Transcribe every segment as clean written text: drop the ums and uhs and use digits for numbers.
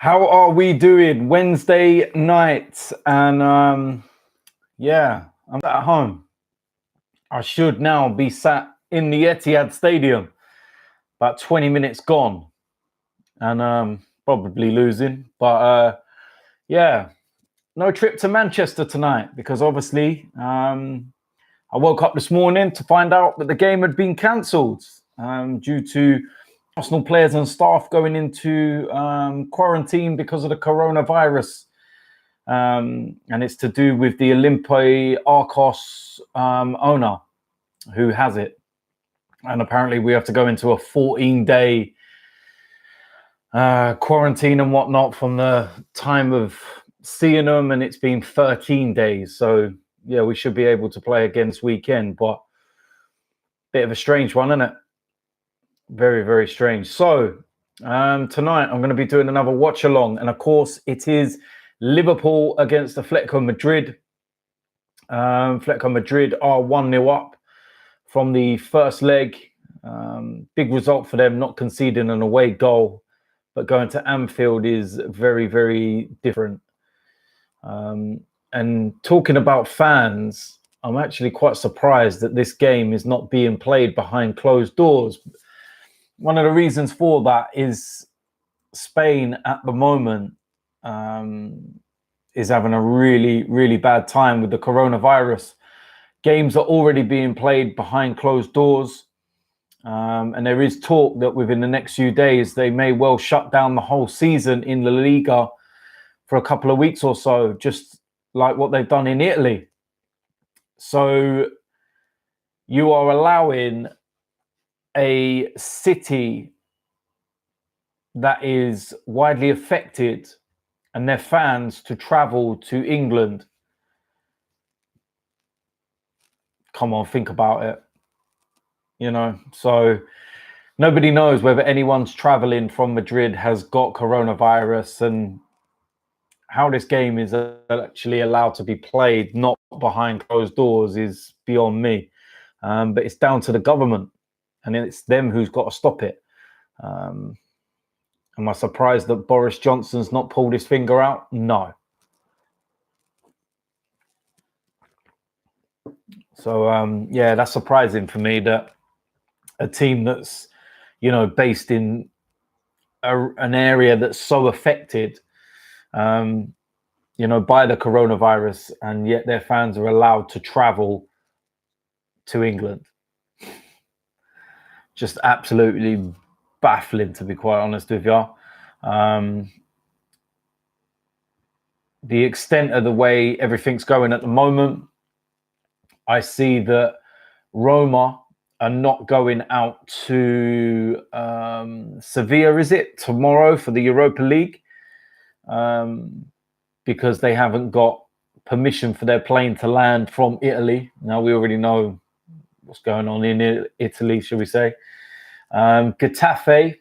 How are we doing? Wednesday night, and yeah, I'm at home. I should now be sat in the Etihad Stadium, about 20 minutes gone, and probably losing. But yeah, no trip to Manchester tonight because obviously I woke up this morning to find out that the game had been cancelled due to Arsenal players and staff going into quarantine because of the coronavirus. And it's to do with the Olympi Arcos owner who has it. And apparently we have to go into a 14-day quarantine and whatnot from the time of seeing them, and it's been 13 days. So, yeah, we should be able to play against weekend, but bit of a strange one, isn't it? Very, very strange. So tonight I'm going to be doing another watch along, and of course it is Liverpool against the Atletico Madrid. Atletico Madrid are 1-0 up from the first leg. Big result for them, not conceding an away goal, but going to Anfield is very, very different. And talking about fans, I'm actually quite surprised that this game is not being played behind closed doors. One of the reasons for that is Spain at the moment is having a really, really bad time with the coronavirus. Games are already being played behind closed doors. And there is talk that within the next few days, they may well shut down the whole season in La Liga for a couple of weeks or so, just like what they've done in Italy. So you are allowing a city that is widely affected and their fans to travel to England. Come on, think about it. You know, so nobody knows whether anyone's traveling from Madrid has got coronavirus, and how this game is actually allowed to be played not behind closed doors is beyond me. But it's down to the government, and it's them who's got to stop it. Am I surprised that Boris Johnson's not pulled his finger out? No. So, yeah, that's surprising for me that a team that's, you know, based in an area that's so affected, you know, by the coronavirus, and yet their fans are allowed to travel to England. Just absolutely baffling, to be quite honest with you. The extent of the way everything's going at the moment, I see that Roma are not going out to Sevilla, is it, tomorrow for the Europa League, because they haven't got permission for their plane to land from Italy. Now, we already know what's going on in Italy, shall we say. Getafe,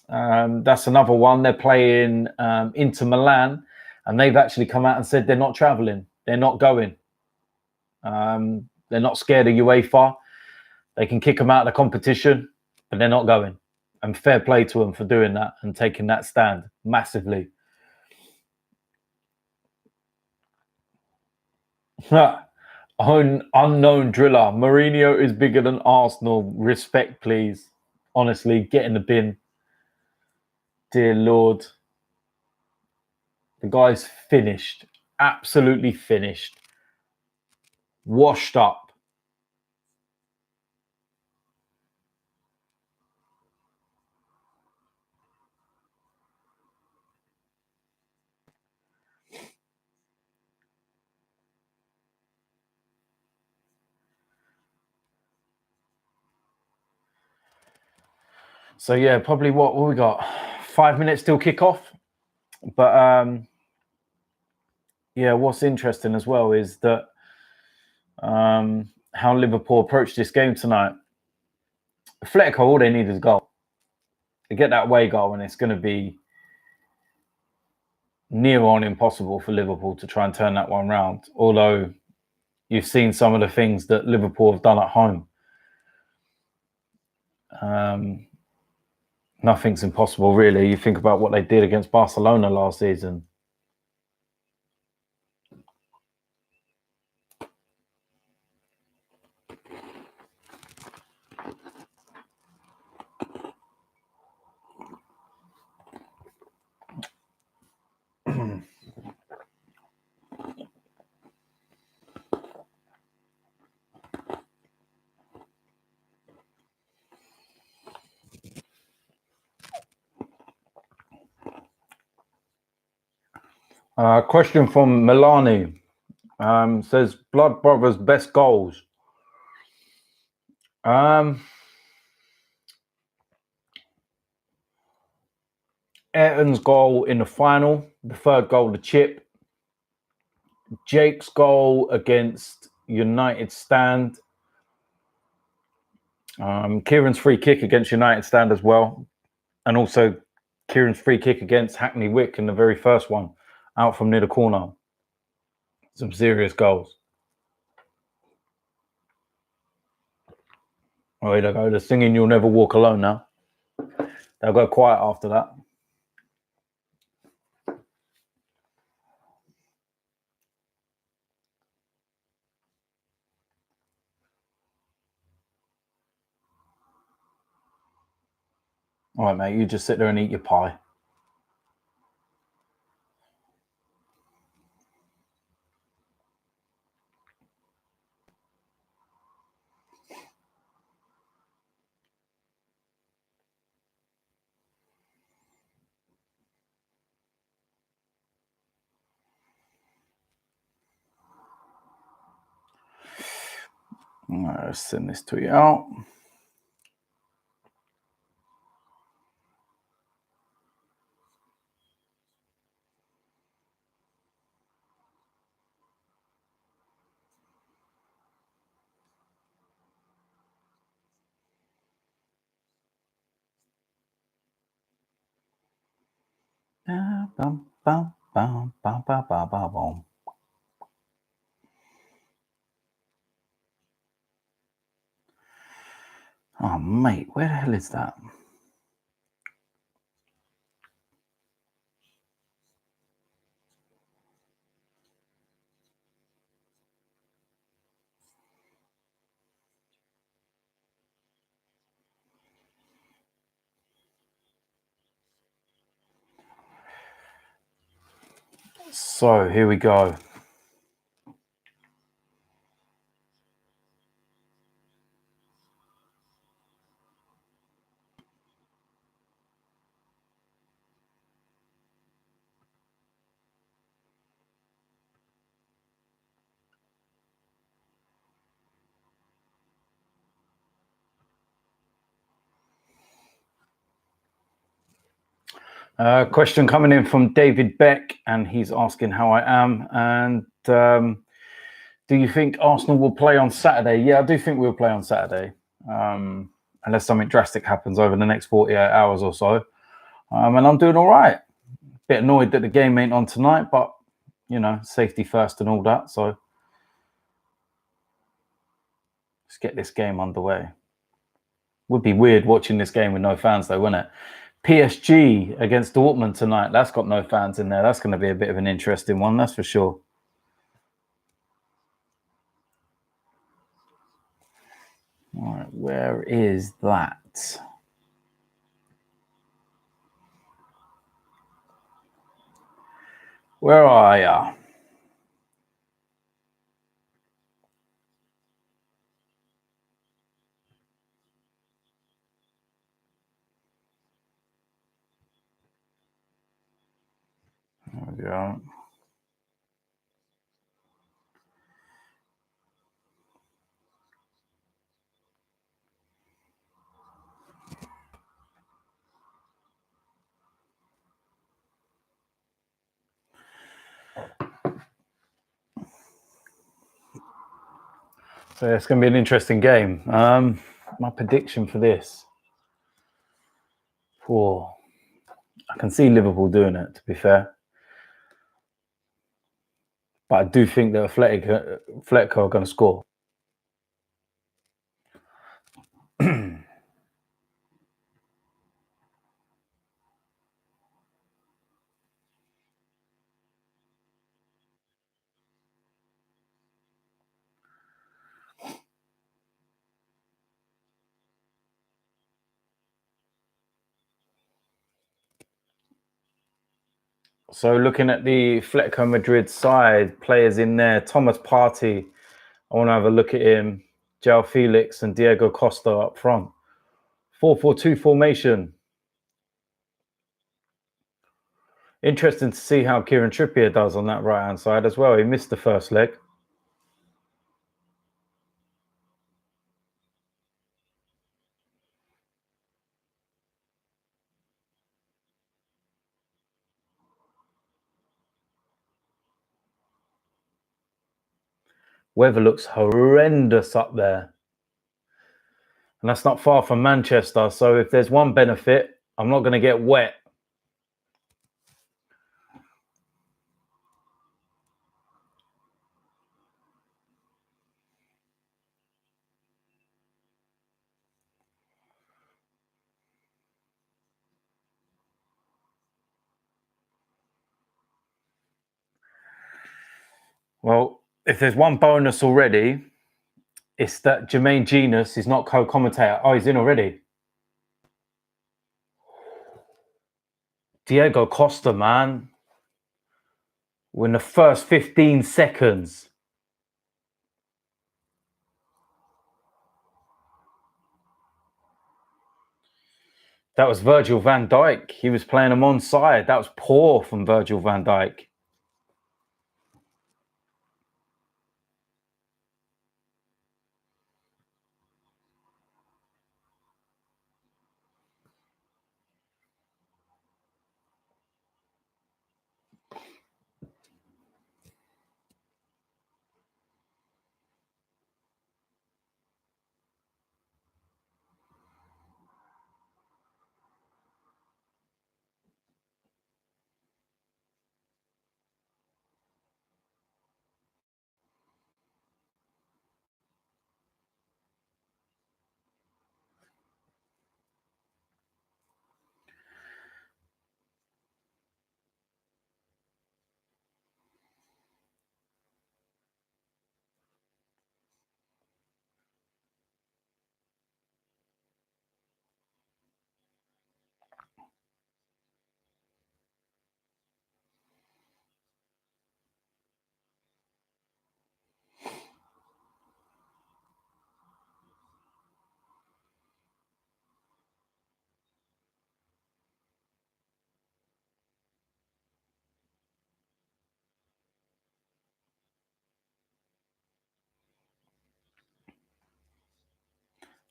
that's another one. They're playing Inter Milan, and they've actually come out and said they're not traveling. They're not going. They're not scared of UEFA. They can kick them out of the competition, but they're not going. And fair play to them for doing that and taking that stand massively. Unknown driller. Mourinho is bigger than Arsenal. Respect, please. Honestly, get in the bin. Dear Lord. The guy's finished. Absolutely finished. Washed up. So yeah, probably what we got? 5 minutes till kick off. But yeah, what's interesting as well is that how Liverpool approached this game tonight. Atletico, all they need is a goal. They get that away goal, and it's going to be near on impossible for Liverpool to try and turn that one round. Although you've seen some of the things that Liverpool have done at home. nothing's impossible, really. You think about what they did against Barcelona last season. Question from Milani. Says Blood Brothers best goals. Ayrton's goal in the final, the third goal, the chip. Jake's goal against United Stand. Kieran's free kick against United Stand as well. And also Kieran's free kick against Hackney Wick in the very first one, out from near the corner. Some serious goals. Oh, here they go. They're singing You'll Never Walk Alone now. They'll go quiet after that. All right, mate, you just sit there and eat your pie. All right, let's send this tweet out. Oh, mate, where the hell is that? So here we go. Question coming in from David Beck, and he's asking how I am. And do you think Arsenal will play on Saturday? Yeah, I do think we'll play on Saturday, unless something drastic happens over the next 48 hours or so. And I'm doing all right. Bit annoyed that the game ain't on tonight, but, you know, safety first and all that. So let's get this game underway. Would be weird watching this game with no fans, though, wouldn't it? PSG against Dortmund tonight. That's got no fans in there. That's going to be a bit of an interesting one, that's for sure. All right, where is that? Where are ya? There we go. So it's going to be an interesting game. My prediction for this. I can see Liverpool doing it, to be fair. But I do think that Atletico are going to score. So looking at the Atletico Madrid side, players in there, Thomas Partey, I want to have a look at him, João Felix and Diego Costa up front. 4-4-2 formation. Interesting to see how Kieran Trippier does on that right-hand side as well. He missed the first leg. Weather looks horrendous up there. And that's not far from Manchester. So if there's one benefit, I'm not going to get wet. Well, if there's one bonus already, it's that Jermaine Genius is not co-commentator. Oh, he's in already. Diego Costa, man. We're in the first 15 seconds. That was Virgil van Dijk. He was playing him onside. That was poor from Virgil van Dijk.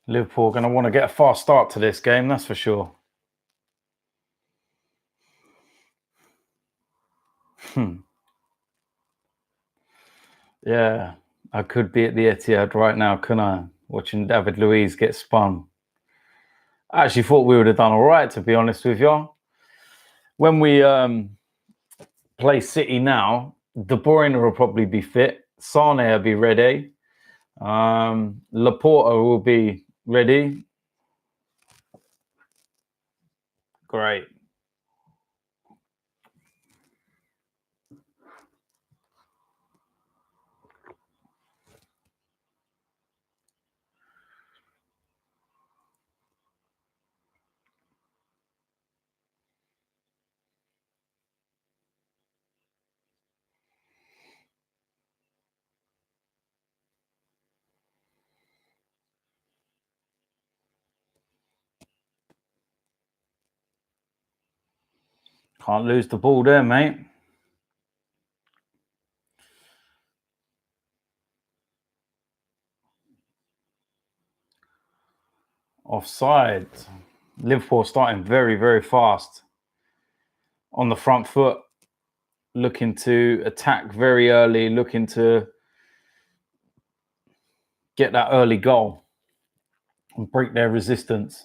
Liverpool are going to want to get a fast start to this game, that's for sure. Yeah, I could be at the Etihad right now, couldn't I? Watching David Luiz get spun. I actually thought we would have done all right, to be honest with you. When we play City now, De Bruyne will probably be fit. Sane will be ready. Laporta will be ready. Great. Can't lose the ball there, mate. Offside. Liverpool starting very, very fast on the front foot, looking to attack very early, looking to get that early goal and break their resistance.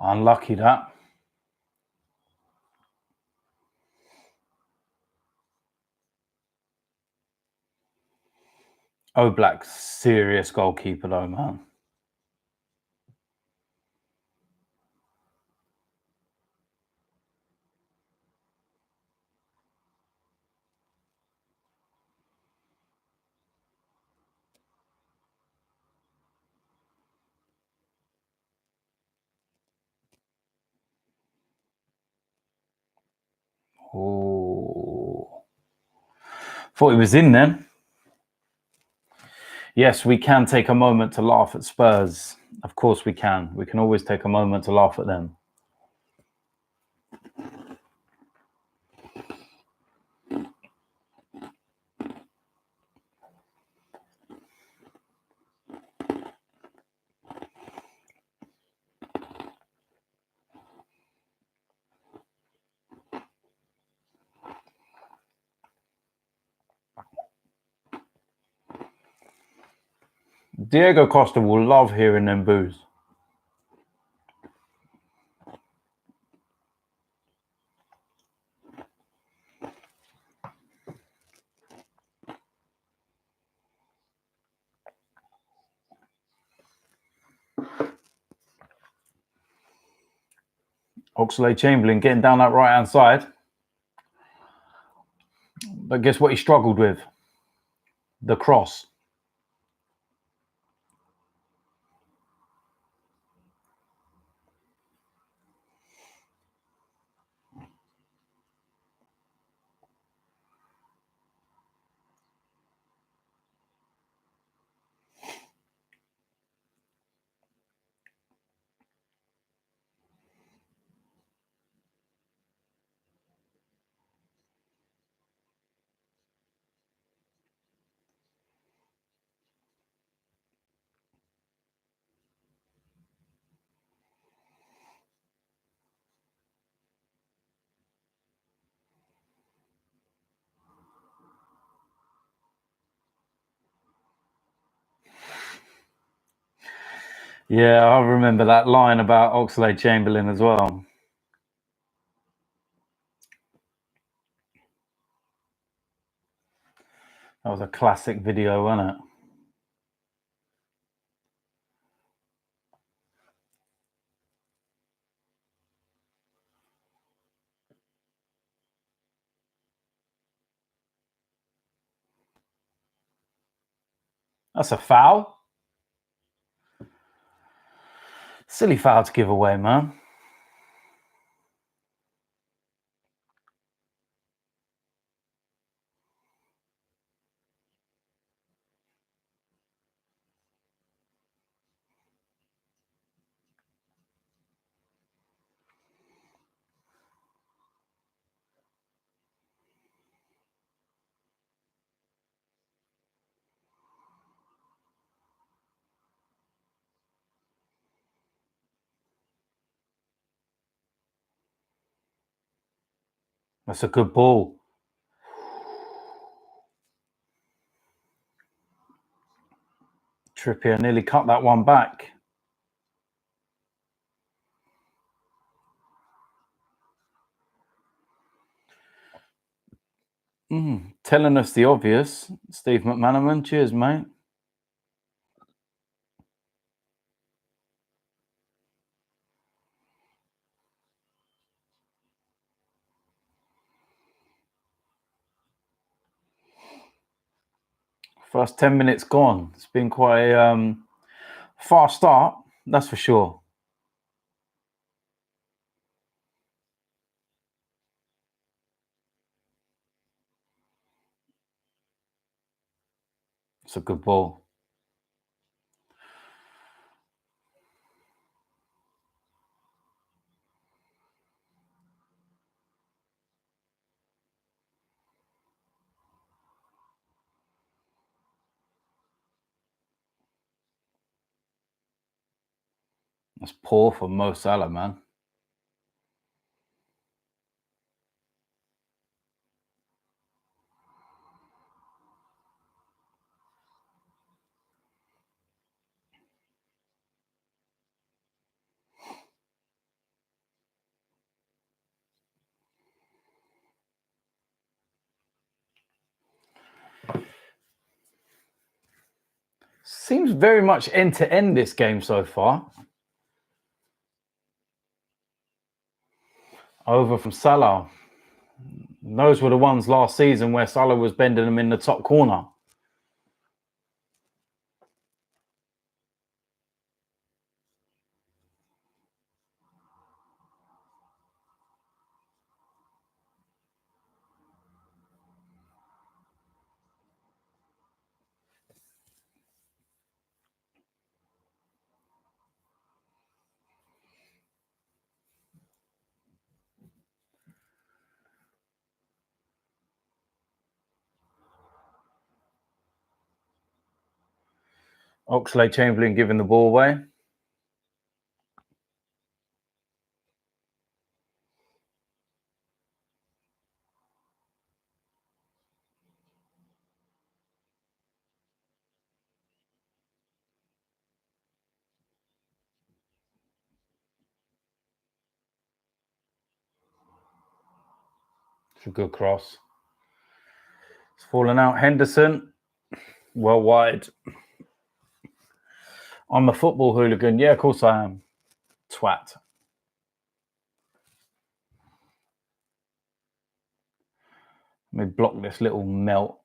Unlucky that. Oblak's serious goalkeeper though, man. Oh, thought he was in then. Yes, we can take a moment to laugh at Spurs. Of course we can. We can always take a moment to laugh at them. Diego Costa will love hearing them boos. Oxlade-Chamberlain getting down that right-hand side. But guess what he struggled with? The cross. Yeah, I remember that line about Oxlade-Chamberlain as well. That was a classic video, wasn't it? That's a foul. Silly foul to give away, man. That's a good ball. Trippier nearly cut that one back. Telling us the obvious. Steve McManaman, cheers, mate. First 10 minutes gone. It's been quite a fast start, that's for sure. It's a good ball. That's poor for Mo Salah, man. Seems very much end-to-end this game so far. Over from Salah. Those were the ones last season where Salah was bending them in the top corner. Oxlade-Chamberlain giving the ball away. It's a good cross. It's fallen out. Henderson, well wide. I'm a football hooligan. Yeah, of course I am. Twat. Let me block this little melt.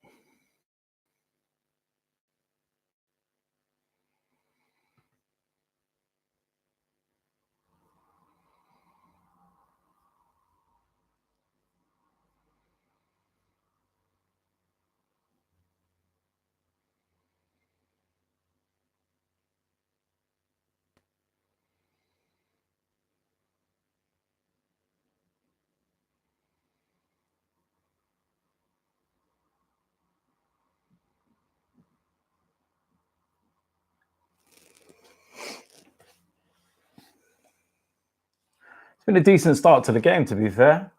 It's been a decent start to the game, to be fair.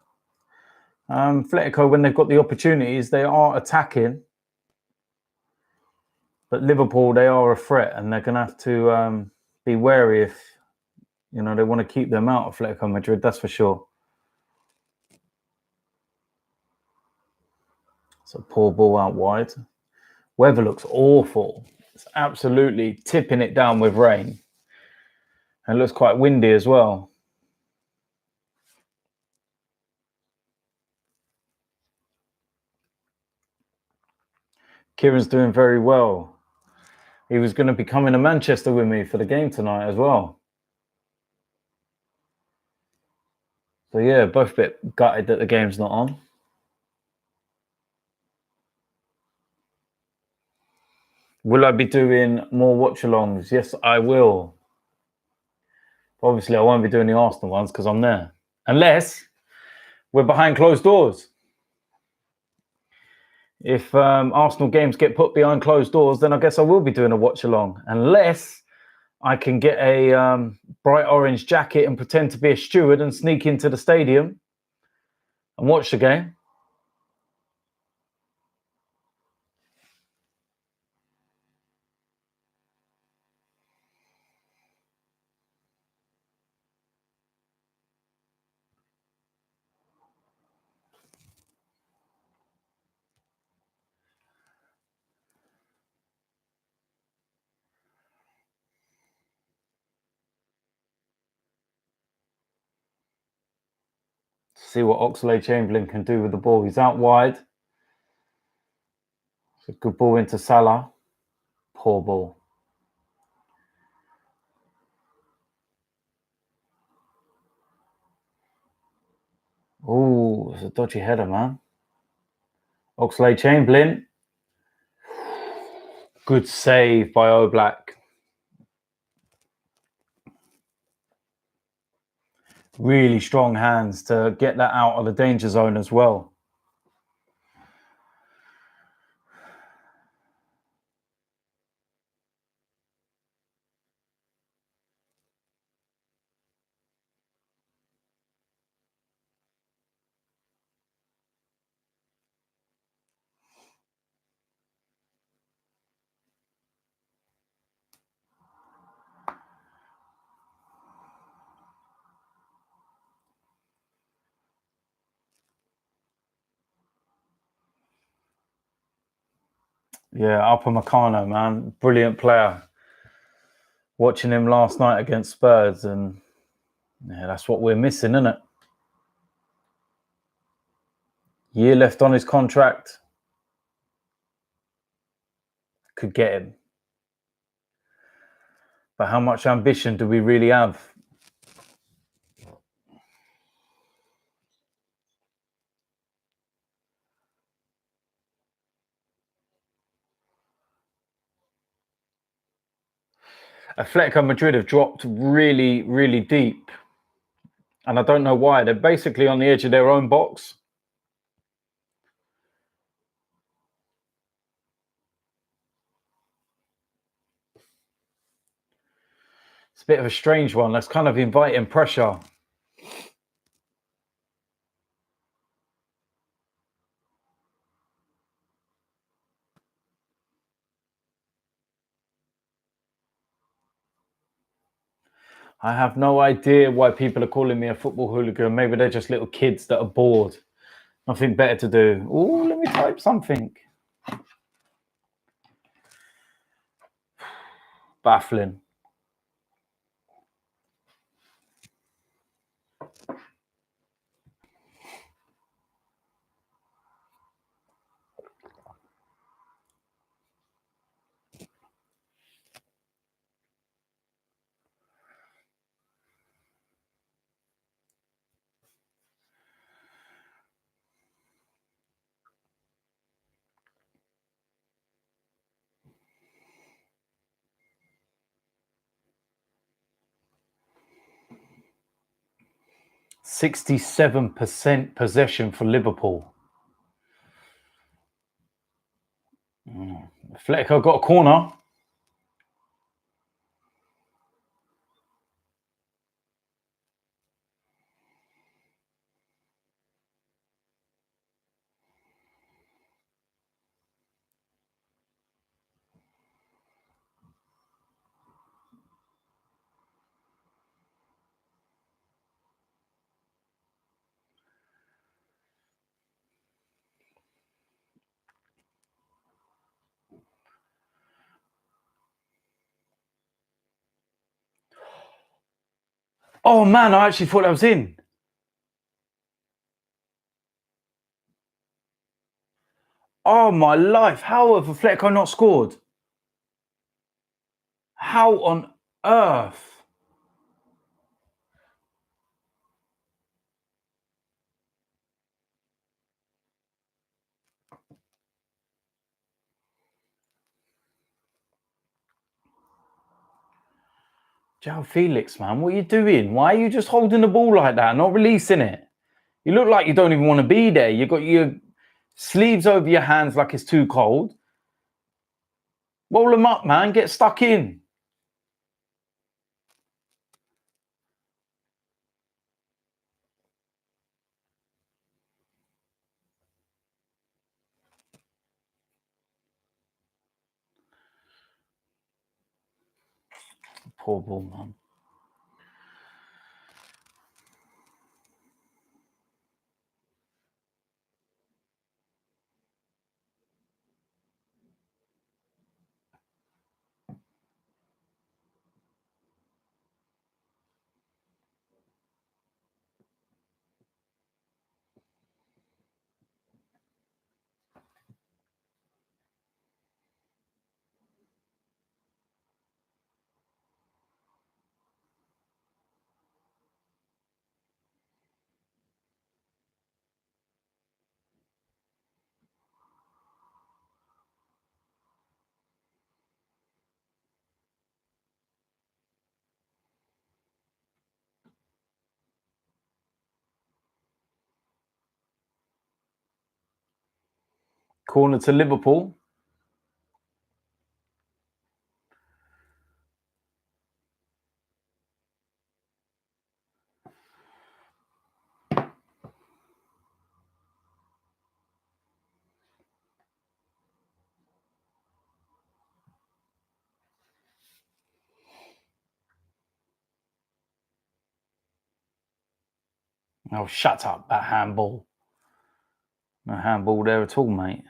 Atletico, when they've got the opportunities, they are attacking. But Liverpool, they are a threat, and they're going to have to be wary if, they want to keep them out of Atletico Madrid, that's for sure. It's a poor ball out wide. Weather looks awful. It's absolutely tipping it down with rain. And it looks quite windy as well. Kieran's doing very well. He was going to be coming to Manchester with me for the game tonight as well. So yeah, both a bit gutted that the game's not on. Will I be doing more watch-alongs? Yes, I will. Obviously, I won't be doing the Arsenal ones because I'm there. Unless we're behind closed doors. If Arsenal games get put behind closed doors, then I guess I will be doing a watch-along. Unless I can get a bright orange jacket and pretend to be a steward and sneak into the stadium and watch the game. See what Oxlade-Chamberlain can do with the ball. He's out wide. It's a good ball into Salah. Poor ball. Oh, it's a dodgy header, man. Oxlade-Chamberlain. Good save by Oblak. Really strong hands to get that out of the danger zone as well. Yeah, Upamecano, man, brilliant player. Watching him last night against Spurs, and yeah, that's what we're missing, isn't it? Year left on his contract. Could get him. But how much ambition do we really have? Atletico Madrid have dropped really, really deep. And I don't know why. They're basically on the edge of their own box. It's a bit of a strange one. That's kind of inviting pressure. I have no idea why people are calling me a football hooligan. Maybe they're just little kids that are bored. Nothing better to do. Oh, let me type something. Baffling. %67 possession for Liverpool. Atletico got a corner. Oh man, I actually thought that was in. Oh my life. How have Atletico not scored? How on earth? Joe Felix, man, what are you doing? Why are you just holding the ball like that, not releasing it? You look like you don't even want to be there. You got your sleeves over your hands like it's too cold. Roll them up, man. Get stuck in. Poor ball, man. Corner to Liverpool. Oh, shut up, that handball. No handball there at all, mate.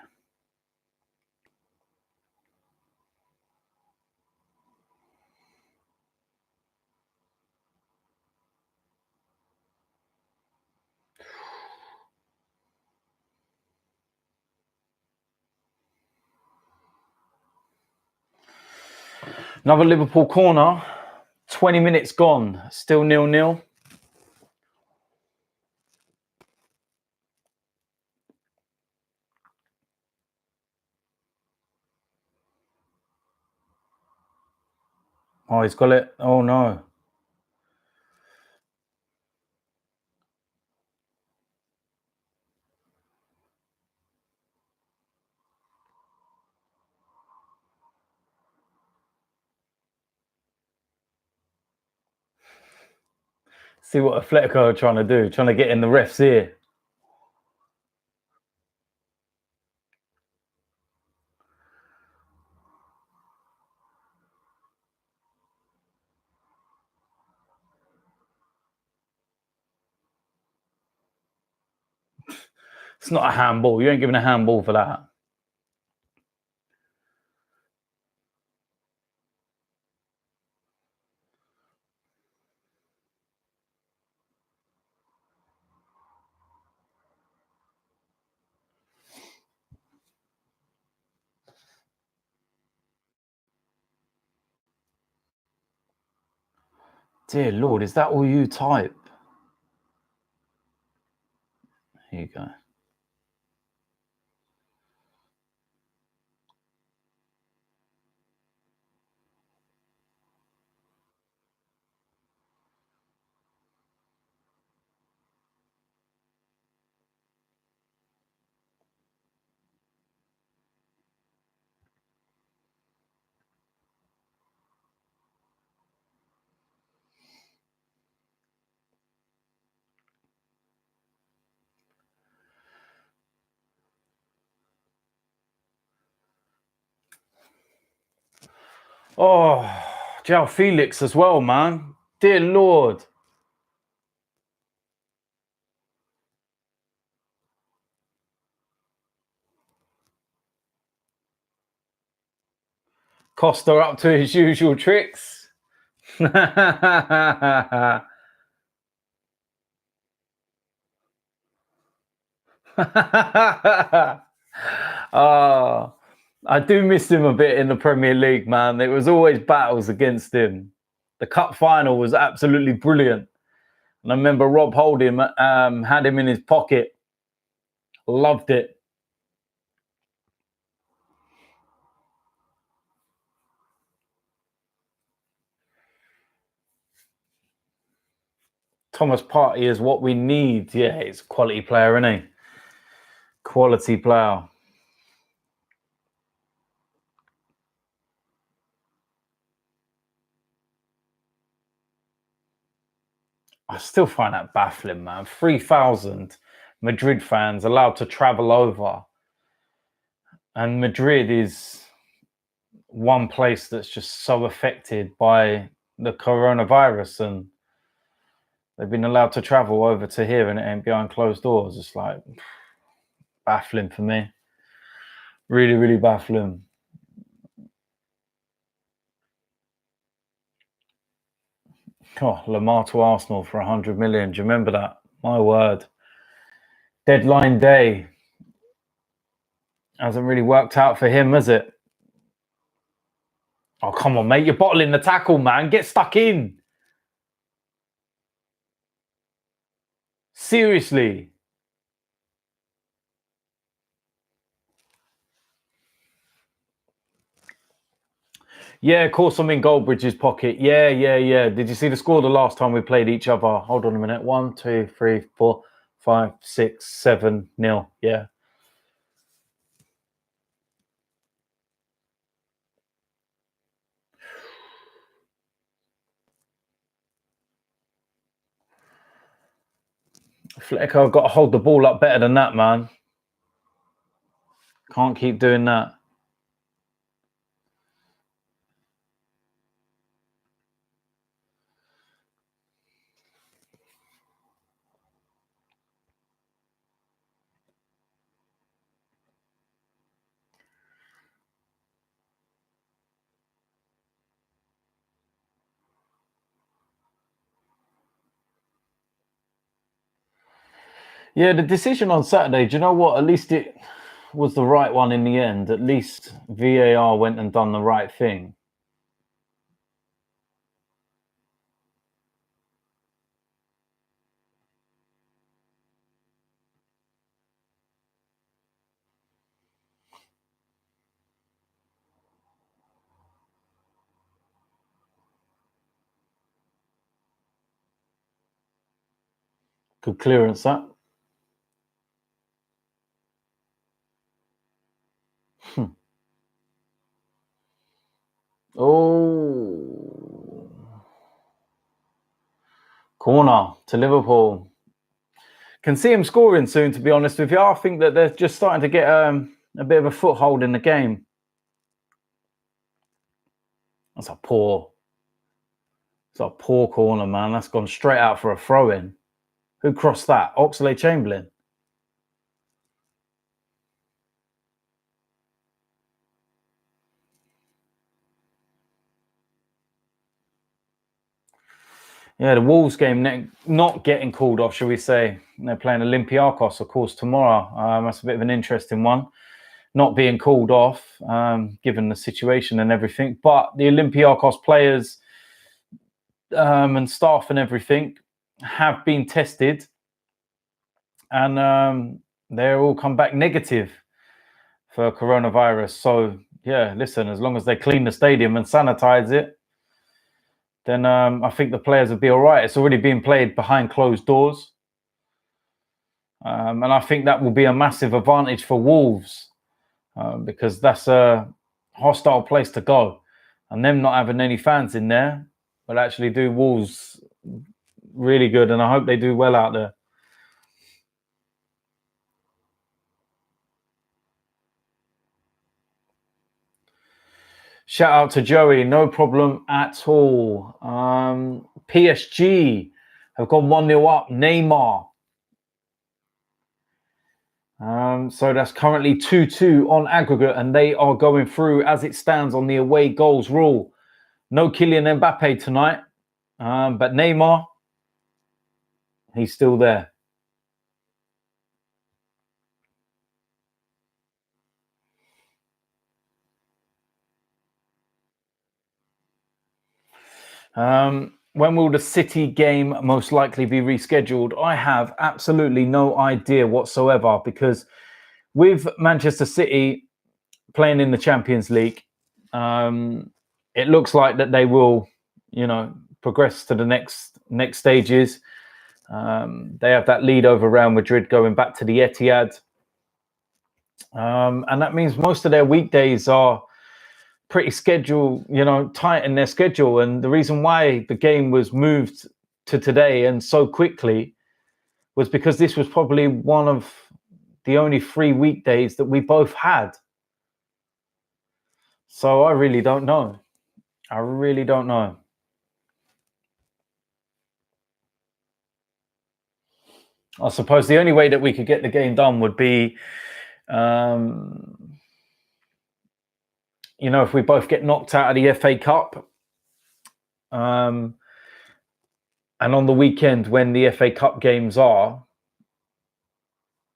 Another Liverpool corner. 20 minutes gone. Still 0-0. Oh, he's got it. Oh, no. See what Atletico are trying to do. Trying to get in the ref's ear. It's not a handball. You ain't giving a handball for that. Dear Lord, is that all you type? Here you go. Oh, João Felix as well, man. Dear Lord. Costa up to his usual tricks. I do miss him a bit in the Premier League, man. It was always battles against him. The cup final was absolutely brilliant. And I remember Rob Holding had him in his pocket. Loved it. Thomas Partey is what we need. Yeah, he's a quality player, isn't he? Quality player. I still find that baffling, man. 3,000 Madrid fans allowed to travel over. And Madrid is one place that's just so affected by the coronavirus, and they've been allowed to travel over to here and it ain't behind closed doors. It's like baffling for me. Really, really baffling. Oh, Lamar to Arsenal for 100 million. Do you remember that? My word. Deadline day. Hasn't really worked out for him, has it? Oh, come on, mate. You're bottling the tackle, man. Get stuck in. Seriously. Yeah, of course I'm in Goldbridge's pocket. Yeah. Did you see the score the last time we played each other? Hold on a minute. 1, 2, 3, 4, 5, 6, 7 nil. Yeah. Fleck, I've got to hold the ball up better than that, man. Can't keep doing that. Yeah, the decision on Saturday, do you know what? At least it was the right one in the end. At least VAR went and done the right thing. Good clearance, that. Oh. Corner to Liverpool. Can see him scoring soon, to be honest with you. I think that they're just starting to get a bit of a foothold in the game. That's a poor corner, man. That's gone straight out for a throw-in. Who crossed that? Oxlade-Chamberlain. Yeah, the Wolves game not getting called off, shall we say. They're playing Olympiacos, of course, tomorrow. That's a bit of an interesting one. Not being called off, given the situation and everything. But the Olympiacos players and staff and everything have been tested. And they're all come back negative for coronavirus. So, yeah, listen, as long as they clean the stadium and sanitize it, then I think the players will be all right. It's already being played behind closed doors. And I think that will be a massive advantage for Wolves because that's a hostile place to go. And them not having any fans in there will actually do Wolves really good. And I hope they do well out there. Shout out to Joey, no problem at all. PSG have gone 1-0 up. Neymar. So that's currently 2-2 on aggregate, and they are going through as it stands on the away goals rule. No Kylian Mbappe tonight, but Neymar, he's still there. When will the City game most likely be rescheduled? I have absolutely no idea whatsoever, because with Manchester City playing in the Champions League, it looks like that they will, progress to the next stages. They have that lead over Real Madrid going back to the Etihad. And that means most of their weekdays are pretty tight in their schedule. And the reason why the game was moved to today and so quickly was because this was probably one of the only 3 weekdays that we both had. So I really don't know. I suppose the only way that we could get the game done would be, if we both get knocked out of the FA Cup. And on the weekend when the FA Cup games are,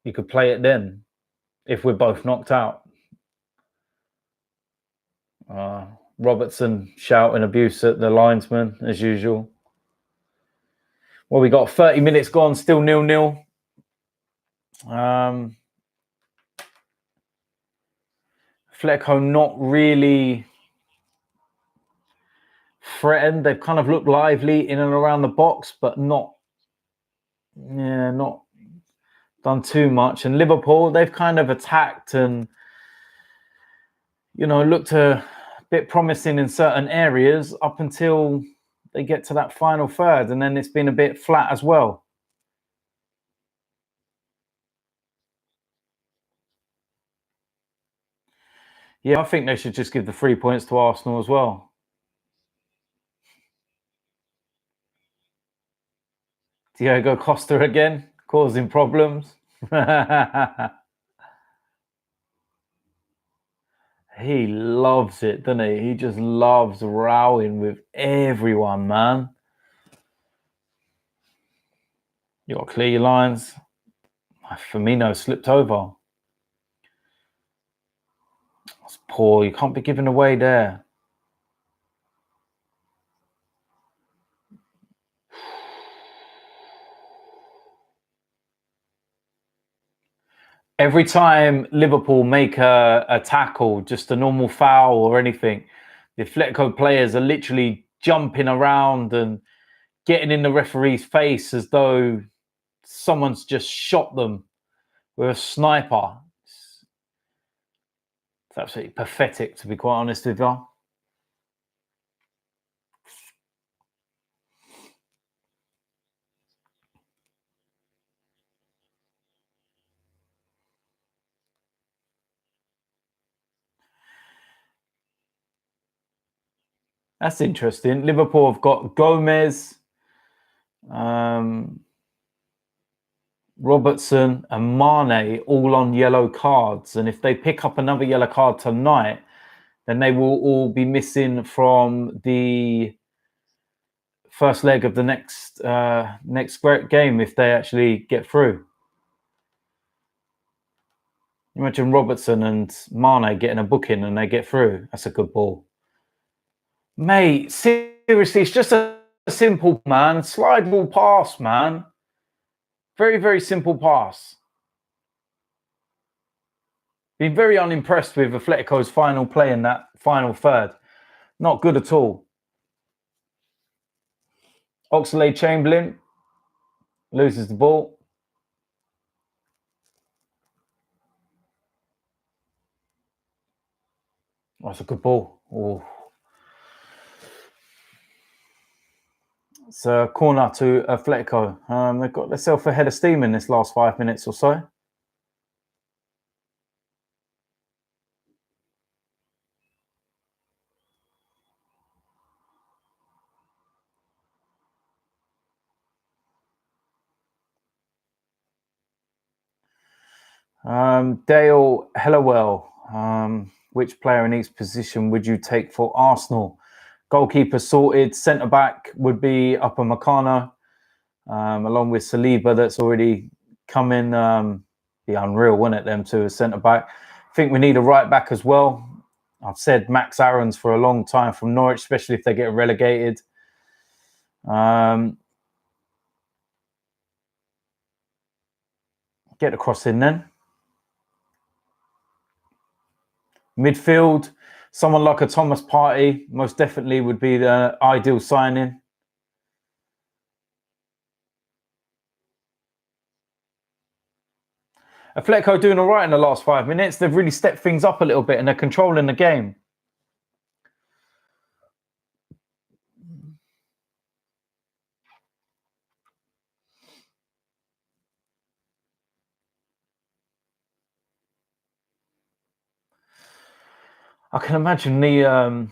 you could play it then, if we're both knocked out. Robertson shouting abuse at the linesman, as usual. Well, we got 30 minutes gone, still 0-0. Flecko not really threatened. They've kind of looked lively in and around the box, but not done too much. And Liverpool, they've kind of attacked and, looked a bit promising in certain areas up until they get to that final third. And then it's been a bit flat as well. Yeah, I think they should just give the 3 points to Arsenal as well. Diego Costa again, causing problems. He loves it, doesn't he? He just loves rowing with everyone, man. You got to clear your lines. Firmino slipped over. That's poor. You can't be giving away there. Every time Liverpool make a tackle, just a normal foul or anything, the Atletico players are literally jumping around and getting in the referee's face as though someone's just shot them with a sniper. It's absolutely pathetic, to be quite honest with you. That's interesting. Liverpool have got Gomez, Robertson and Mane all on yellow cards. And if they pick up another yellow card tonight, then they will all be missing from the first leg of the next game if they actually get through. Imagine Robertson and Mane getting a booking and they get through. That's a good ball. Mate, seriously, it's just a simple, man. Slide ball pass, man. Very, very simple pass. Been very unimpressed with Atletico's final play in that final third. Not good at all. Oxlade-Chamberlain loses the ball. Oh, that's a good ball. Oh. It's a corner to Atletico. They've got themselves a head of steam in this last 5 minutes or so. Dale Hellawell, which player in each position would you take for Arsenal? Goalkeeper sorted. Centre-back would be Upamecano, along with Saliba that's already come in. Be unreal, wouldn't it, them two as centre-back? I think we need a right-back as well. I've said Max Aarons for a long time from Norwich, especially if they get relegated. Get the cross in then. Midfield, someone like a Thomas Partey most definitely would be the ideal signing. Atletico doing all right in the last 5 minutes. They've really stepped things up a little bit and they're controlling the game. I can imagine the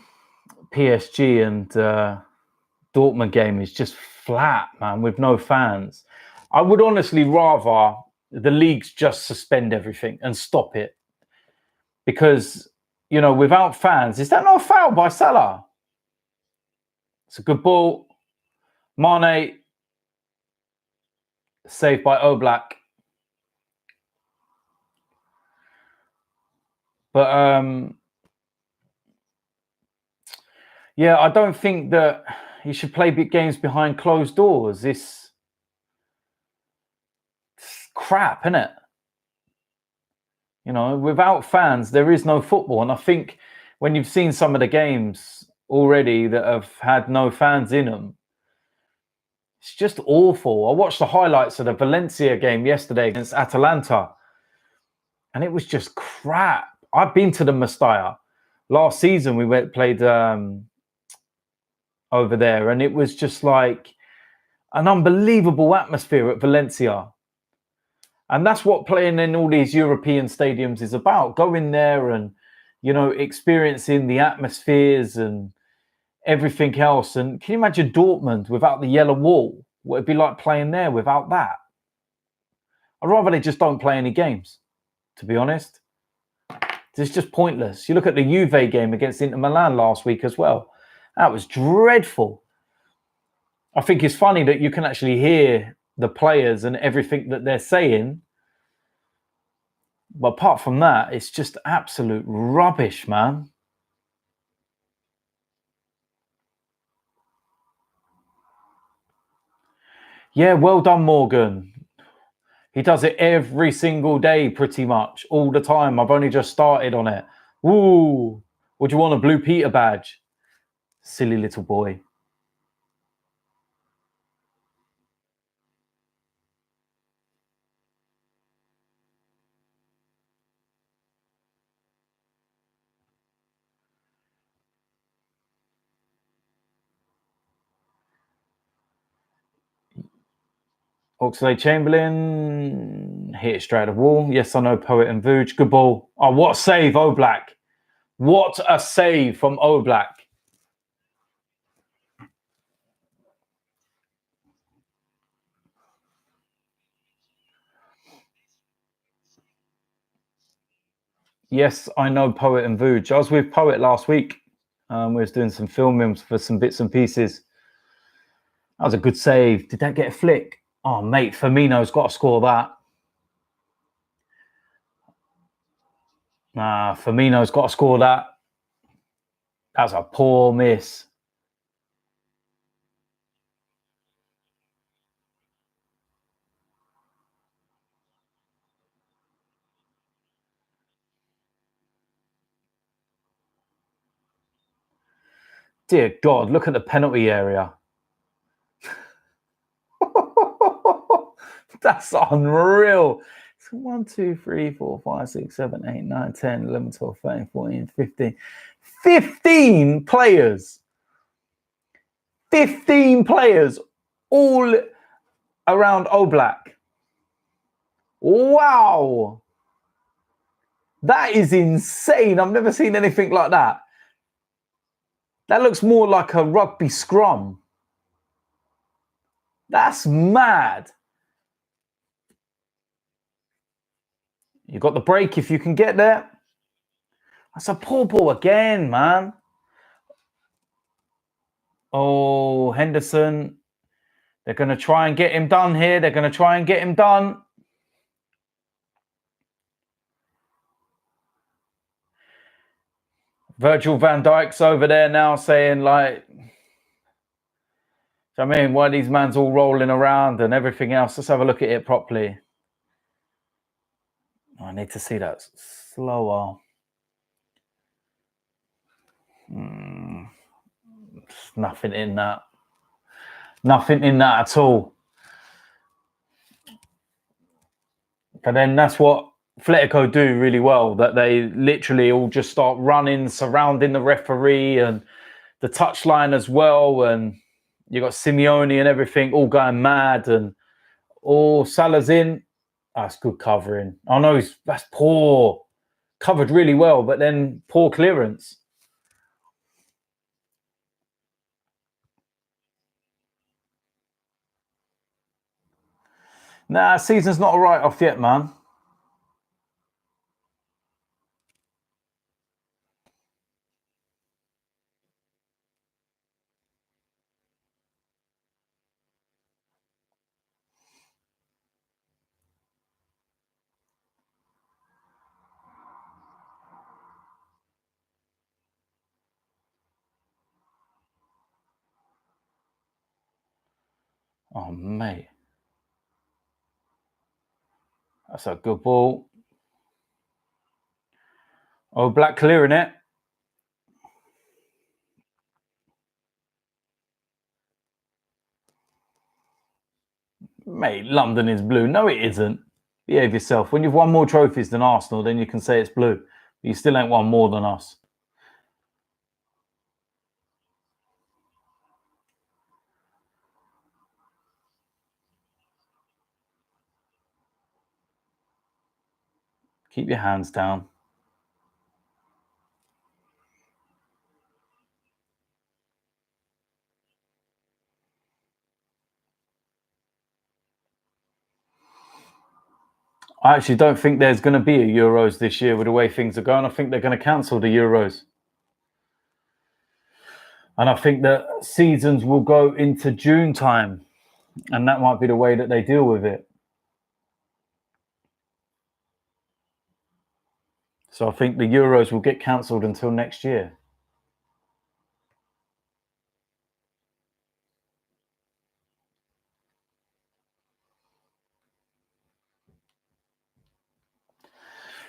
PSG and Dortmund game is just flat, man, with no fans. I would honestly rather the leagues just suspend everything and stop it. Because, you know, without fans, is that not a foul by Salah? It's a good ball. Mane, saved by Oblak. But, yeah, I don't think that you should play big games behind closed doors. It's crap, isn't it? You know, without fans, there is no football. And I think when you've seen some of the games already that have had no fans in them, it's just awful. I watched the highlights of the Valencia game yesterday against Atalanta, and it was just crap. I've been to the Mestalla. Last season, we played over there, and it was just like an unbelievable atmosphere at Valencia. And that's what playing in all these European stadiums is about. Going there and, you know, experiencing the atmospheres and everything else. And can you imagine Dortmund without the yellow wall? What it'd be like playing there without that? I'd rather they just don't play any games, to be honest. It's just pointless. You look at the Juve game against Inter Milan last week as well. That was dreadful. I think it's funny that you can actually hear the players and everything that they're saying. But apart from that, it's just absolute rubbish, man. Yeah, well done, Morgan. He does it every single day, pretty much, all the time. I've only just started on it. Ooh, would you want a Blue Peter badge? Silly little boy. Oxlade-Chamberlain hit it straight at the wall. Yes, I know, Poet and Vooch. Good ball. Oh, what a save, Oblak. What a save from Oblak. Yes, I know, Poet and Vooch. I was with Poet last week. We was doing some filming for some bits and pieces. That was a good save. Did that get a flick? Oh, mate, Firmino's got to score that. Nah, Firmino's got to score that. That's a poor miss. Dear God, look at the penalty area. That's unreal. So 1, 2, 3, 4, 5, 6, 7, 8, 9, 10, 11, 12, 13, 14, 15. 15 players. 15 players all around Oblak. Wow. That is insane. I've never seen anything like that. That looks more like a rugby scrum. That's mad. You got the break if you can get there. That's a poor ball again, man. Oh, Henderson. They're going to try and get him done here. They're going to try and get him done. Virgil van Dijk's over there now saying, like, I mean, why these mans all rolling around and everything else? Let's have a look at it properly. I need to see that slower. Nothing in that. Nothing in that at all. But then that's what Atletico do really well, that they literally all just start running, surrounding the referee and the touchline as well. And you got Simeone and everything all going mad. And Salah's in. That's good covering. I know that's poor. Covered really well, but then poor clearance. Nah, season's not a write-off yet, man. Oh, mate. That's a good ball. Oh, Black clearing it. Mate, London is blue. No, it isn't. Behave yourself. When you've won more trophies than Arsenal, then you can say it's blue. But you still ain't won more than us. Keep your hands down. I actually don't think there's going to be a Euros this year with the way things are going. I think they're going to cancel the Euros. And I think that seasons will go into June time. And that might be the way that they deal with it. So I think the Euros will get cancelled until next year.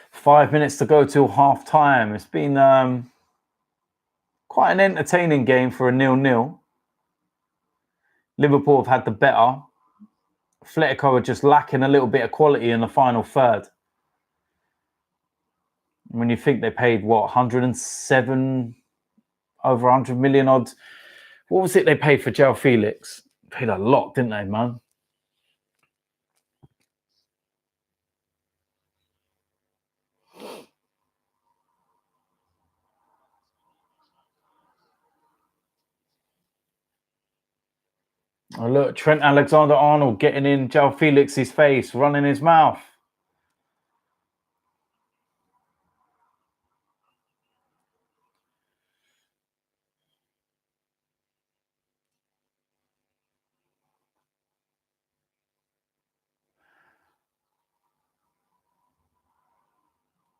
Five minutes to go till half time. It's been quite an entertaining game for a 0-0. Liverpool have had the better. Atletico are just lacking a little bit of quality in the final third. When you think they paid, 107, over 100 million odds. What was it they paid for João Felix? Paid a lot, didn't they, man? Oh, look, Trent Alexander-Arnold getting in João Felix's face, running his mouth.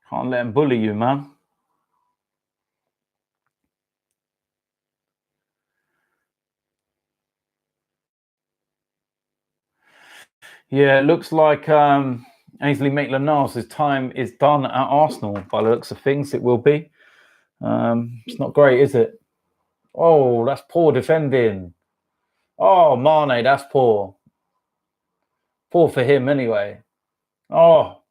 Can't let him bully you, man. Yeah, it looks like Ainsley Maitland-Niles' time is done at Arsenal. By the looks of things, it will be. It's not great, is it? Oh, that's poor defending. Oh, Mane, that's poor. Poor for him anyway. Oh,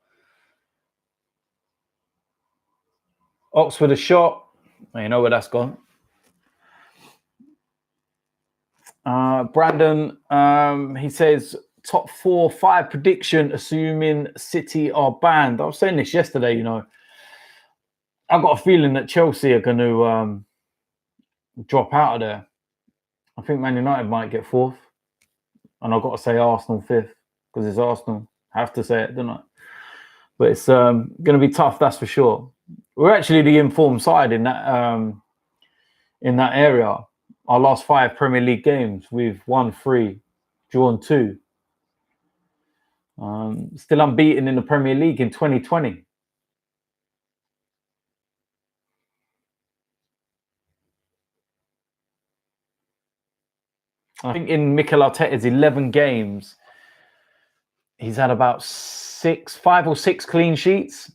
Oxford a shot. Well, you know where that's gone. Brandon, he says top 4-5 prediction, assuming City are banned. I was saying this yesterday, you know. I've got a feeling that Chelsea are going to drop out of there. I think Man United might get 4th. And I've got to say Arsenal 5th because it's Arsenal. I have to say it, don't I? But it's going to be tough, that's for sure. We're actually the informed side in that area. Our last 5 Premier League games, we've won 3, drawn 2. Still unbeaten in the Premier League in 2020. I think in Mikel Arteta's 11 games, he's had about 5 or 6 clean sheets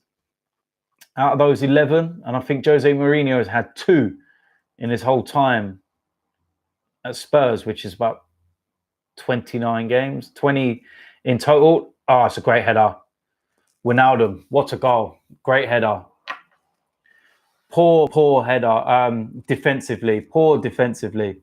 out of those 11. And I think Jose Mourinho has had 2 in his whole time at Spurs, which is about 29 games, 20 in total. Oh, it's a great header. Wijnaldum, what a goal. Great header. Poor header defensively. Poor defensively.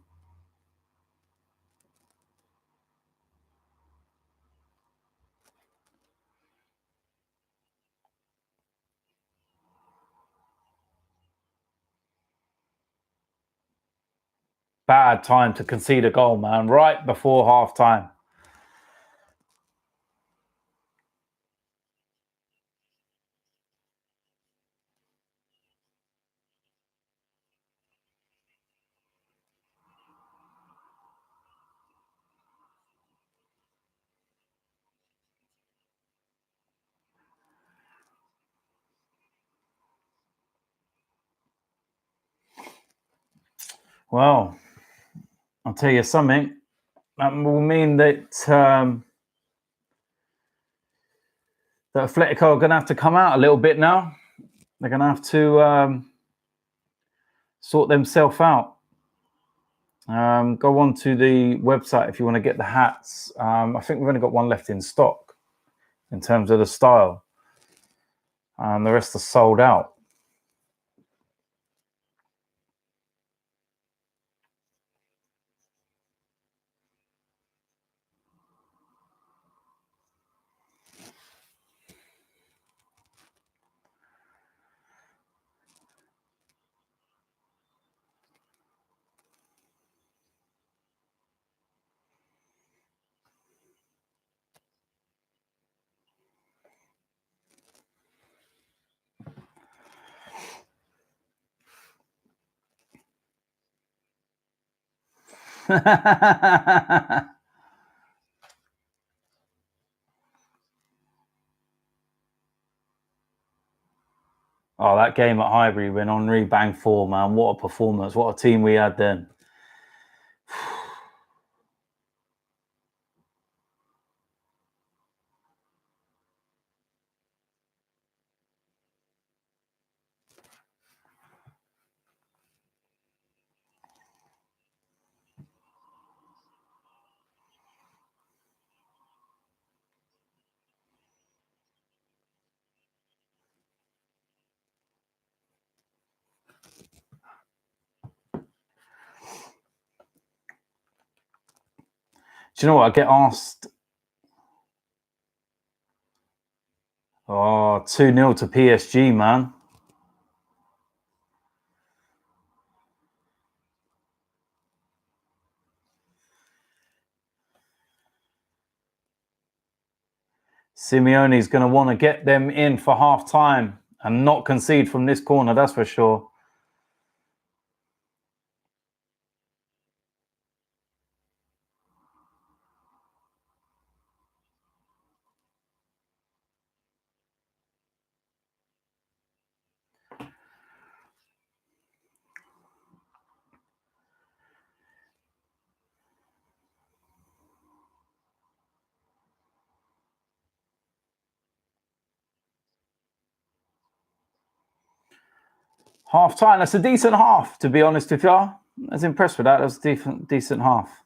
Bad time to concede a goal, man. Right before half time. Well, I'll tell you something. That will mean that that Atletico are going to have to come out a little bit now. They're going to have to sort themselves out. Go on to the website if you want to get the hats. I think we've only got one left in stock in terms of the style. The rest are sold out. Oh, that game at Highbury when Henry banged 4, man. What a performance. What a team we had then. Do you know what? I get asked. Oh, 2-0 to PSG, man. Simeone's going to want to get them in for half time and not concede from this corner, that's for sure. Half time, that's a decent half, to be honest with you. I was impressed with that. That was a decent half.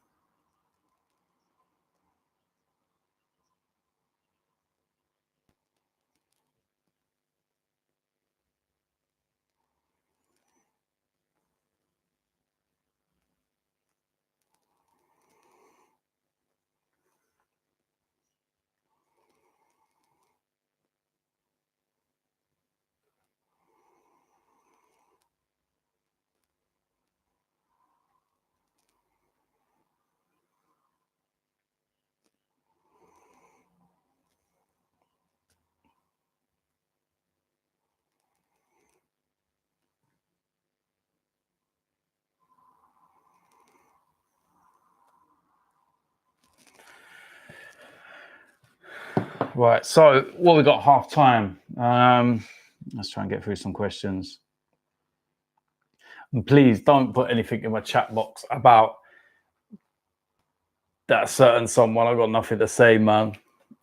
Right, so what we got half time. Let's try and get through some questions. And please don't put anything in my chat box about that certain someone. I've got nothing to say, man.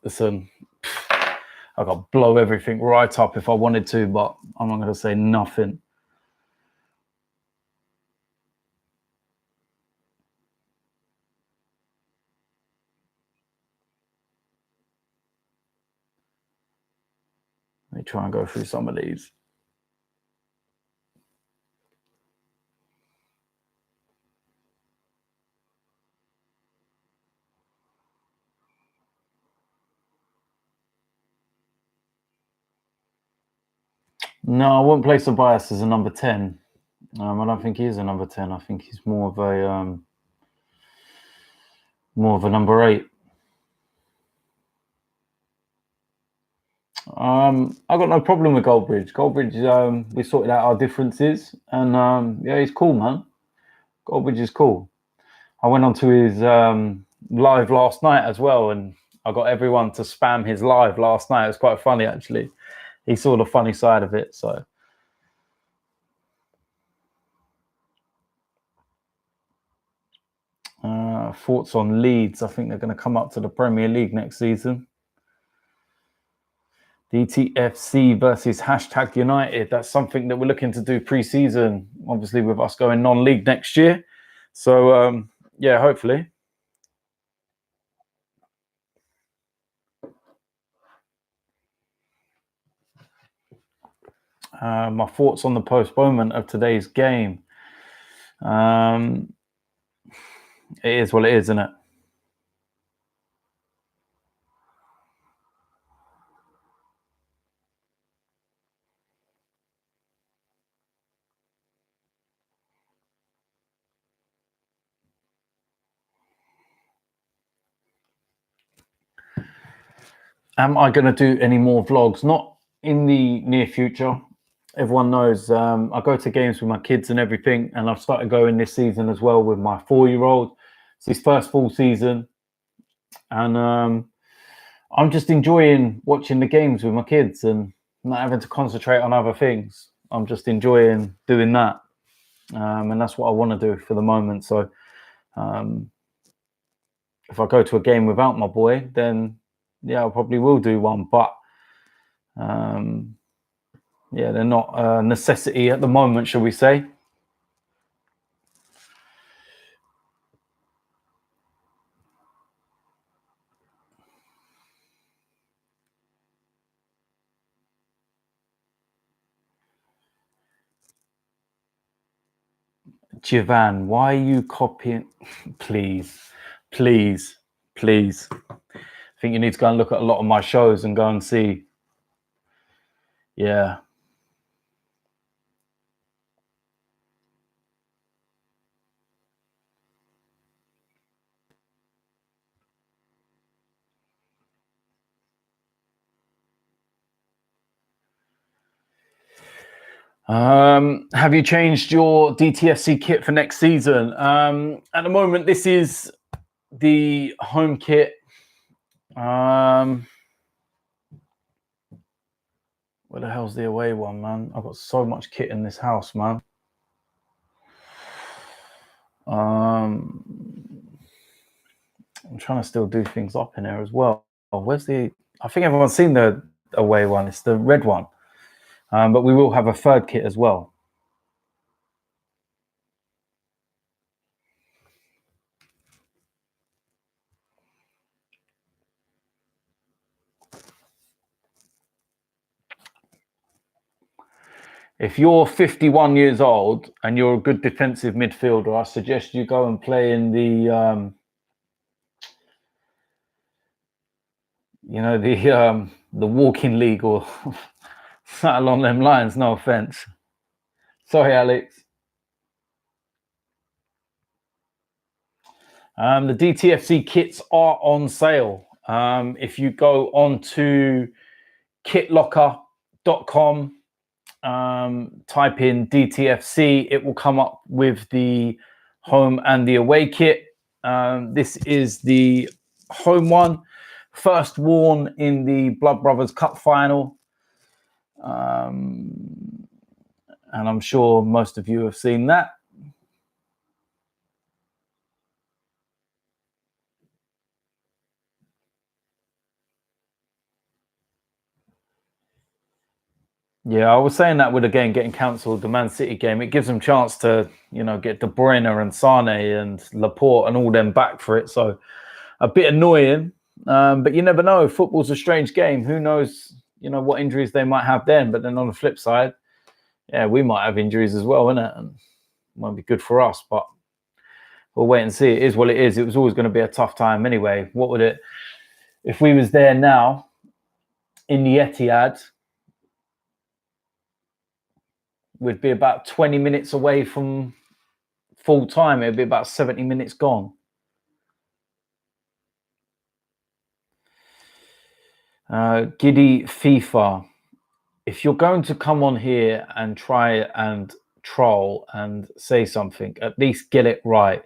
Listen, I got to blow everything right up if I wanted to, but I'm not going to say nothing. Let me try and go through some of these. No, I wouldn't place Tobias as a number 10. I don't think he is a number 10. I think he's more of a number 8. I got no problem with Goldbridge. Goldbridge, we sorted out our differences, and yeah, he's cool, man. Goldbridge is cool. I went onto his live last night as well, and I got everyone to spam his live last night. It was quite funny, actually. He saw the funny side of it, so. Thoughts on Leeds? I think they're going to come up to the Premier League next season. DTFC versus #United. That's something that we're looking to do pre-season, obviously with us going non-league next year. So, yeah, hopefully. My thoughts on the postponement of today's game. It is what it is, isn't it? Am I going to do any more vlogs? Not in the near future. Everyone knows I go to games with my kids and everything, and I've started going this season as well with my 4-year-old. It's his first full season, and I'm just enjoying watching the games with my kids and not having to concentrate on other things. I'm just enjoying doing that, and that's what I want to do for the moment. So if I go to a game without my boy, then yeah, I probably will do one, but yeah, they're not a necessity at the moment, shall we say. Jivan, why are you copying? Please. I think you need to go and look at a lot of my shows and go and see. Yeah. Have you changed your DTFC kit for next season? At the moment, this is the home kit. Where the hell's the away one, man? I've got so much kit in this house, man. I'm trying to still do things up in there as well. Where's the? I think everyone's seen the away one. It's the red one. But we will have a third kit as well. If you're 51 years old and you're a good defensive midfielder, I suggest you go and play in the, the walking league or something along them lines. No offense. Sorry, Alex. The DTFC kits are on sale. If you go on to kitlocker.com, type in DTFC, it will come up with the home and the away kit. This is the home one, first worn in the Blood Brothers Cup final. And I'm sure most of you have seen that. Yeah, I was saying that with the game getting cancelled, the Man City game, it gives them a chance to, get De Bruyne and Sane and Laporte and all them back for it. So a bit annoying, but you never know. Football's a strange game. Who knows, what injuries they might have then. But then on the flip side, yeah, we might have injuries as well, innit? And it won't be good for us, but we'll wait and see. It is what it is. It was always going to be a tough time anyway. What would it, if we was there now in the Etihad, we'd be about 20 minutes away from full time. It'd be about 70 minutes gone. Giddy FIFA. If you're going to come on here and try and troll and say something, at least get it right.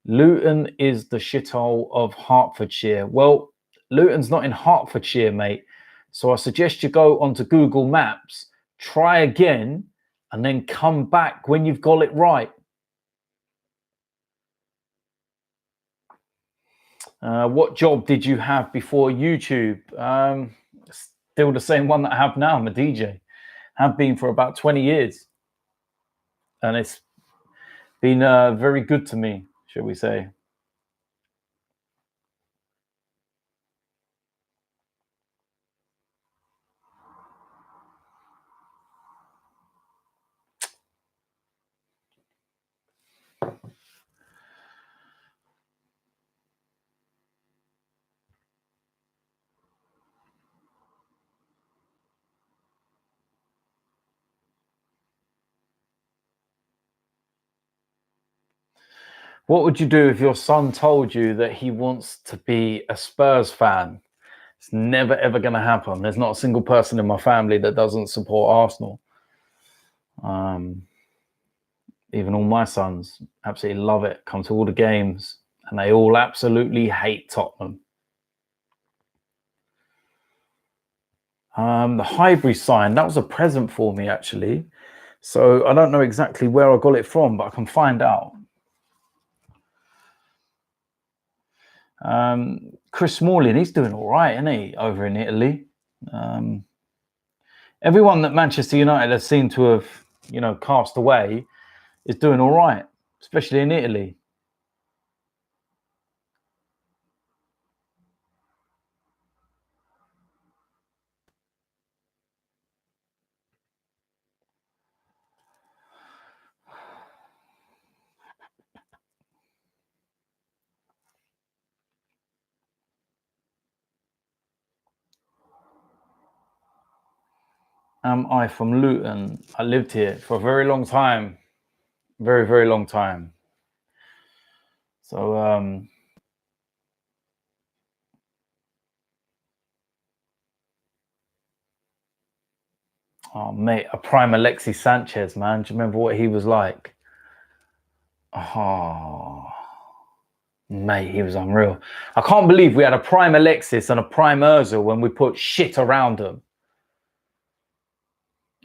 Luton is the shithole of Hertfordshire. Well, Luton's not in Hertfordshire, mate. So I suggest you go onto Google Maps, try again, and then come back when you've got it right. What job did you have before YouTube? Still the same one that I have now. I'm a DJ. Have been for about 20 years. And it's been very good to me, shall we say. What would you do if your son told you that he wants to be a Spurs fan? It's never, ever going to happen. There's not a single person in my family that doesn't support Arsenal. Even all my sons absolutely love it, come to all the games, and they all absolutely hate Tottenham. The Highbury sign, that was a present for me, actually. So I don't know exactly where I got it from, but I can find out. Chris Smalling, he's doing all right, isn't he, over in Italy? Everyone that Manchester United has seemed to have, cast away is doing all right, especially in Italy. Am I from Luton? I lived here for a very long time. Very, very long time. So, Oh, mate, a prime Alexis Sanchez, man. Do you remember what he was like? Oh, mate, he was unreal. I can't believe we had a prime Alexis and a prime Ozil when we put shit around them.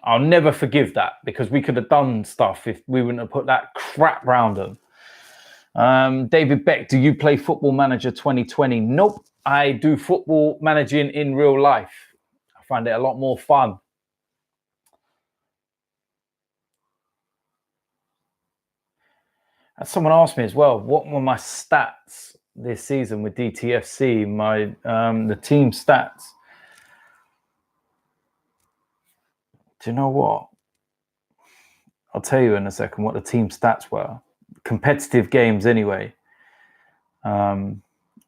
I'll never forgive that, because we could have done stuff if we wouldn't have put that crap around them. David Beck, do you play Football Manager 2020? Nope. I do football managing in real life. I find it a lot more fun. And someone asked me as well, what were my stats this season with DTFC, the team stats? Do you know what? I'll tell you in a second what the team stats were. Competitive games anyway. We're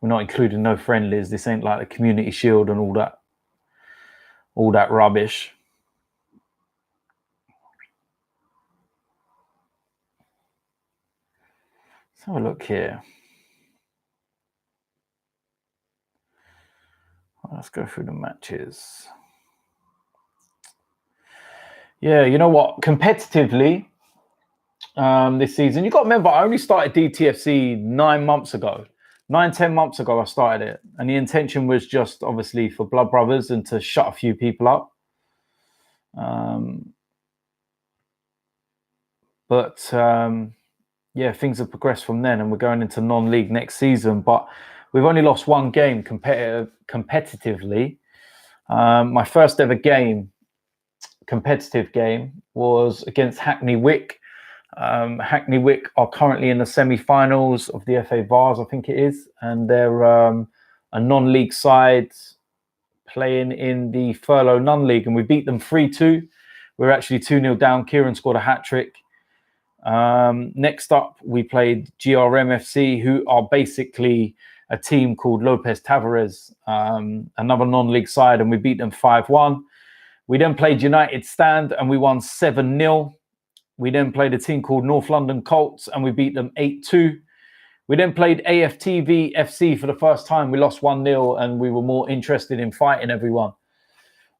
not including no friendlies. This ain't like the Community Shield and all that rubbish. Let's have a look here. Let's go through the matches. Yeah, you know what? Competitively, this season, you got to remember, I only started DTFC 9 months ago. 9-10 months ago, I started it. And the intention was just obviously for Blood Brothers and to shut a few people up. Yeah, things have progressed from then, and we're going into non-league next season. But we've only lost one game competitively. My first ever competitive game, was against Hackney Wick. Hackney Wick are currently in the semi-finals of the FA Vars, I think it is, and they're a non-league side playing in the Furlough Non-League, and we beat them 3-2. We were actually 2-0 down. Kieran scored a hat-trick. Next up, we played GRM FC, who are basically a team called Lopez Tavares, another non-league side, and we beat them 5-1. We then played United Stand, and we won 7-0. We then played a team called North London Colts, and we beat them 8-2. We then played AFTV FC for the first time. We lost 1-0, and we were more interested in fighting everyone.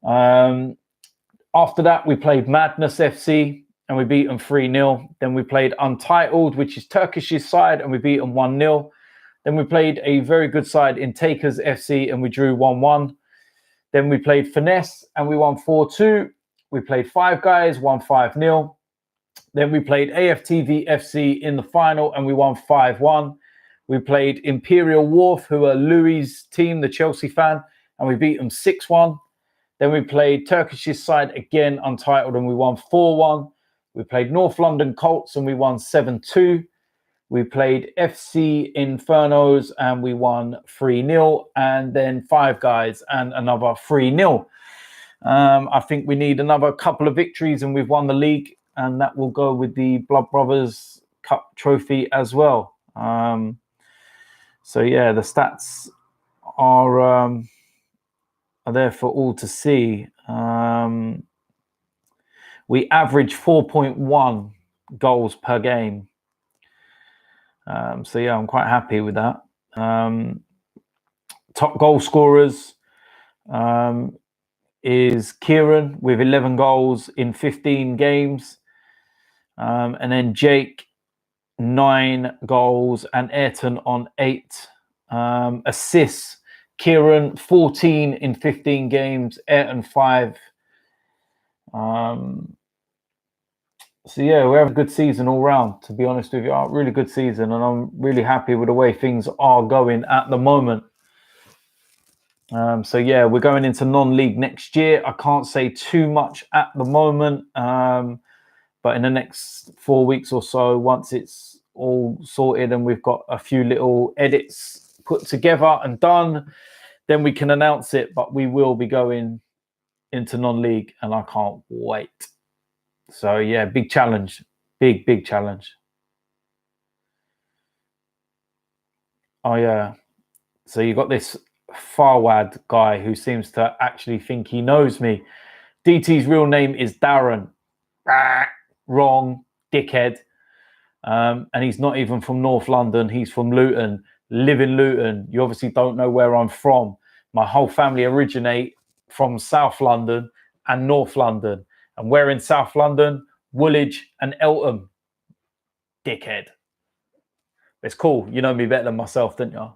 After that, we played Madness FC, and we beat them 3-0. Then we played Untitled, which is Turkish's side, and we beat them 1-0. Then we played a very good side in Takers FC, and we drew 1-1. Then we played Finesse, and we won 4-2. We played Five Guys, won 5-0. Then we played AFTV FC in the final, and we won 5-1. We played Imperial Wharf, who are Louis' team, the Chelsea fan, and we beat them 6-1. Then we played Turkish's side again, Untitled, and we won 4-1. We played North London Colts, and we won 7-2. We played FC Infernos, and we won 3-0. And then Five Guys, and another 3-0. I think we need another couple of victories, and we've won the league, and that will go with the Blood Brothers Cup trophy as well. So yeah, the stats are there for all to see. We average 4.1 goals per game. So yeah, I'm quite happy with that. Top goal scorers is Kieran with 11 goals in 15 games. And then Jake, 9 goals, and Ayrton on 8 assists. Kieran, 14 in 15 games, Ayrton 5. So yeah, we have a good season all round, to be honest with you. A really good season, and I'm really happy with the way things are going at the moment. So yeah, we're going into non-league next year. I can't say too much at the moment, but in the next 4 weeks or so, once it's all sorted and we've got a few little edits put together and done, then we can announce it. But we will be going into non-league, and I can't wait. So yeah, big challenge, big challenge. Oh yeah, so you got this Farwad guy who seems to actually think he knows me. DT's real name is Darren. Wrong, dickhead. And he's not even from North London. He's from Luton. Live in Luton. You obviously don't know where I'm from. My whole family originate from South London and North London. And we're in South London, Woolwich and Eltham. Dickhead. It's cool. You know me better than myself, don't you?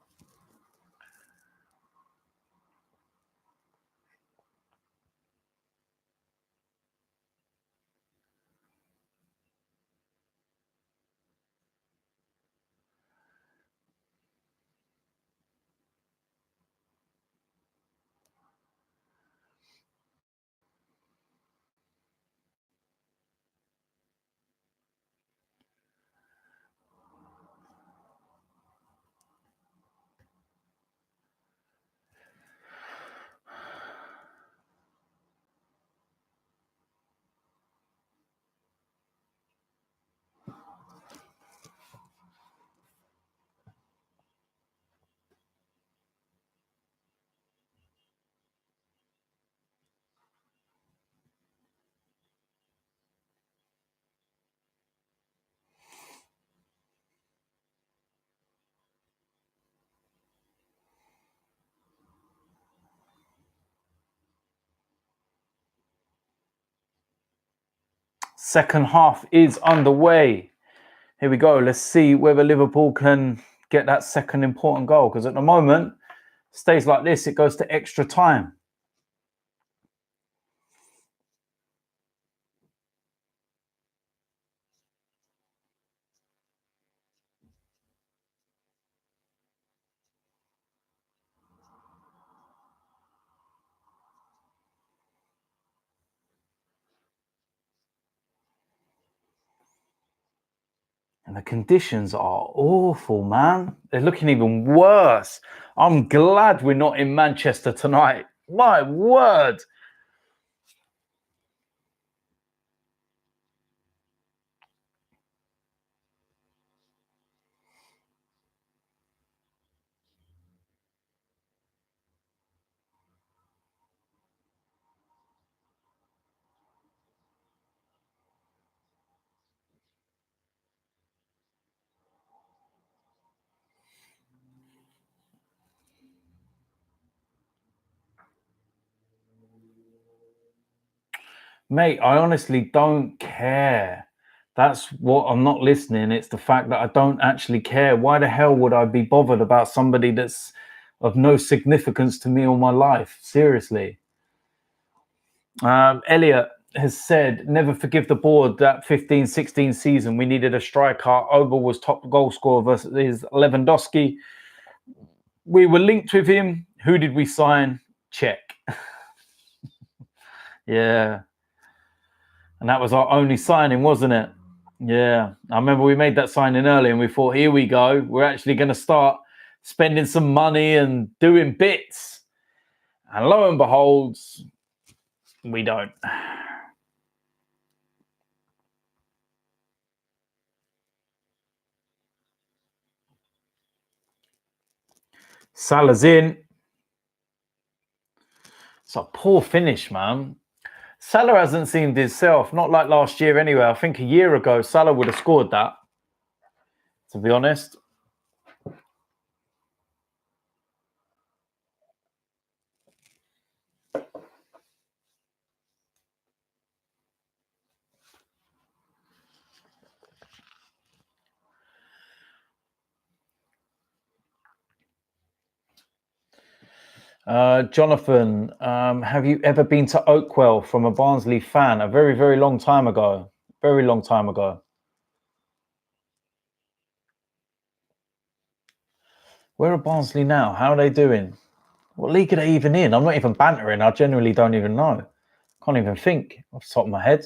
Second half is underway. Here we go. Let's see whether Liverpool can get that second important goal. Because at the moment, stays like this, it goes to extra time. And the conditions are awful, man. They're looking even worse. I'm glad we're not in Manchester tonight. My word. Mate, I honestly don't care. That's what I'm not listening. It's the fact that I don't actually care. Why the hell would I be bothered about somebody that's of no significance to me or my life? Seriously. Elliot has said, never forgive the board that 15-16 season. We needed a striker. Oba was top goal scorer versus Lewandowski. We were linked with him. Who did we sign? Check. Yeah. And that was our only signing, wasn't it? Yeah. I remember we made that signing early and we thought, here we go. We're actually going to start spending some money and doing bits. And lo and behold, we don't. Salah's in. It's a poor finish, man. Salah hasn't seemed himself, not like last year anyway. I think a year ago, Salah would have scored that, to be honest. Jonathan, have you ever been to Oakwell from a Barnsley fan? A very, very long time ago. Very long time ago. Where are Barnsley now? How are they doing? What league are they even in? I'm not even bantering. I genuinely don't even know. Can't even think off the top of my head.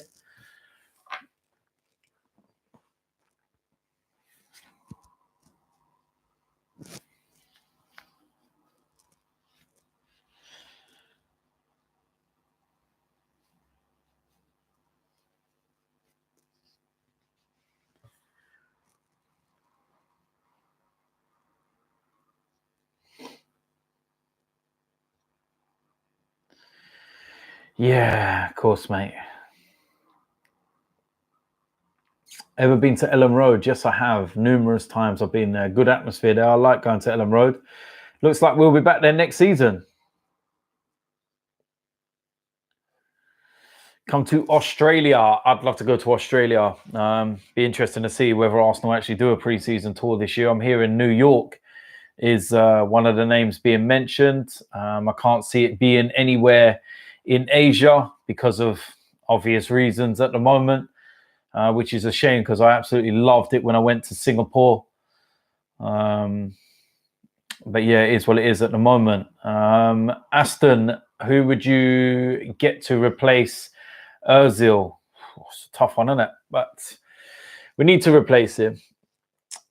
Yeah, of course, mate. Ever been to Ellen Road? Yes, I have. Numerous times I've been there. Good atmosphere there. I like going to Ellen Road. Looks like we'll be back there next season. come to Australia. I'd love to go to Australia. Be interesting to see whether Arsenal actually do a pre-season tour this year. I'm here in New York is one of the names being mentioned. I can't see it being anywhere in Asia because of obvious reasons at the moment, which is a shame because I absolutely loved it when I went to Singapore. But yeah, it is what it is at the moment. Aston, who would you get to replace Ozil? It's a tough one, isn't it? But we need to replace him.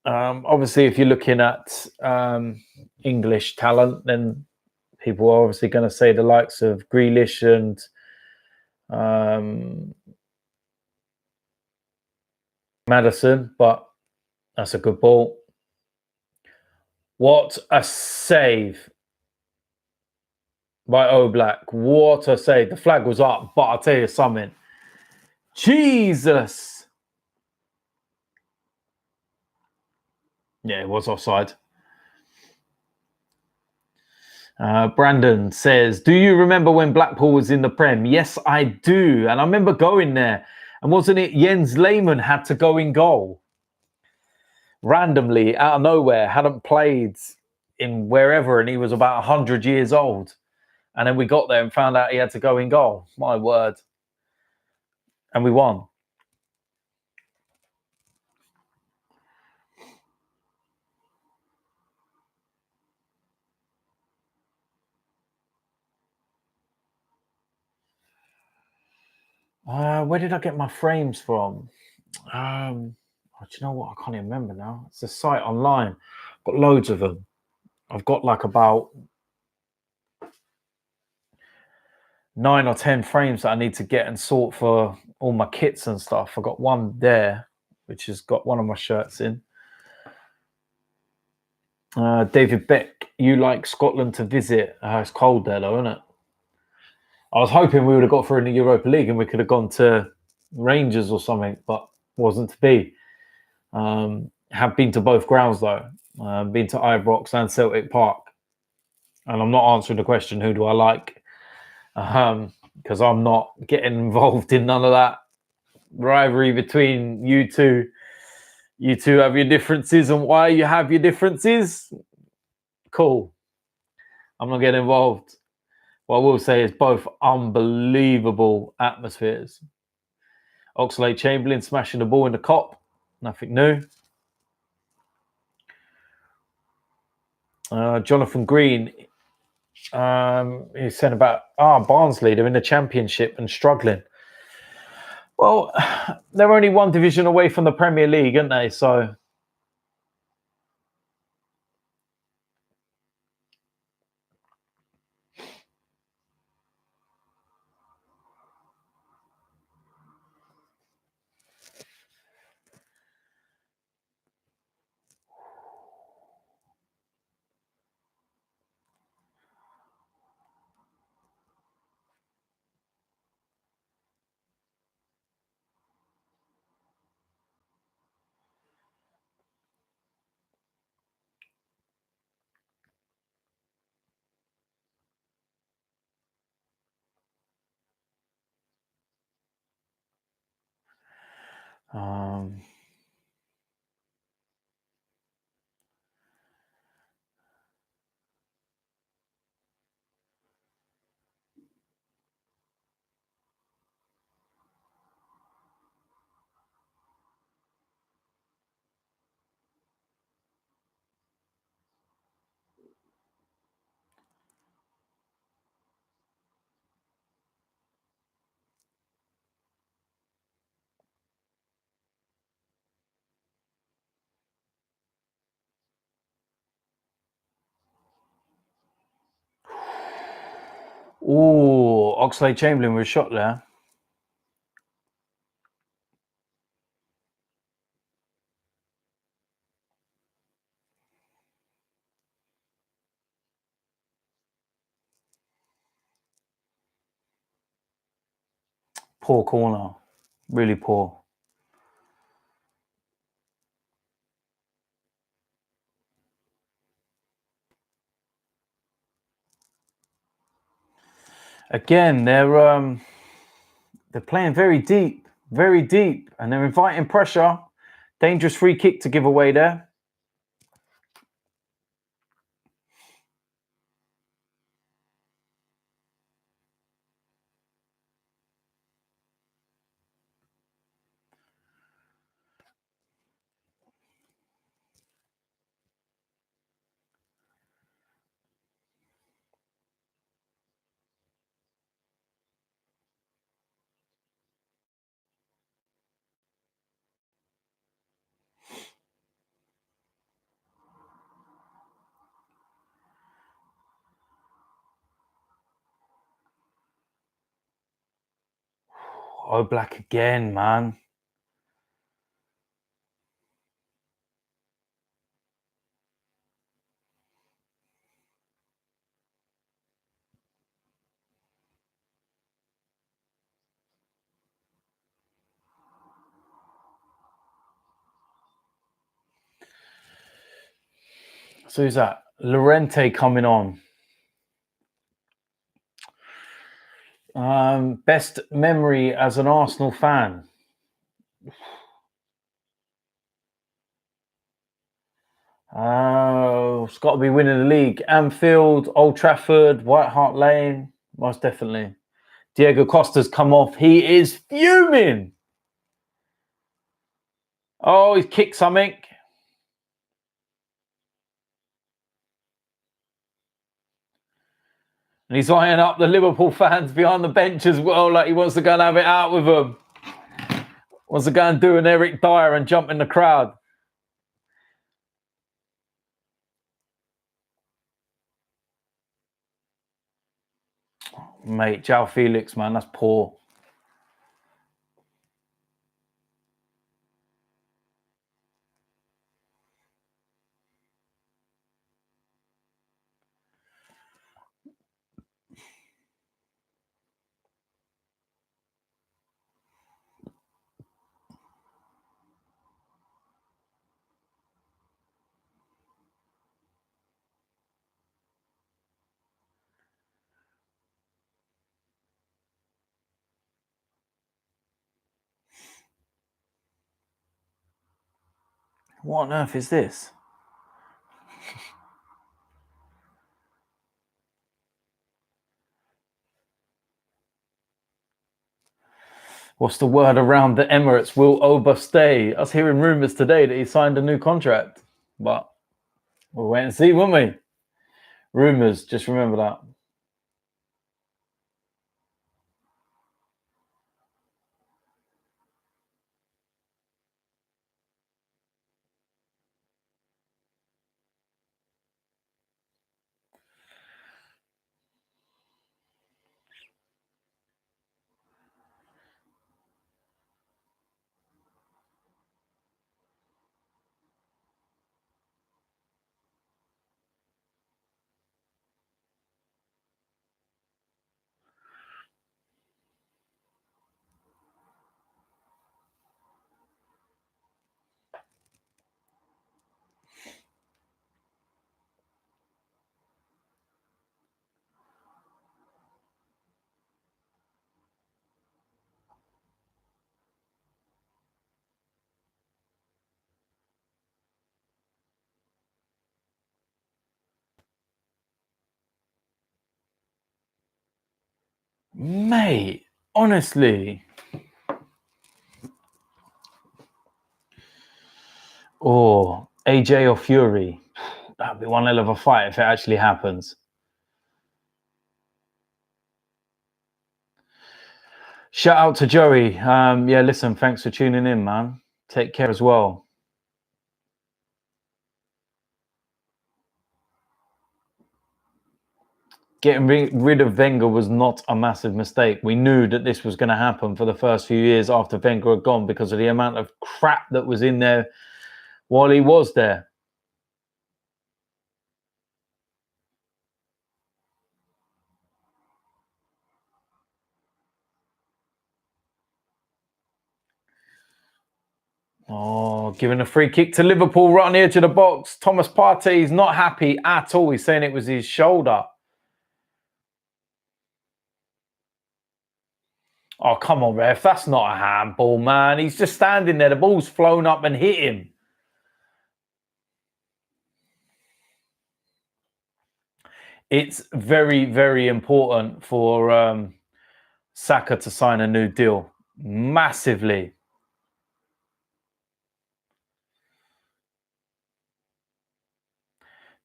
Obviously, if you're looking at English talent, then people are obviously going to say the likes of Grealish and Maddison, but that's a good ball. What a save by Oblak. What a save. The flag was up, but I'll tell you something. Jesus. Yeah, it was offside. Brandon says, do you remember when Blackpool was in the Prem? Yes, I do. And I remember going there. And wasn't it Jens Lehmann had to go in goal? Randomly, out of nowhere, hadn't played in wherever, and he was about 100 years old. And then we got there and found out he had to go in goal. My word. And we won. Where did I get my frames from? Do you know what? I can't even remember now. It's a site online. I've got loads of them. I've got like about 9 or 10 frames that I need to get and sort for all my kits and stuff. I've got one there, which has got one of my shirts in. David Beck, you like Scotland to visit? It's cold there though, isn't it? I was hoping we would have got through in the Europa League and we could have gone to Rangers or something, but wasn't to be. Have been to both grounds though. Been to Ibrox and Celtic Park. And I'm not answering the question, who do I like? Because I'm not getting involved in none of that rivalry between you two. You two have your differences and why you have your differences. Cool. I'm not getting involved. What I will say is both unbelievable atmospheres. Oxlade-Chamberlain smashing the ball in the Kop. Nothing new. Jonathan Green, he said about Barnsley, they're in the Championship and struggling. Well, they're only one division away from the Premier League, aren't they? So Oxlade-Chamberlain was shot there. Poor corner. Really poor. Again, they're They're playing very deep, and they're inviting pressure. Dangerous free kick to give away there. Oh, Black again, man. So who's that? Llorente coming on. Best memory as an Arsenal fan. It's got to be winning the league. Anfield, Old Trafford, White Hart Lane, most definitely. Diego Costa's come off. He is fuming. Oh, he's kicked something. And he's lining up the Liverpool fans behind the bench as well, like he wants to go and have it out with them. Wants to go and do an Eric Dyer and jump in the crowd. Mate, João Felix, man, that's poor. What on earth is this? What's the word around the Emirates? Will Oba stay? I was hearing rumours today that he signed a new contract. But we'll wait and see, won't we? Rumours, just remember that. Mate, honestly. Or AJ or Fury. That'd be one hell of a fight if it actually happens. Shout out to Joey. Yeah, listen, thanks for tuning in, man. Take care as well. Getting rid of Wenger was not a massive mistake. We knew that this was going to happen for the first few years after Wenger had gone because of the amount of crap that was in there while he was there. Oh, giving a free kick to Liverpool right on the edge of the box. Thomas Partey's not happy at all. He's saying it was his shoulder. Oh, come on, ref. That's not a handball, man. He's just standing there. The ball's flown up and hit him. It's very, very important for Saka to sign a new deal. Massively.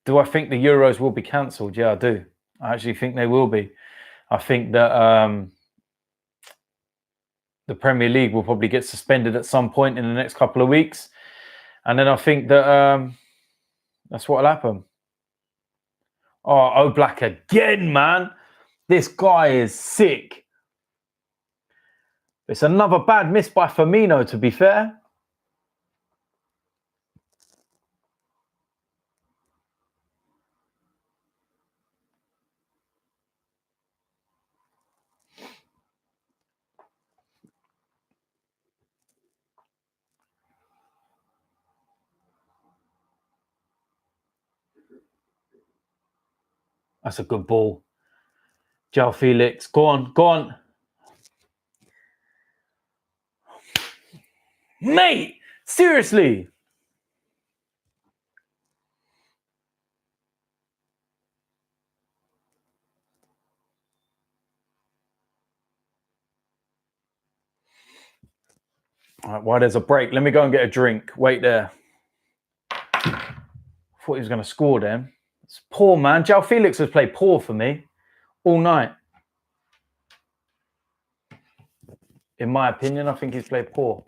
Do I think the Euros will be cancelled? Yeah, I do. I actually think they will be. I think that the Premier League will probably get suspended at some point in the next couple of weeks. And then I think that that's what will happen. Oh, Oblak again, man. This guy is sick. It's another bad miss by Firmino, to be fair. That's a good ball. João Felix. Go on, go on. Mate, seriously. All right, while there's a break, let me go and get a drink. Wait there. Thought he was going to score then. It's poor, man. João Felix has played poor for me all night. In my opinion, I think he's played poor.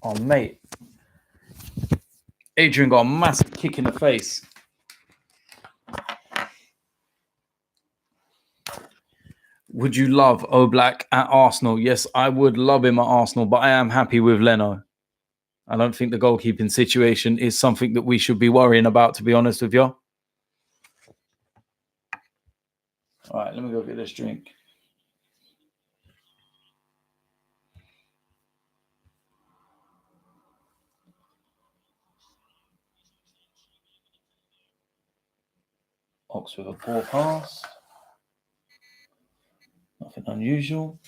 Oh, mate. Adrian got a massive kick in the face. Would you love Oblak at Arsenal? Yes, I would love him at Arsenal, but I am happy with Leno. I don't think the goalkeeping situation is something that we should be worrying about, to be honest with you. All right, let me go get this drink. Ox with a poor pass. Nothing unusual.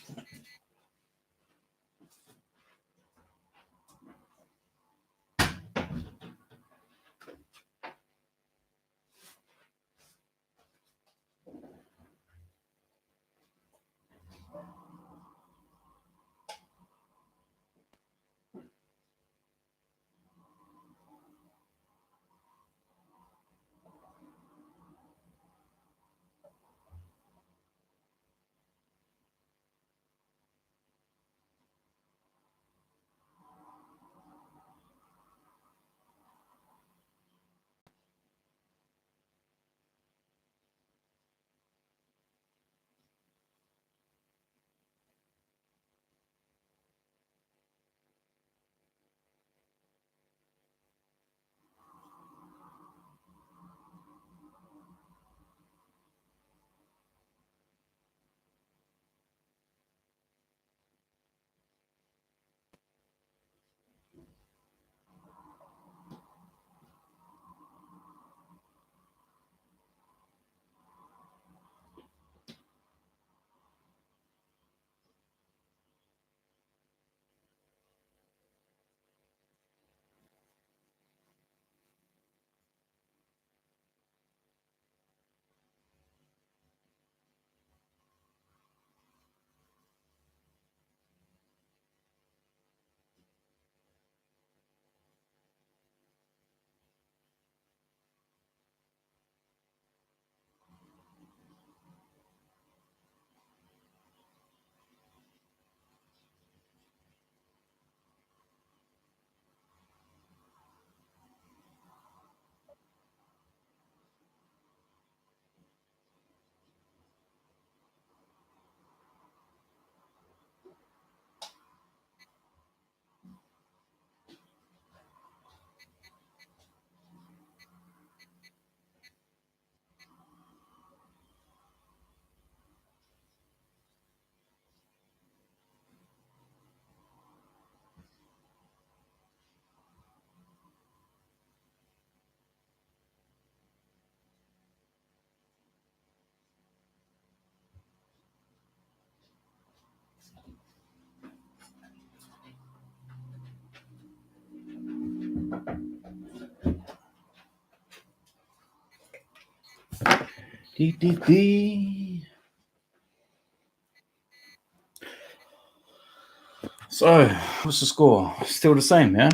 So, what's the score? Still the same, yeah?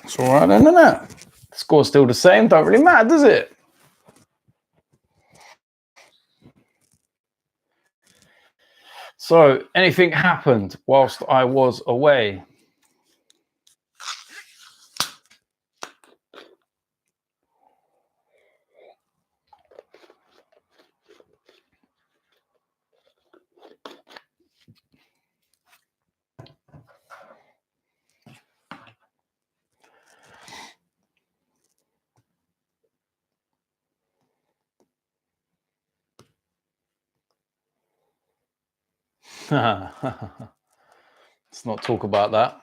It's all right then, isn't it? The score's still the same. Don't really matter, does it? So, anything happened whilst I was away? Let's not talk about that.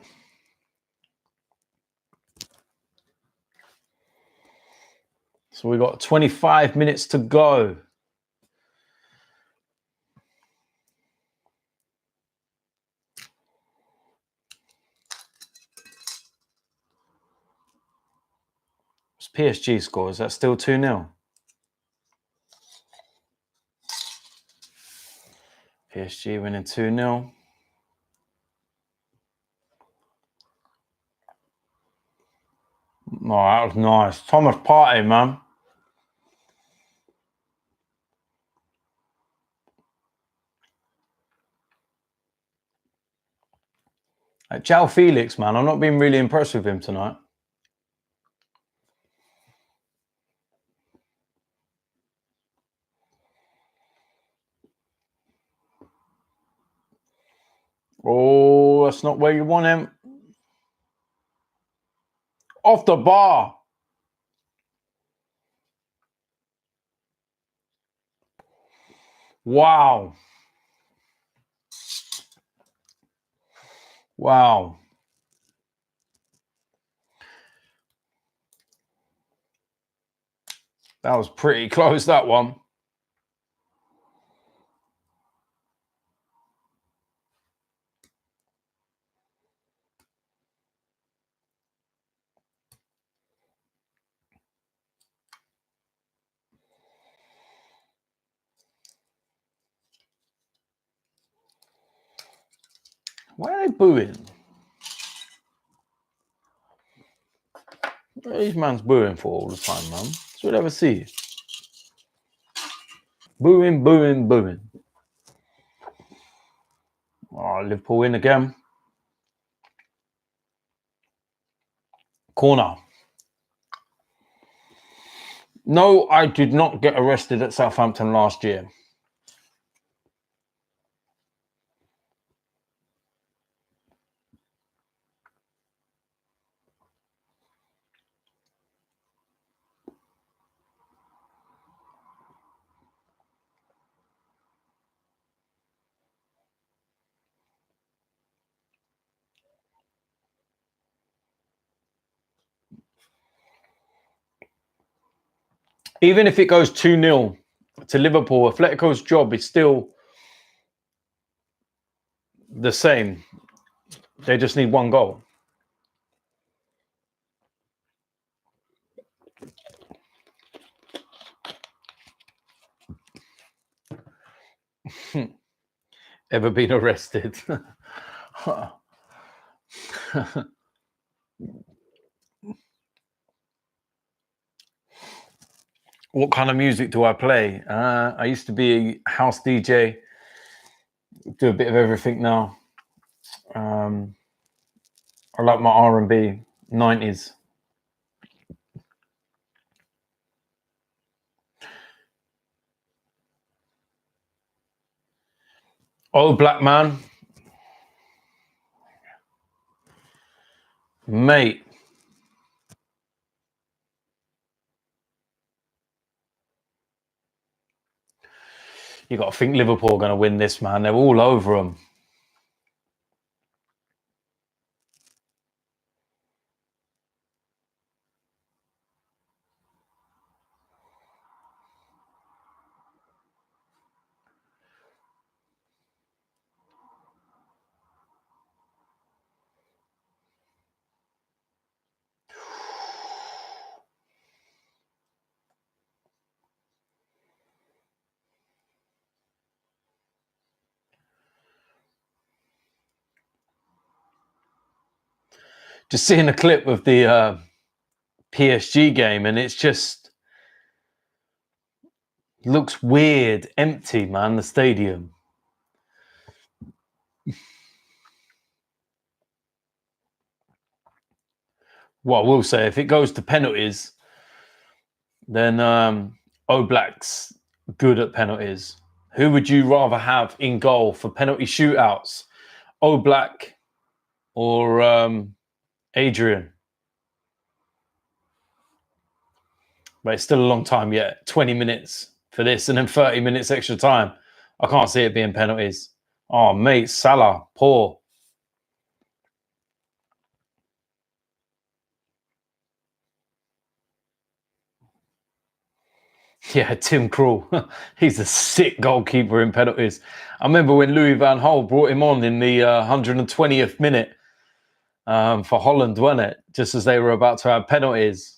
So we got 25 minutes to go. What's PSG score? Is that still 2-0? PSG winning 2-0. Oh, that was nice. Thomas Partey, man. Joao Felix, man. I'm not being really impressed with him tonight. Oh, that's not where you want him. Off the bar. Wow. Wow. That was pretty close, that one. Why are they booing? What are these man's booing for all the time, man? That's what I ever see. Booing, booing, booing. Oh, Liverpool win again. Corner. No, I did not get arrested at Southampton last year. Even if it goes 2-0 to Liverpool, Atletico's job is still the same. They just need one goal. Ever been arrested? What kind of music do I play? I used to be a house DJ. Do a bit of everything now. I like my R&B, 90s. Oh, black man. Mate. You got to think Liverpool are going to win this, man. They're all over them. Just seeing a clip of the PSG game, and it's just looks weird, empty, man, the stadium. What I will say, if it goes to penalties, then Oblak's good at penalties. Who would you rather have in goal for penalty shootouts? Oblak or Adrian? But it's still a long time yet. 20 minutes for this and then 30 minutes extra time. I can't see it being penalties. Oh, mate, Salah, poor. Yeah, Tim Krul. He's a sick goalkeeper in penalties. I remember when Louis van Gaal brought him on in the 120th minute for Holland, wasn't it? Just as they were about to have penalties.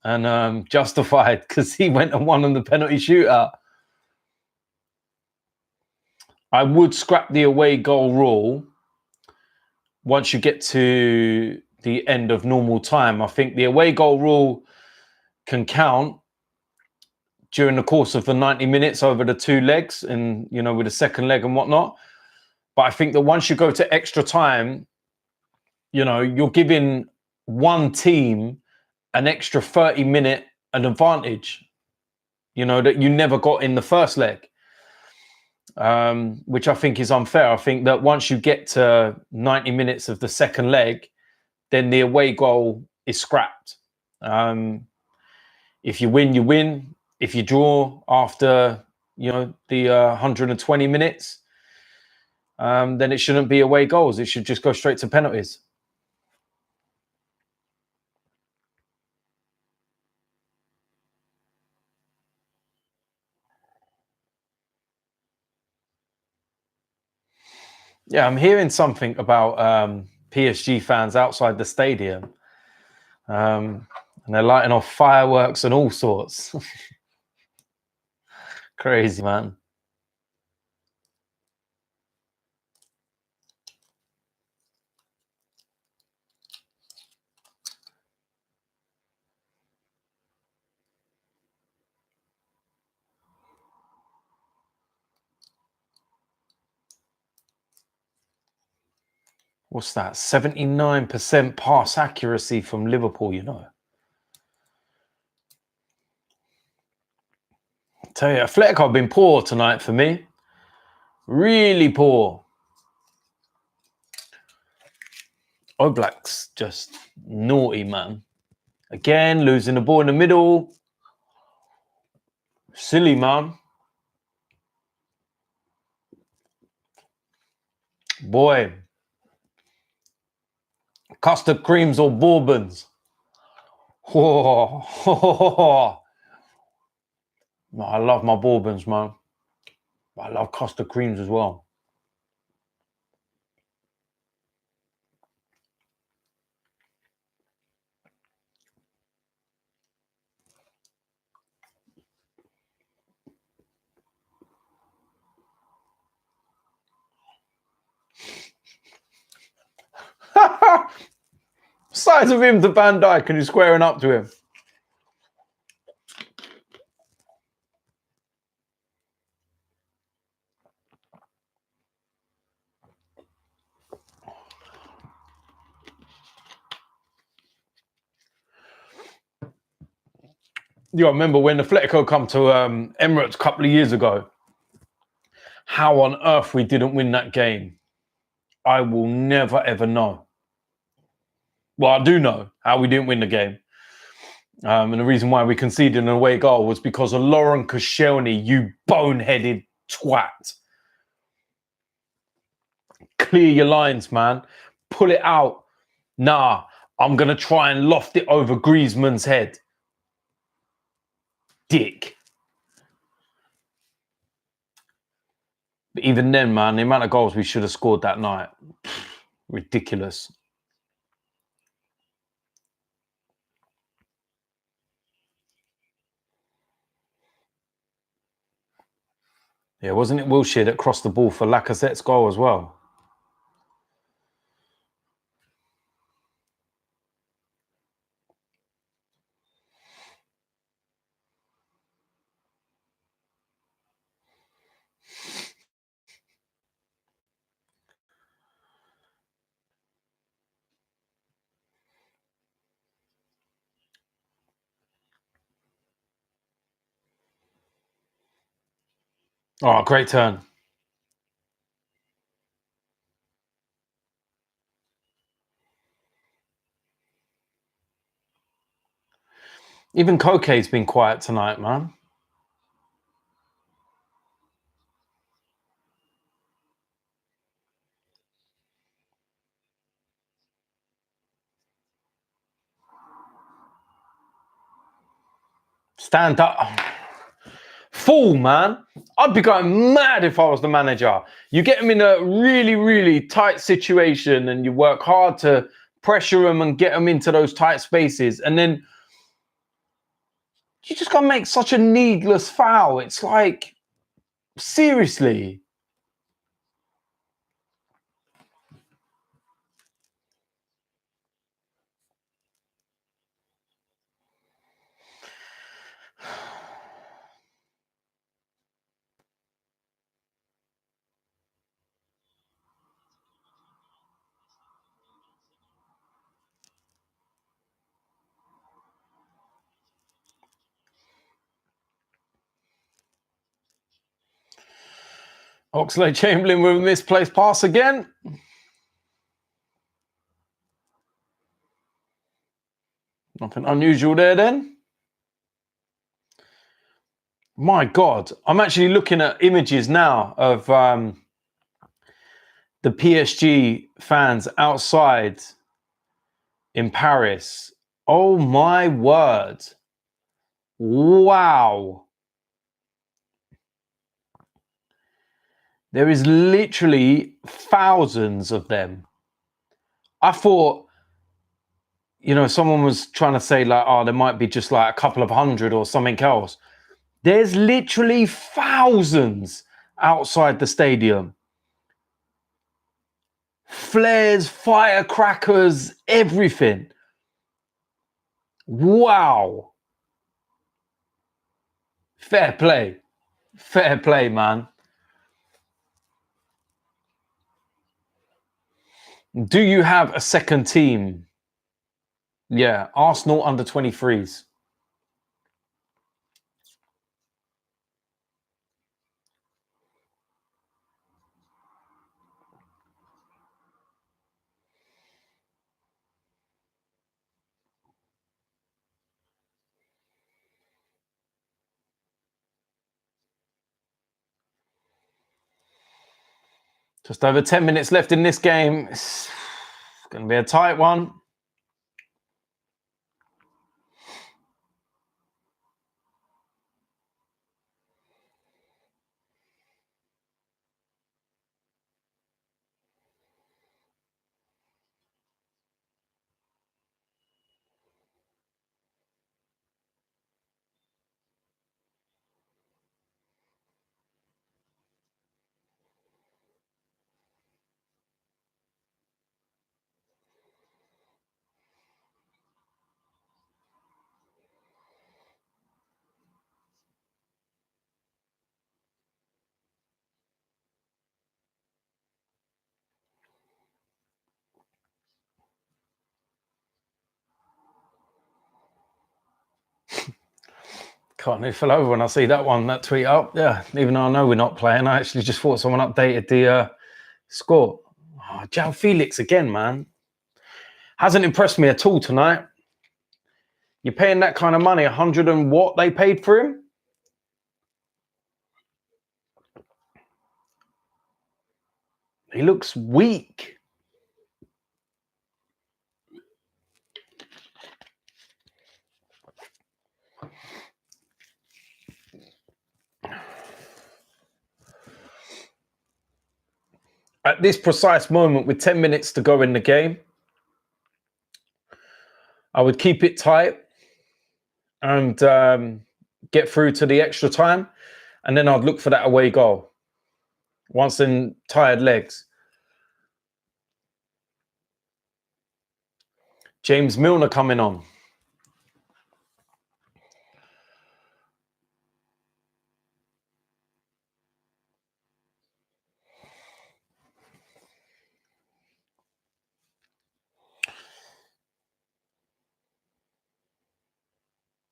And justified because he went and won on the penalty shootout. I would scrap the away goal rule once you get to the end of normal time. I think the away goal rule can count during the course of the 90 minutes over the two legs and, you know, with the second leg and whatnot. But I think that once you go to extra time, you know, you're giving one team an extra 30-minute advantage, you know, that you never got in the first leg, which I think is unfair. I think that once you get to 90 minutes of the second leg, then the away goal is scrapped. If you win, you win. If you draw after, you know, the 120 minutes, then it shouldn't be away goals. It should just go straight to penalties. Yeah, I'm hearing something about PSG fans outside the stadium. And they're lighting off fireworks and all sorts. Crazy, man. What's that? 79% pass accuracy from Liverpool, you know. I tell you, Atletico have been poor tonight for me. Really poor. Oblak's just naughty, man. Again, losing the ball in the middle. Silly, man. Boy. Custard creams or bourbons. Oh. I love my bourbons, man. I love custard creams as well. Size of him to Van Dijk and he's squaring up to him. You remember when the Atletico come to Emirates a couple of years ago? How on earth we didn't win that game, I will never, ever know. Well, I do know how we didn't win the game. And the reason why we conceded an away goal was because of Lauren Koscielny, you boneheaded twat. Clear your lines, man. Pull it out. Nah, I'm going to try and loft it over Griezmann's head. Dick. But even then, man, the amount of goals we should have scored that night. Ridiculous. Yeah, wasn't it Wilshere that crossed the ball for Lacazette's goal as well? Oh, great turn. Even Koke's been quiet tonight, man. Stand up. Fool, man. I'd be going mad if I was the manager. You get them in a really, really tight situation and you work hard to pressure them and get them into those tight spaces. And then you just got to make such a needless foul. It's like, seriously. Oxlade-Chamberlain with a misplaced pass again. Nothing unusual there then. My God, I'm actually looking at images now of the PSG fans outside in Paris. Oh my word. Wow. There is literally thousands of them. I thought, you know, someone was trying to say like, oh, there might be just like a couple of hundred or something else. There's literally thousands outside the stadium. Flares, firecrackers, everything. Wow. Fair play. Fair play, man. Do you have a second team? Yeah, Arsenal under 23s. Just over 10 minutes left in this game. It's going to be a tight one. Can't nearly fell over when I see that tweet up. Yeah, even though I know we're not playing, I actually just thought someone updated the score. Oh, João Felix again, man. Hasn't impressed me at all tonight. You're paying that kind of money, 100 and what they paid for him? He looks weak. At this precise moment, with 10 minutes to go in the game, I would keep it tight and get through to the extra time. And then I'd look for that away goal once in tired legs. James Milner coming on.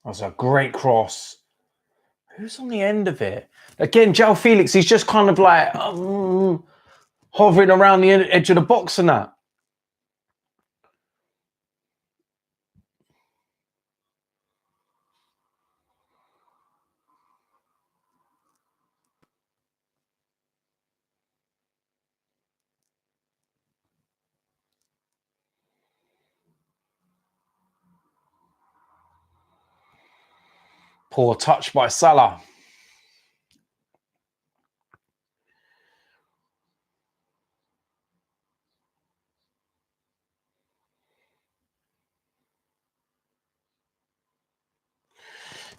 That was a great cross. Who's on the end of it? Again, João Felix, he's just kind of like hovering around the edge of the box and that. Poor touch by Salah.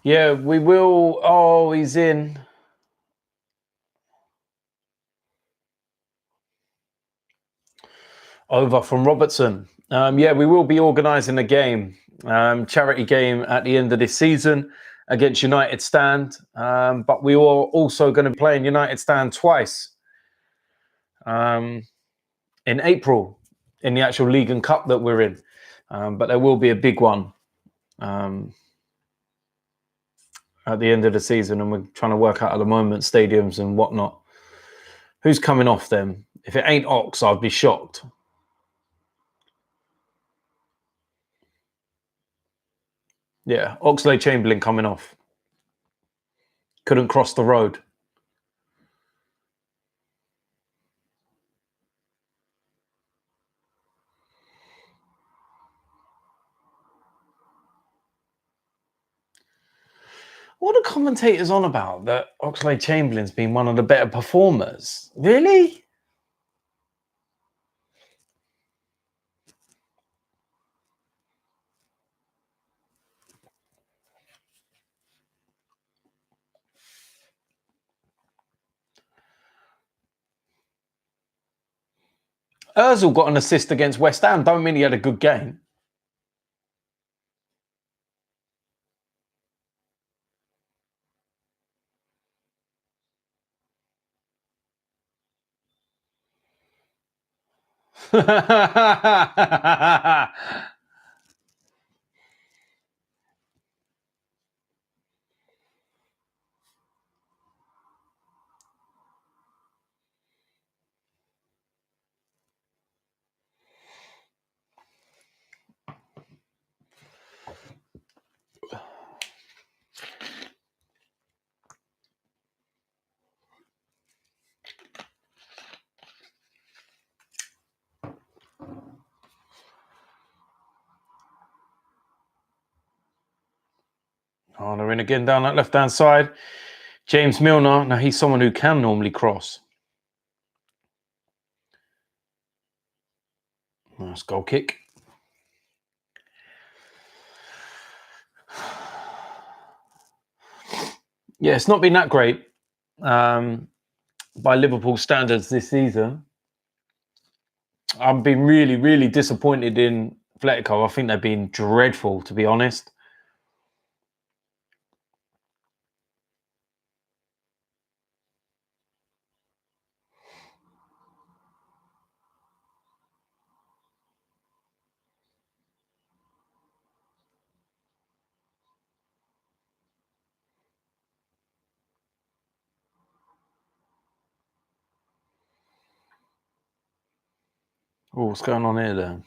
Yeah, we will. Oh, he's in. Over from Robertson. Yeah, we will be organising a game, charity game at the end of this season against United Stand. But we are also going to be playing United Stand twice in April in the actual League and Cup that we're in. But there will be a big one at the end of the season, and we're trying to work out at the moment stadiums and whatnot. Who's coming off them? If it ain't Ox, I'd be shocked. Yeah, Oxlade-Chamberlain coming off. Couldn't cross the road. What are commentators on about? That Oxlade-Chamberlain's been one of the better performers? Really? Ozil got an assist against West Ham. Don't mean he had a good game. Oh, they're in again down that left-hand side. James Milner. Now, he's someone who can normally cross. Nice goal kick. Yeah, it's not been that great by Liverpool standards this season. I've been really, really disappointed in Atletico. I think they've been dreadful, to be honest. Oh, what's going on here then?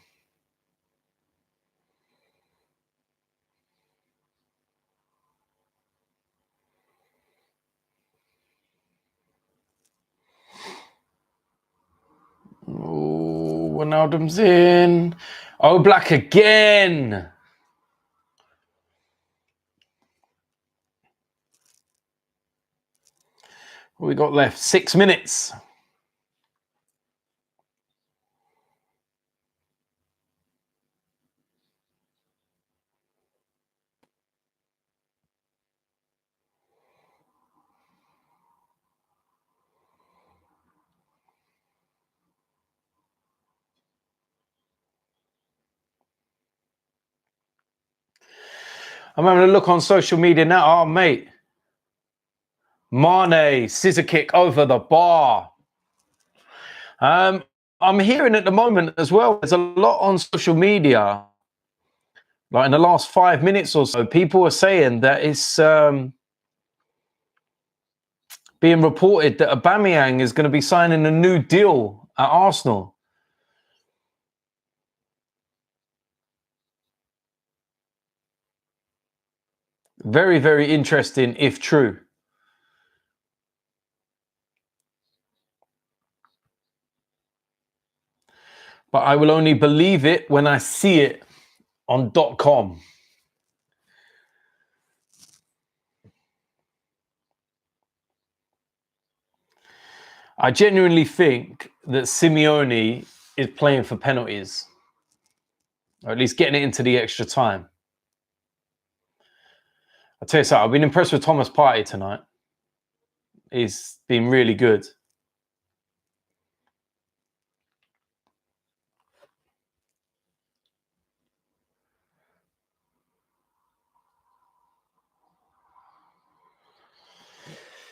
Oh, Wijnaldum's in. Oh, Black again. What we got left? 6 minutes. I'm having a look on social media now. Oh, mate. Mane, scissor kick over the bar. I'm hearing at the moment as well, there's a lot on social media, like in the last 5 minutes or so, people are saying that it's being reported that Aubameyang is going to be signing a new deal at Arsenal. Very, very interesting if true. But I will only believe it when I see it on .com. I genuinely think that Simeone is playing for penalties, or at least getting it into the extra time. I'll tell you something, I've been impressed with Thomas Partey tonight. He's been really good.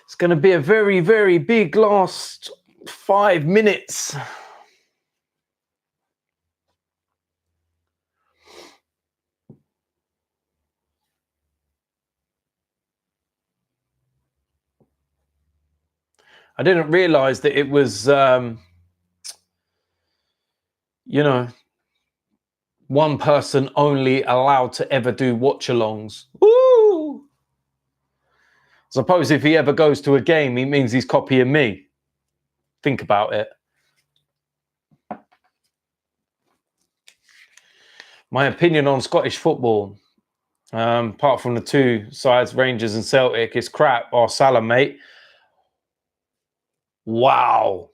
It's going to be a very, very big last 5 minutes. I didn't realize that it was, one person only allowed to ever do watch-alongs. Woo! Suppose if he ever goes to a game, it means he's copying me. Think about it. My opinion on Scottish football, apart from the two sides, Rangers and Celtic, is crap. Oh, Salah, mate. Wow.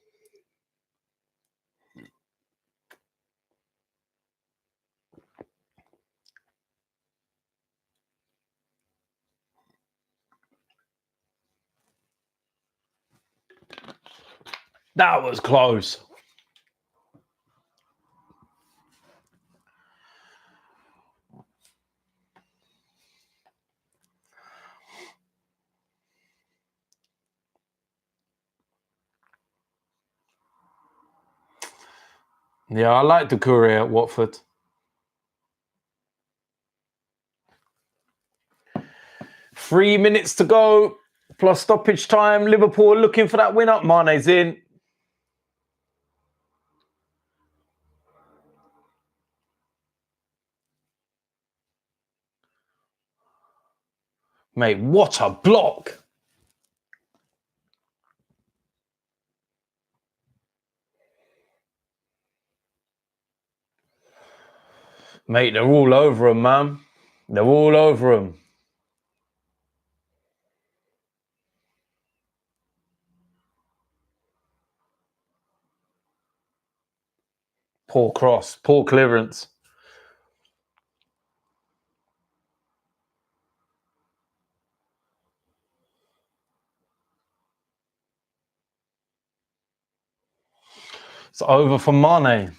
That was close. Yeah, I like the Courier at Watford. Three minutes to go, plus stoppage time. Liverpool looking for that win up. Mane's in. Mate, what a block. Mate, they're all over him, man. They're all over him. Poor cross, poor clearance. It's over for Mane.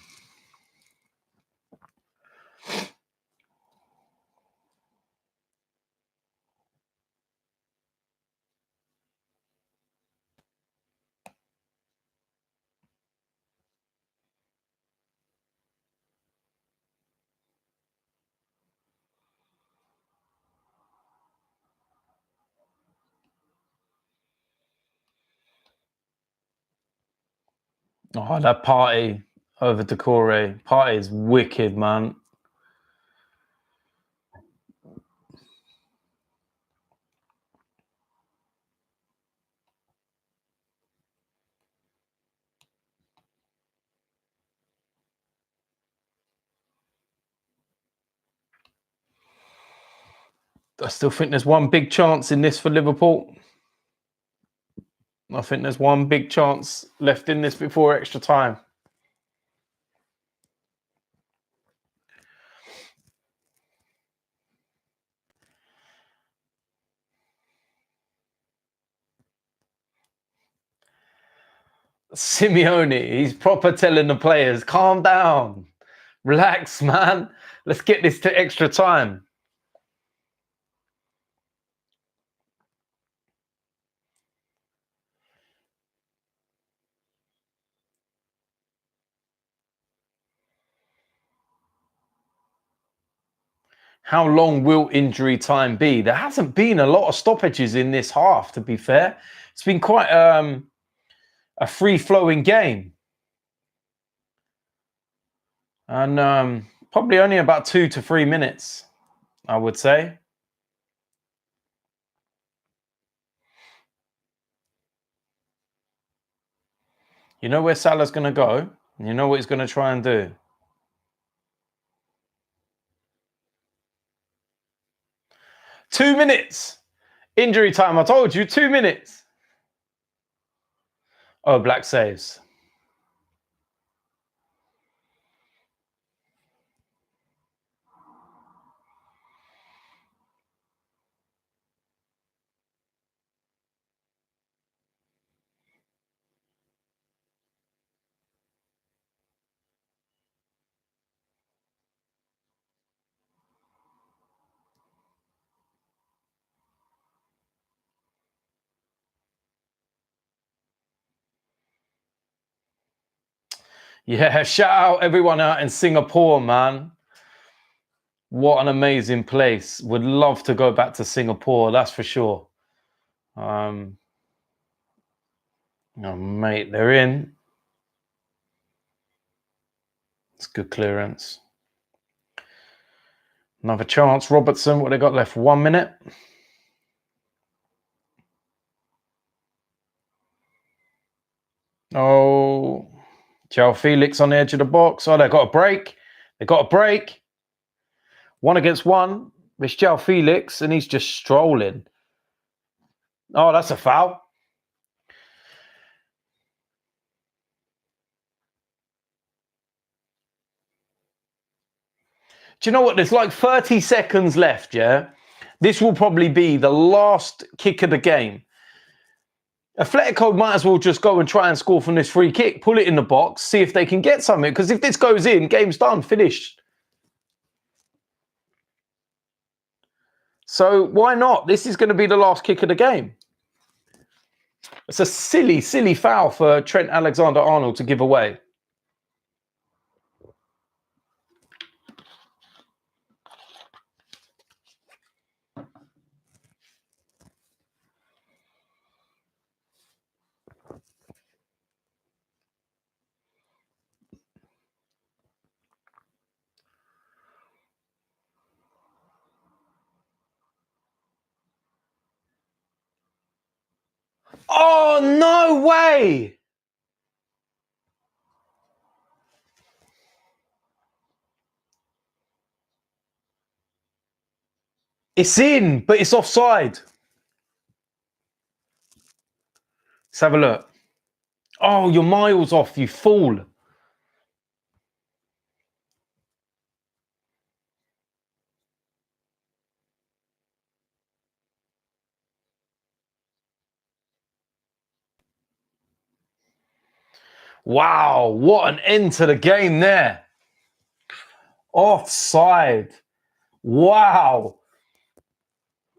Oh, that Partey over to Corey. Partey is wicked, man. I still think there's one big chance in this for Liverpool. I think there's one big chance left in this before extra time. Simeone, he's proper telling the players, calm down, relax, man. Let's get this to extra time. How long will injury time be? There hasn't been a lot of stoppages in this half, to be fair. it's been quite a free-flowing game. And probably only about 2 to 3 minutes, I would say. You know where Salah's going to go? You know what he's going to try and do? Two minutes. Injury time. I told you, 2 minutes. Oh, Black saves. Yeah, shout out everyone out in Singapore, man. What an amazing place. Would love to go back to Singapore, that's for sure. Oh, mate, they're in. It's good clearance. Another chance. Robertson, what they got left? 1 minute. Oh, João Felix on the edge of the box. Oh, they got a break. They got a break. 1 against 1. It's João Felix, and he's just strolling. Oh, that's a foul. Do you know what? There's like 30 seconds left, yeah? This will probably be the last kick of the game. Atletico might as well just go and try and score from this free kick, pull it in the box, see if they can get something. Because if this goes in, game's done, finished. So why not? This is going to be the last kick of the game. It's a silly, silly foul for Trent Alexander-Arnold to give away. Oh, no way! It's in, but it's offside. Let's have a look. Oh, you're miles off, you fool. Wow, what an end to the game there. Offside. Wow.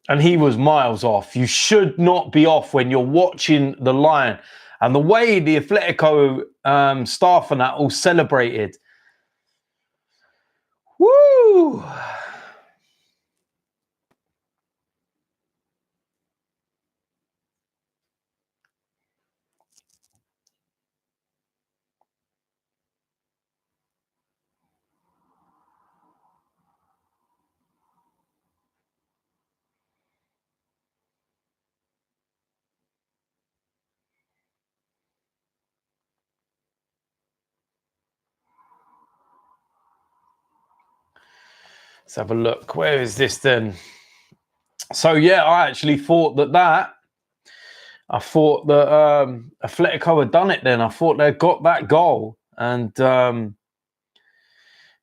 And he was miles off. You should not be off when you're watching the line. And the way the Atletico staff and that all celebrated. Woo! Let's have a look. Where is this then? So, yeah, I actually thought that Atletico had done it then. I thought they'd got that goal. And,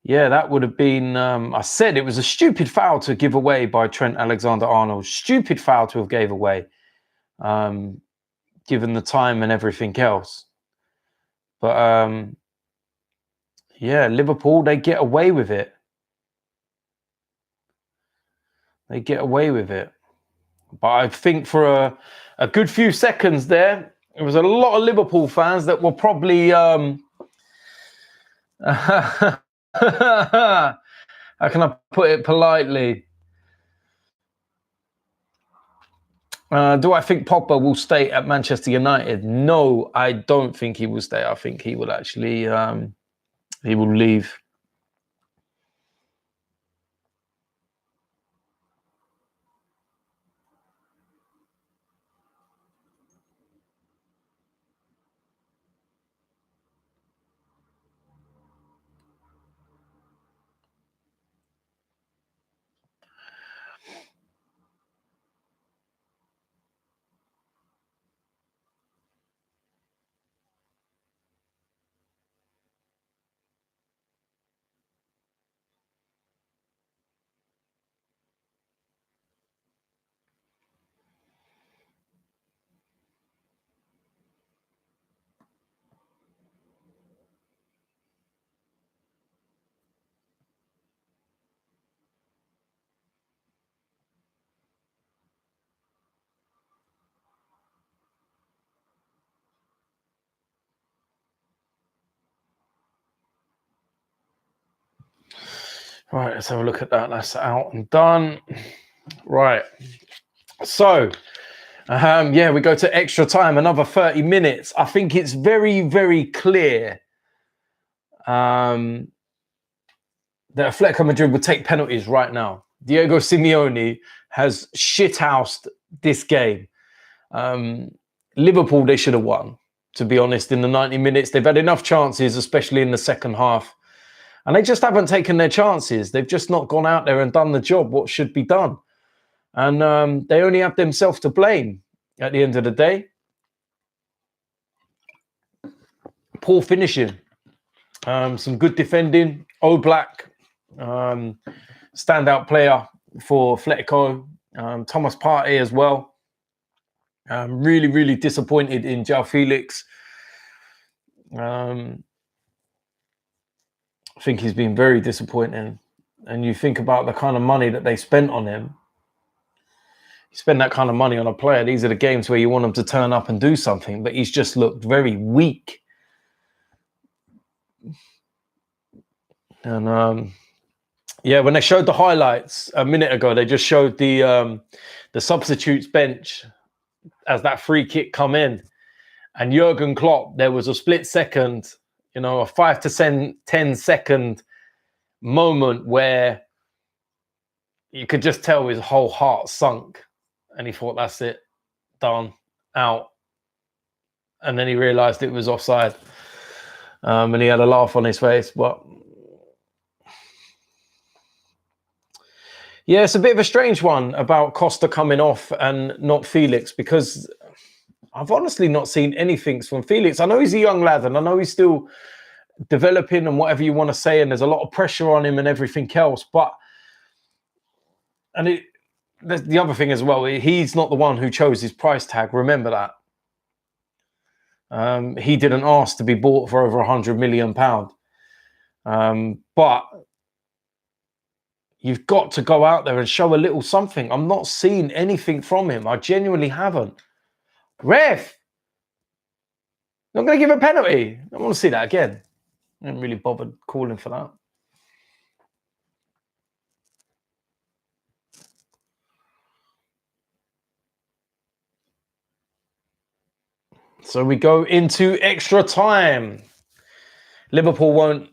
yeah, that would have been... I said it was a stupid foul to give away by Trent Alexander-Arnold. Stupid foul to have gave away, given the time and everything else. But, yeah, Liverpool, they get away with it. They get away with it. But I think for a good few seconds there was a lot of Liverpool fans that were probably... how can I put it politely? Do I think Pogba will stay at Manchester United? No, I don't think he will stay. I think he will actually he will leave. Right, let's have a look at that. That's out and done. Right. So, yeah, we go to extra time, another 30 minutes. I think it's very, very clear that Atletico Madrid would take penalties right now. Diego Simeone has shithoused this game. Liverpool, they should have won, to be honest, in the 90 minutes. They've had enough chances, especially in the second half. And they just haven't taken their chances. They've just not gone out there and done the job, what should be done. And they only have themselves to blame at the end of the day. Poor finishing. Some good defending. Oblak, standout player for Atletico. Thomas Partey as well. Really, really disappointed in João Felix. I think he's been very disappointing. And you think about the kind of money that they spent on him. You spend that kind of money on a player. These are the games where you want him to turn up and do something, but he's just looked very weak. And yeah, when they showed the highlights a minute ago, they just showed the substitutes bench as that free kick come in. And Jurgen Klopp, there was a split second, you know, a 5 to 10 second moment where you could just tell his whole heart sunk. And he thought, that's it, done, out. And then he realised it was offside. And he had a laugh on his face. But yeah, it's a bit of a strange one about Costa coming off and not Felix, because I've honestly not seen anything from Felix. I know he's a young lad and I know he's still developing and whatever you want to say, and there's a lot of pressure on him and everything else. But, and the other thing as well, he's not the one who chose his price tag. Remember that. He didn't ask to be bought for over £100 million. But you've got to go out there and show a little something. I'm not seeing anything from him. I genuinely haven't. Ref! Not going to give a penalty. I want to see that again. I didn't really bother calling for that. So we go into extra time. Liverpool won't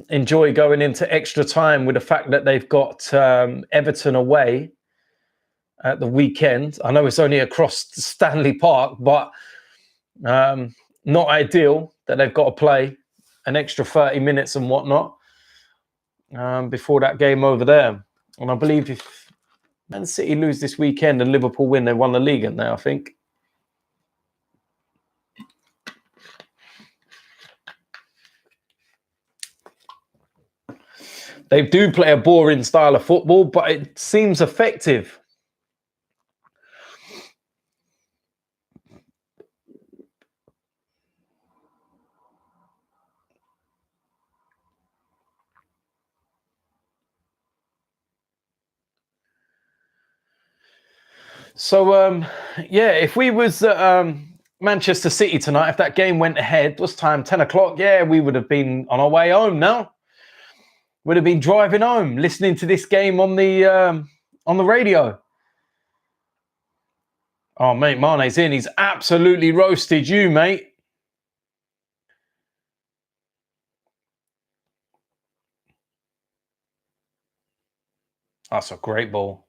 enjoy going into extra time with the fact that they've got Everton away at the weekend. I know it's only across Stanley Park, but not ideal that they've got to play an extra 30 minutes and whatnot before that game over there. And I believe if Man City lose this weekend and Liverpool win, they won the league, and now I think. They do play a boring style of football, but it seems effective. So, yeah, if we was Manchester City tonight, if that game went ahead, what's time? 10 o'clock? Yeah, we would have been on our way home now. Would have been driving home, listening to this game on the radio. Oh, mate, Mane's in. He's absolutely roasted you, mate. That's a great ball.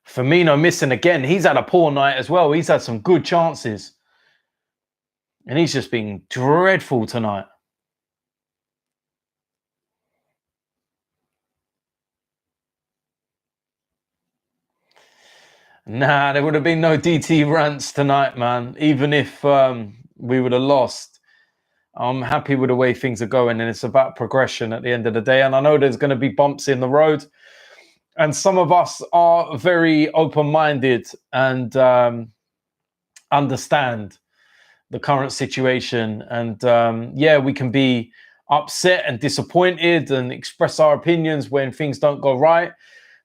Firmino missing again. He's had a poor night as well. He's had some good chances. And he's just been dreadful tonight. Nah, there would have been no DT rants tonight, man. Even if we would have lost, I'm happy with the way things are going. And it's about progression at the end of the day. And I know there's going to be bumps in the road. And some of us are very open-minded and understand the current situation. And yeah, we can be upset and disappointed and express our opinions when things don't go right.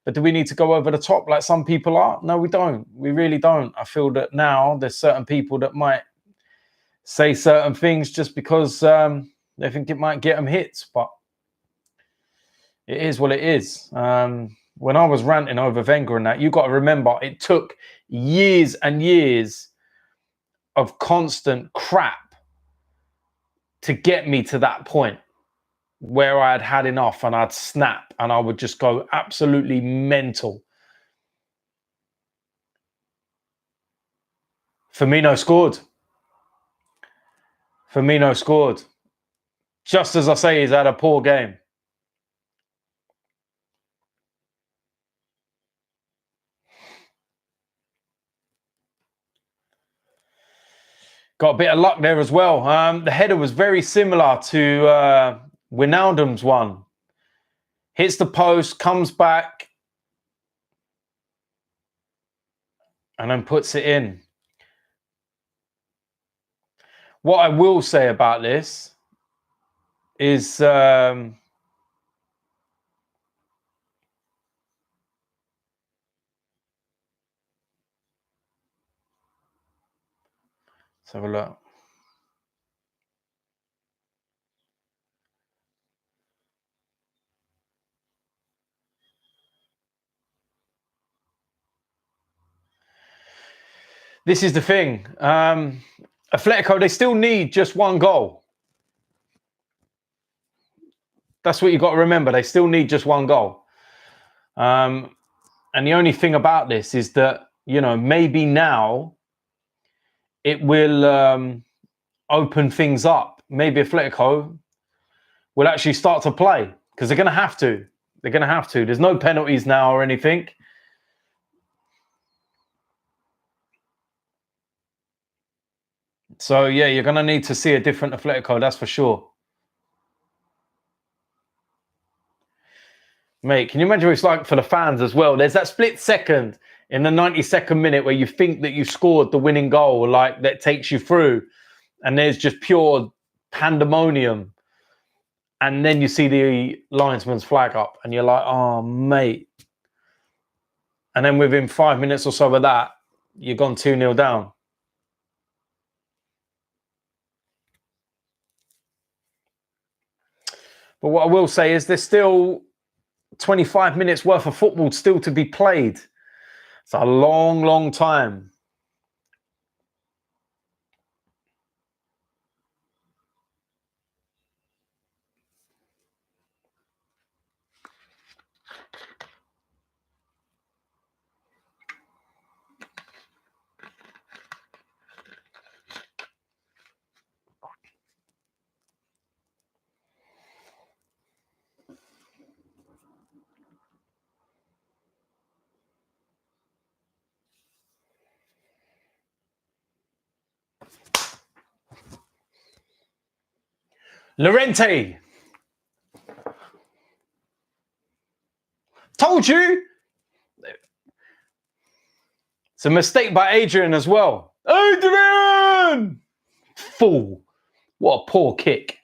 But do we need to go over the top like some people are? No, we don't. We really don't. I feel that now there's certain people that might say certain things just because they think it might get them hits. But it is what it is. When I was ranting over Wenger and that, you got to remember it took years and years of constant crap to get me to that point where I had had enough and I'd snap and I would just go absolutely mental. Firmino scored. Firmino scored. Just as I say, he's had a poor game. Got a bit of luck there as well. The header was very similar to Wijnaldum's one. Hits the post, comes back, and then puts it in. What I will say about this is let's have a look. This is the thing. Atletico, they still need just one goal. That's what you've got to remember. They still need just one goal. And the only thing about this is that, you know, maybe now it will open things up. Maybe Atletico will actually start to play because they're going to have to. They're going to have to. There's no penalties now or anything. So, yeah, you're going to need to see a different Atletico, that's for sure. Mate, can you imagine what it's like for the fans as well? There's that split second in the 92nd minute where you think that you scored the winning goal, like that takes you through, and there's just pure pandemonium. And then you see the linesman's flag up, and you're like, oh, mate. And then within 5 minutes or so of that, you're gone 2-0 down. But what I will say is there's still 25 minutes worth of football still to be played. It's a long, long time. Llorente. Told you. It's a mistake by Adrian as well. Adrian! Fool. What a poor kick.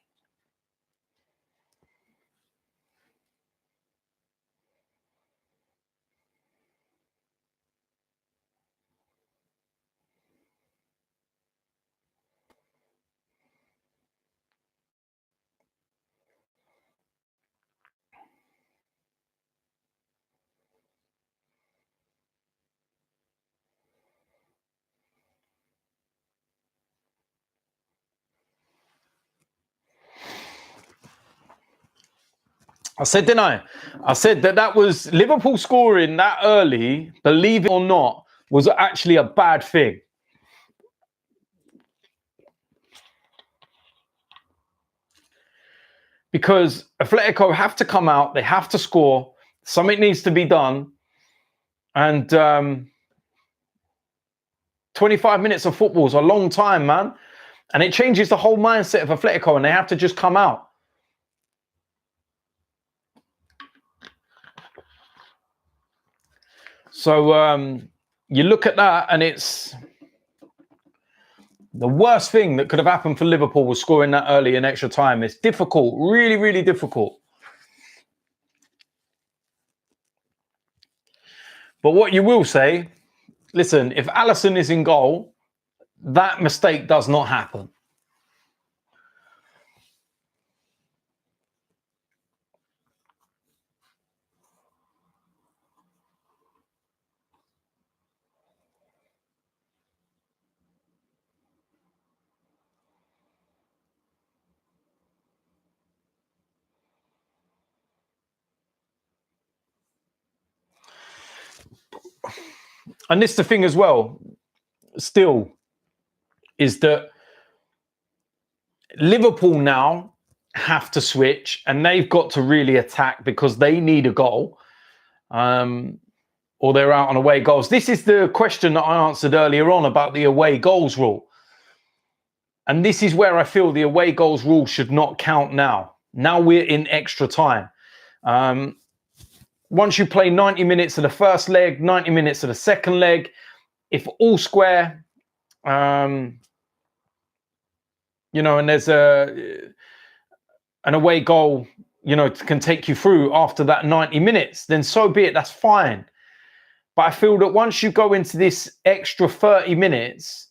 I said, didn't I? I said that was Liverpool scoring that early, believe it or not, was actually a bad thing. Because Atletico have to come out, they have to score, something needs to be done. And 25 minutes of football is a long time, man. And it changes the whole mindset of Atletico, and they have to just come out. So you look at that, and it's the worst thing that could have happened for Liverpool was scoring that early in extra time. It's difficult, really, really difficult. But what you will say, listen, if Alisson is in goal, that mistake does not happen. And this is the thing as well, still, is that Liverpool now have to switch, and they've got to really attack because they need a goal, or they're out on away goals. This is the question that I answered earlier on about the away goals rule. And this is where I feel the away goals rule should not count now. Now we're in extra time. Once you play 90 minutes of the first leg, 90 minutes of the second leg, if all square, and there's an away goal, can take you through after that 90 minutes, then so be it, that's fine. But I feel that once you go into this extra 30 minutes,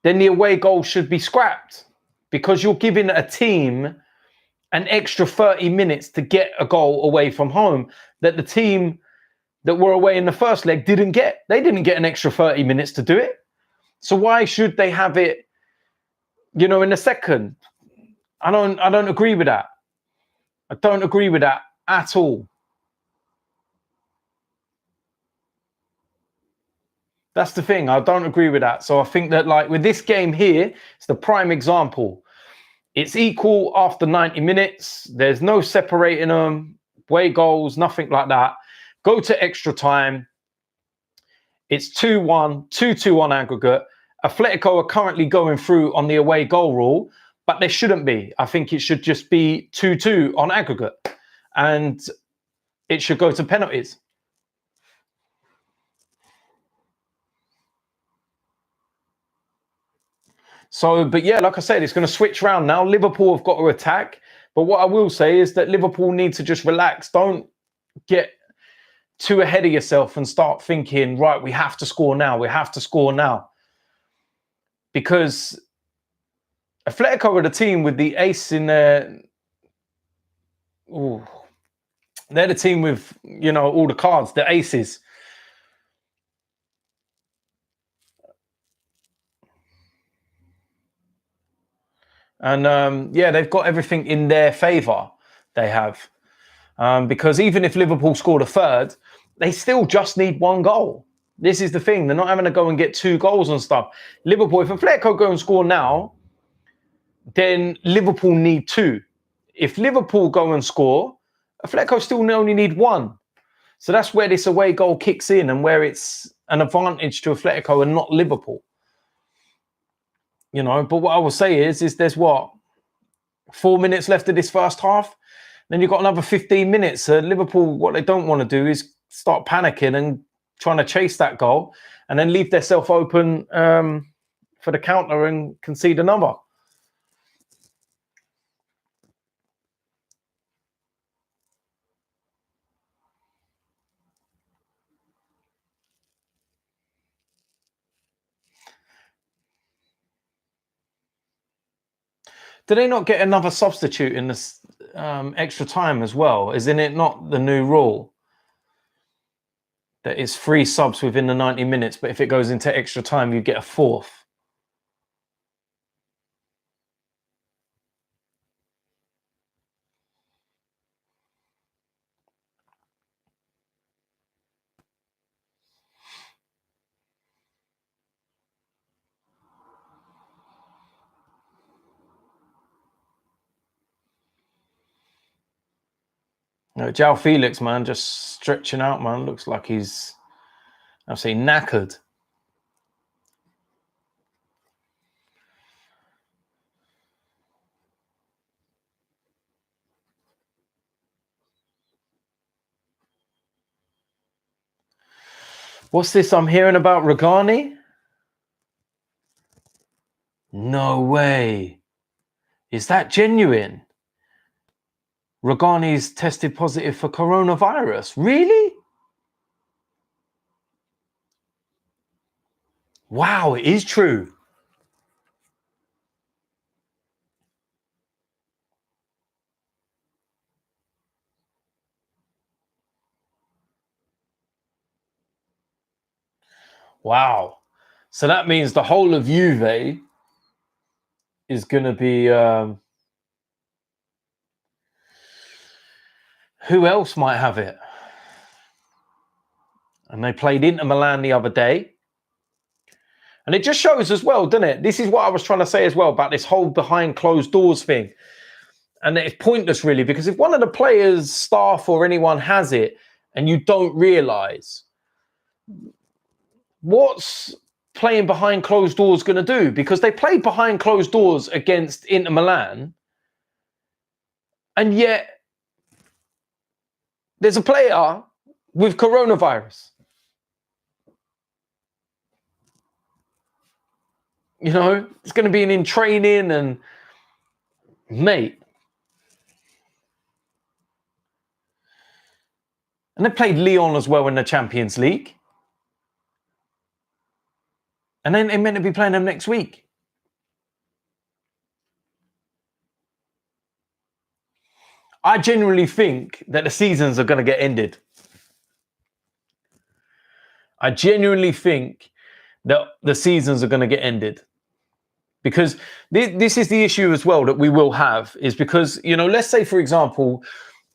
then the away goal should be scrapped, because you're giving a team an extra 30 minutes to get a goal away from home that the team that were away in the first leg didn't get. They didn't get an extra 30 minutes to do it. So why should they have it, in the second? I don't agree with that. I don't agree with that at all. That's the thing. I don't agree with that. So I think that, like, with this game here, it's the prime example. It's equal after 90 minutes. There's no separating them, away goals, nothing like that. Go to extra time. It's 2-1, 2-2 on aggregate. Atletico are currently going through on the away goal rule, but they shouldn't be. I think it should just be 2-2 on aggregate, and it should go to penalties. So, but yeah, like I said, it's going to switch around now. Liverpool have got to attack. But what I will say is that Liverpool need to just relax. Don't get too ahead of yourself and start thinking, right, we have to score now. We have to score now. Because Atletico are the team with the ace in their... Ooh, they're the team with, all the cards, the aces. And yeah, they've got everything in their favour. They have. Because even if Liverpool scored a third, they still just need one goal. This is the thing. They're not having to go and get 2 goals and stuff. Liverpool, if Atletico go and score now, then Liverpool need 2. If Liverpool go and score, Atletico still only need 1. So that's where this away goal kicks in, and where it's an advantage to Atletico and not Liverpool. But what I will say is there's 4 minutes left of this first half. Then you've got another 15 minutes. Liverpool, what they don't want to do is start panicking and trying to chase that goal, and then leave themselves open for the counter and concede another. Do they not get another substitute in this extra time as well? Isn't it not the new rule that it's 3 subs within the 90 minutes, but if it goes into extra time, you get a 4th? No, João Felix, man, just stretching out, man. Looks like he's, I'll say, knackered. What's this I'm hearing about Regani? No way. Is that genuine? Regani's tested positive for coronavirus. Really? Wow, it is true. Wow. So that means the whole of Juve is going to be... who else might have it? And they played Inter Milan the other day. And it just shows as well, doesn't it? This is what I was trying to say as well about this whole behind closed doors thing. And it's pointless, really, because if one of the players, staff or anyone has it and you don't realise, what's playing behind closed doors going to do? Because they played behind closed doors against Inter Milan, and yet there's a player with coronavirus. You know, it's going to be in training and, mate. And they played Lyon as well in the Champions League. And then they're meant to be playing them next week. I genuinely think that the seasons are going to get ended. I genuinely think that the seasons are going to get ended. Because this is the issue as well that we will have, is because, you know, let's say, for example,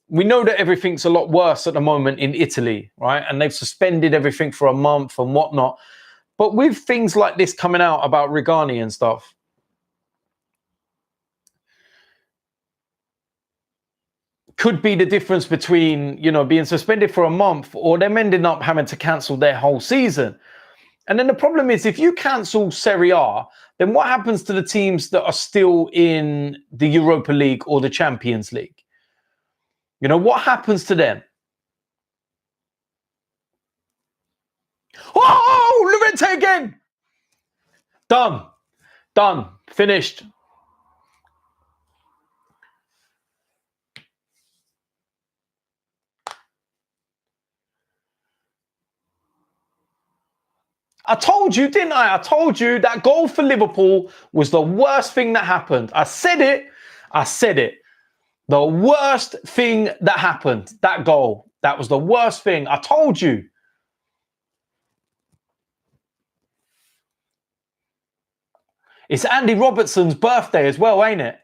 we know that everything's a lot worse at the moment in Italy, right? And they've suspended everything for a month and whatnot. But with things like this coming out about Regani and stuff, could be the difference between, you know, being suspended for a month or them ending up having to cancel their whole season. And then the problem is, if you cancel Serie A, then what happens to the teams that are still in the Europa League or the Champions League? You know, what happens to them? Oh, Llorente again! Done. Done. Finished. I told you, didn't I? I told you that goal for Liverpool was the worst thing that happened. I said it. I said it. The worst thing that happened, that goal. That was the worst thing. I told you. It's Andy Robertson's birthday as well, ain't it?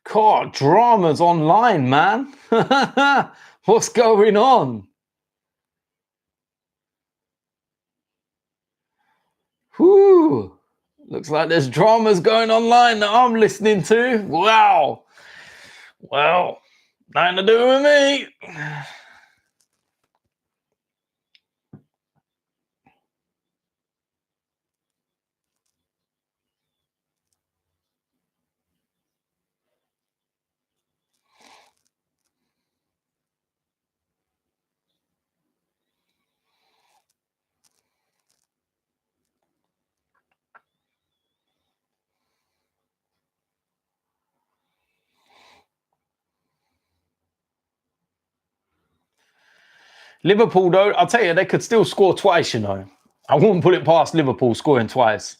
God, drama's online, man. What's going on? Whew. Looks like there's dramas going online that I'm listening to. Wow. Well, nothing to do with me. Liverpool, though, I'll tell you, they could still score twice, you know. I wouldn't put it past Liverpool scoring twice.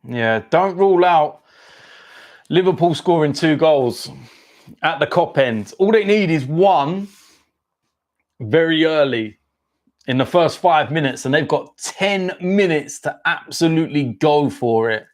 Yeah, don't rule out Liverpool scoring 2 goals at the Kop end. All they need is one very early in the first 5 minutes, and they've got 10 minutes to absolutely go for it.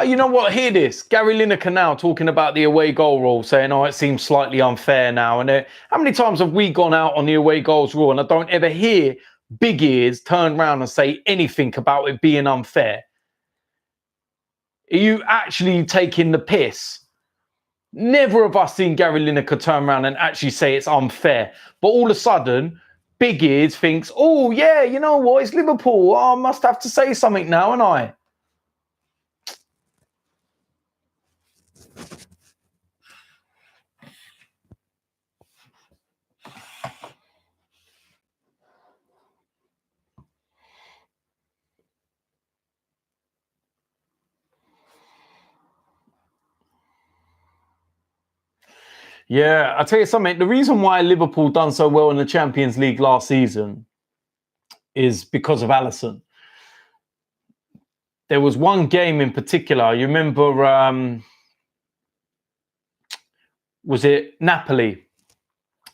You know what? Hear this. Gary Lineker now talking about the away goal rule, saying, oh, it seems slightly unfair now. And how many times have we gone out on the away goals rule and I don't ever hear big ears turn around and say anything about it being unfair? Are you actually taking the piss? Never have I seen Gary Lineker turn around and actually say it's unfair. But all of a sudden, big ears thinks, oh, yeah, you know what? It's Liverpool. Oh, I must have to say something now, and I. Yeah, I'll tell you something. The reason why Liverpool done so well in the Champions League last season is because of Alisson. There was one game in particular. You remember, was it Napoli?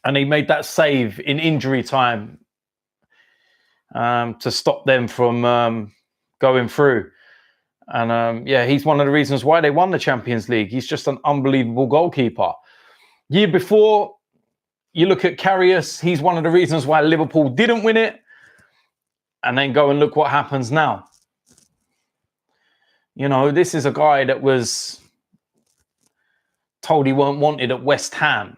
And he made that save in injury time to stop them from going through. And yeah, he's one of the reasons why they won the Champions League. He's just an unbelievable goalkeeper. Year before, you look at Karius, he's one of the reasons why Liverpool didn't win it. And then go and look what happens now. You know, this is a guy that was told he weren't wanted at West Ham.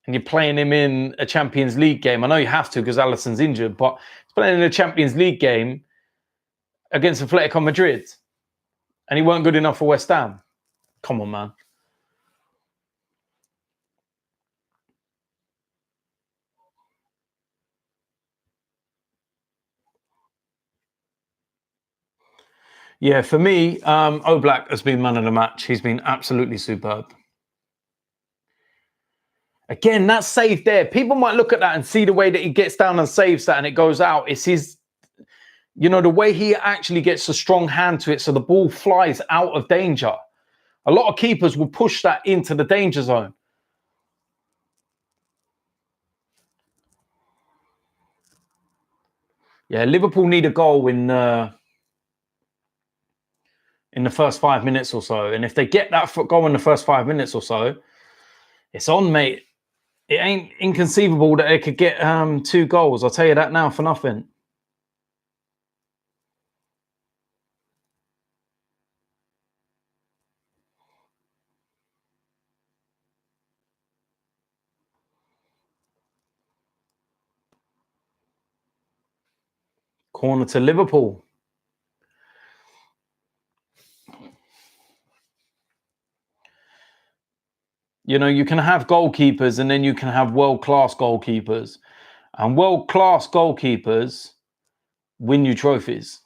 And you're playing him in a Champions League game. I know you have to because Alisson's injured, but he's playing in a Champions League game against Atletico Madrid. And he weren't good enough for West Ham. Come on, man. Yeah, for me, Oblak has been man of the match. He's been absolutely superb. Again, that save there. People might look at that and see the way that he gets down and saves that and it goes out. It's his, you know, the way he actually gets a strong hand to it so the ball flies out of danger. A lot of keepers will push that into the danger zone. Yeah, Liverpool need a goal in in the first 5 minutes or so. And if they get that goal in the first 5 minutes or so, it's on, mate. It ain't inconceivable that they could get 2 goals. I'll tell you that now for nothing. Corner to Liverpool. You know, you can have goalkeepers and then you can have world-class goalkeepers. And world-class goalkeepers win you trophies.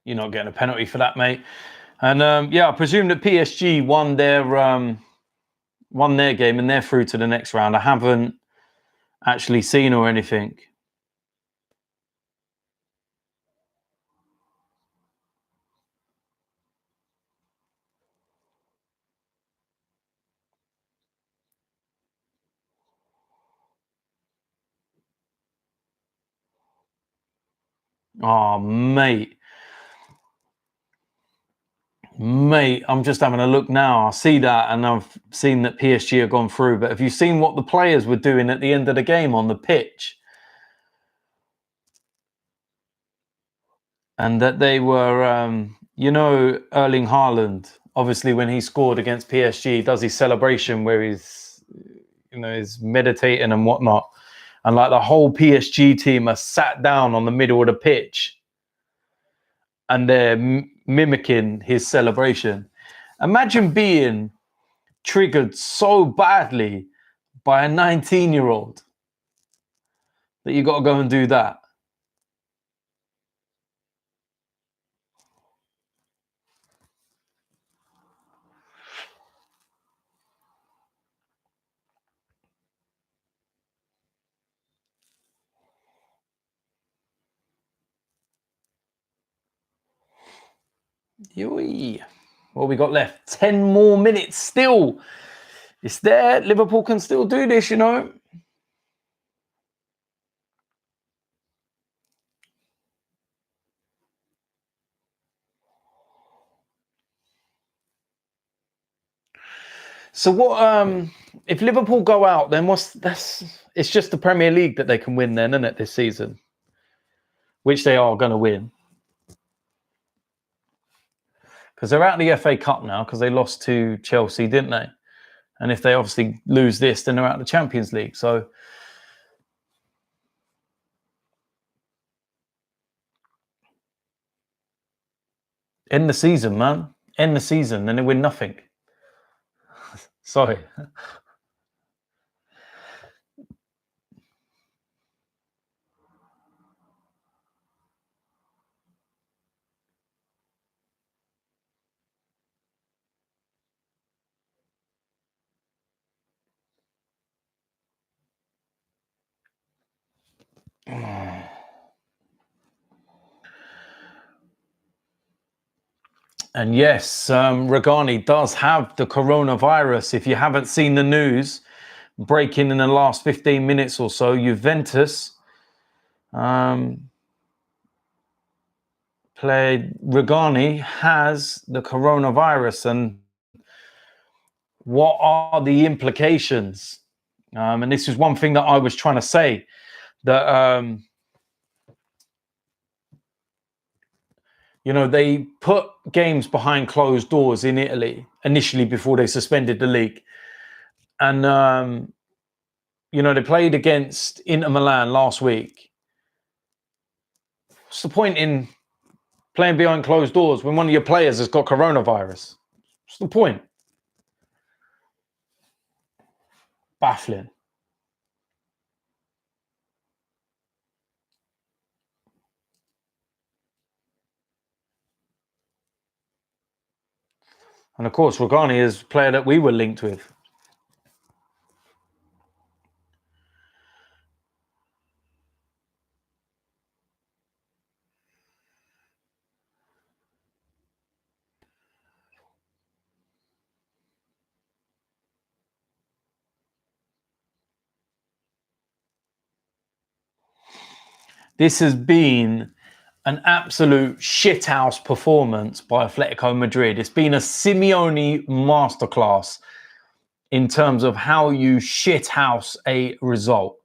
You're not getting a penalty for that, mate. And yeah, I presume that PSG won their game and they're through to the next round. I haven't actually seen or anything. Oh, mate. Mate, I'm just having a look now. I see that, and I've seen that PSG have gone through. But have you seen what the players were doing at the end of the game on the pitch? And that they were, you know, Erling Haaland, obviously when he scored against PSG, does his celebration where he's, you know, he's meditating and whatnot. And like the whole PSG team are sat down on the middle of the pitch and they're mimicking his celebration. Imagine being triggered so badly by a 19-year-old that you got to go and do that. What we got left? 10 more minutes still. It's there. Liverpool can still do this, you know. So what if Liverpool go out, then it's just the Premier League that they can win then, isn't it, this season? Which they are going to win. Because they're out of the FA Cup now because they lost to Chelsea, didn't they? And if they obviously lose this, then they're out of the Champions League. So end the season, man. End the season, then they win nothing. Sorry. And yes, Regani does have the coronavirus. If you haven't seen the news, breaking in the last 15 minutes or so, Juventus played Regani has the coronavirus. And what are the implications? And this is one thing that I was trying to say, that you know, they put games behind closed doors in Italy initially before they suspended the league. And, you know, they played against Inter Milan last week. What's the point in playing behind closed doors when one of your players has got coronavirus? What's the point? Baffling. And of course, Rogani is a player that we were linked with. This has been an absolute shithouse performance by Atletico Madrid. It's been a Simeone masterclass in terms of how you shithouse a result.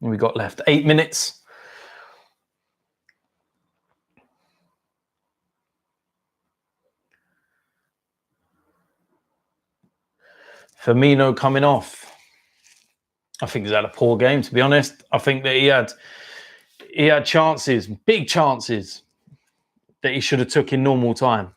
We got left 8 minutes. Firmino coming off. I think he's had a poor game, to be honest. I think that he had chances, big chances, that he should have took in normal time.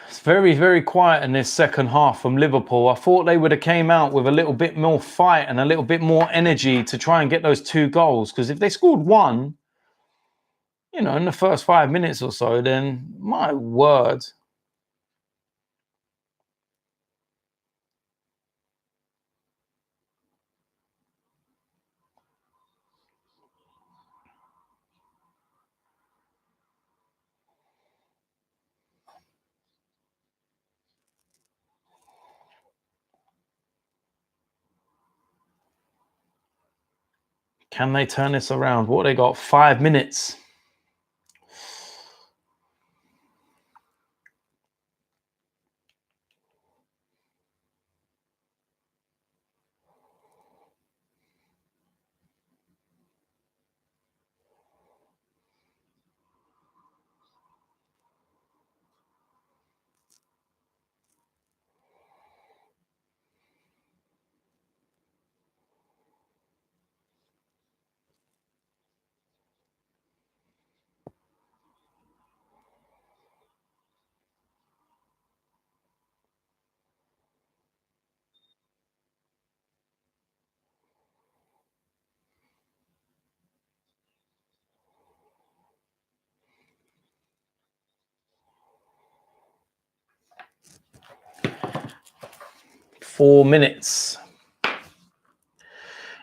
It's very, very quiet in this second half from Liverpool. I thought they would have came out with a little bit more fight and a little bit more energy to try and get those 2 goals. Because if they scored 1, you know, in the first 5 minutes or so, then my word. Can they turn this around? What they got? 5 minutes. Four minutes.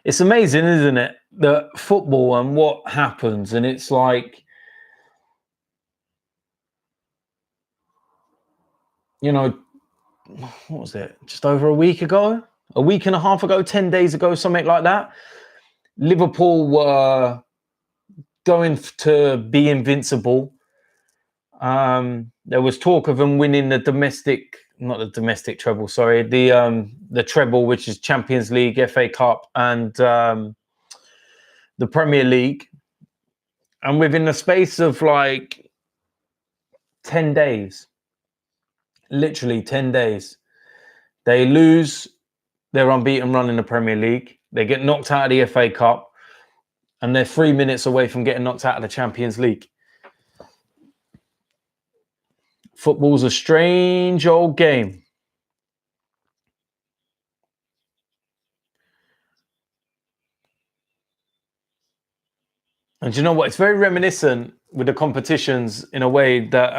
It's amazing, isn't it? The football and what happens. And it's like, you know, what was it? Just over a week ago? A week and a half ago? 10 days ago? Something like that? Liverpool were going to be invincible. There was talk of them winning the treble, which is Champions League, FA Cup, and the Premier League. And within the space of like 10 days, literally 10 days, they lose their unbeaten run in the Premier League. They get knocked out of the FA Cup, and they're 3 minutes away from getting knocked out of the Champions League. Football's a strange old game. And you know what? It's very reminiscent with the competitions in a way that,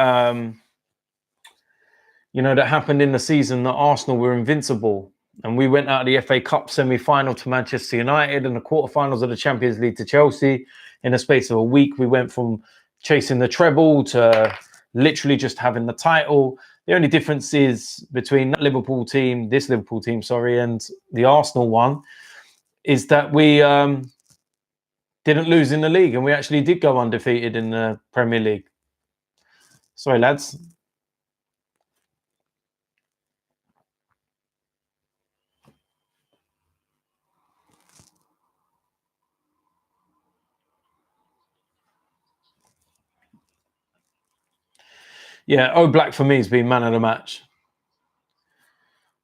that happened in the season that Arsenal were invincible. And we went out of the FA Cup semi-final to Manchester United and the quarterfinals of the Champions League to Chelsea. In a space of a week, we went from chasing the treble to literally just having the title. The only difference is between that Liverpool team, this Liverpool team, sorry, and the Arsenal one, is that we didn't lose in the league and we actually did go undefeated in the Premier League. Sorry, lads. Yeah, Oblak for me has been man of the match.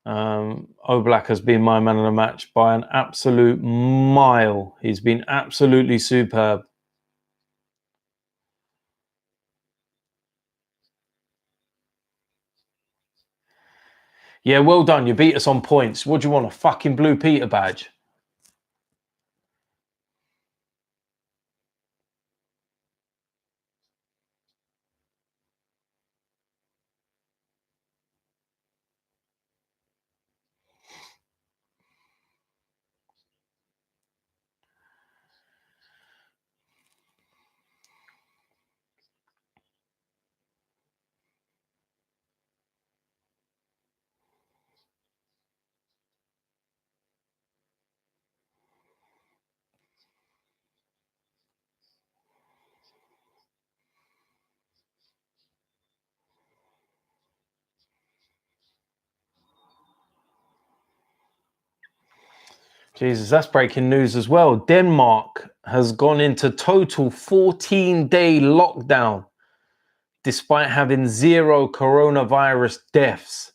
Oblak has been my man of the match by an absolute mile. He's been absolutely superb. Yeah, well done. You beat us on points. What do you want, a fucking Blue Peter badge? Jesus, that's breaking news as well. Denmark has gone into total 14-day lockdown despite having 0 coronavirus deaths.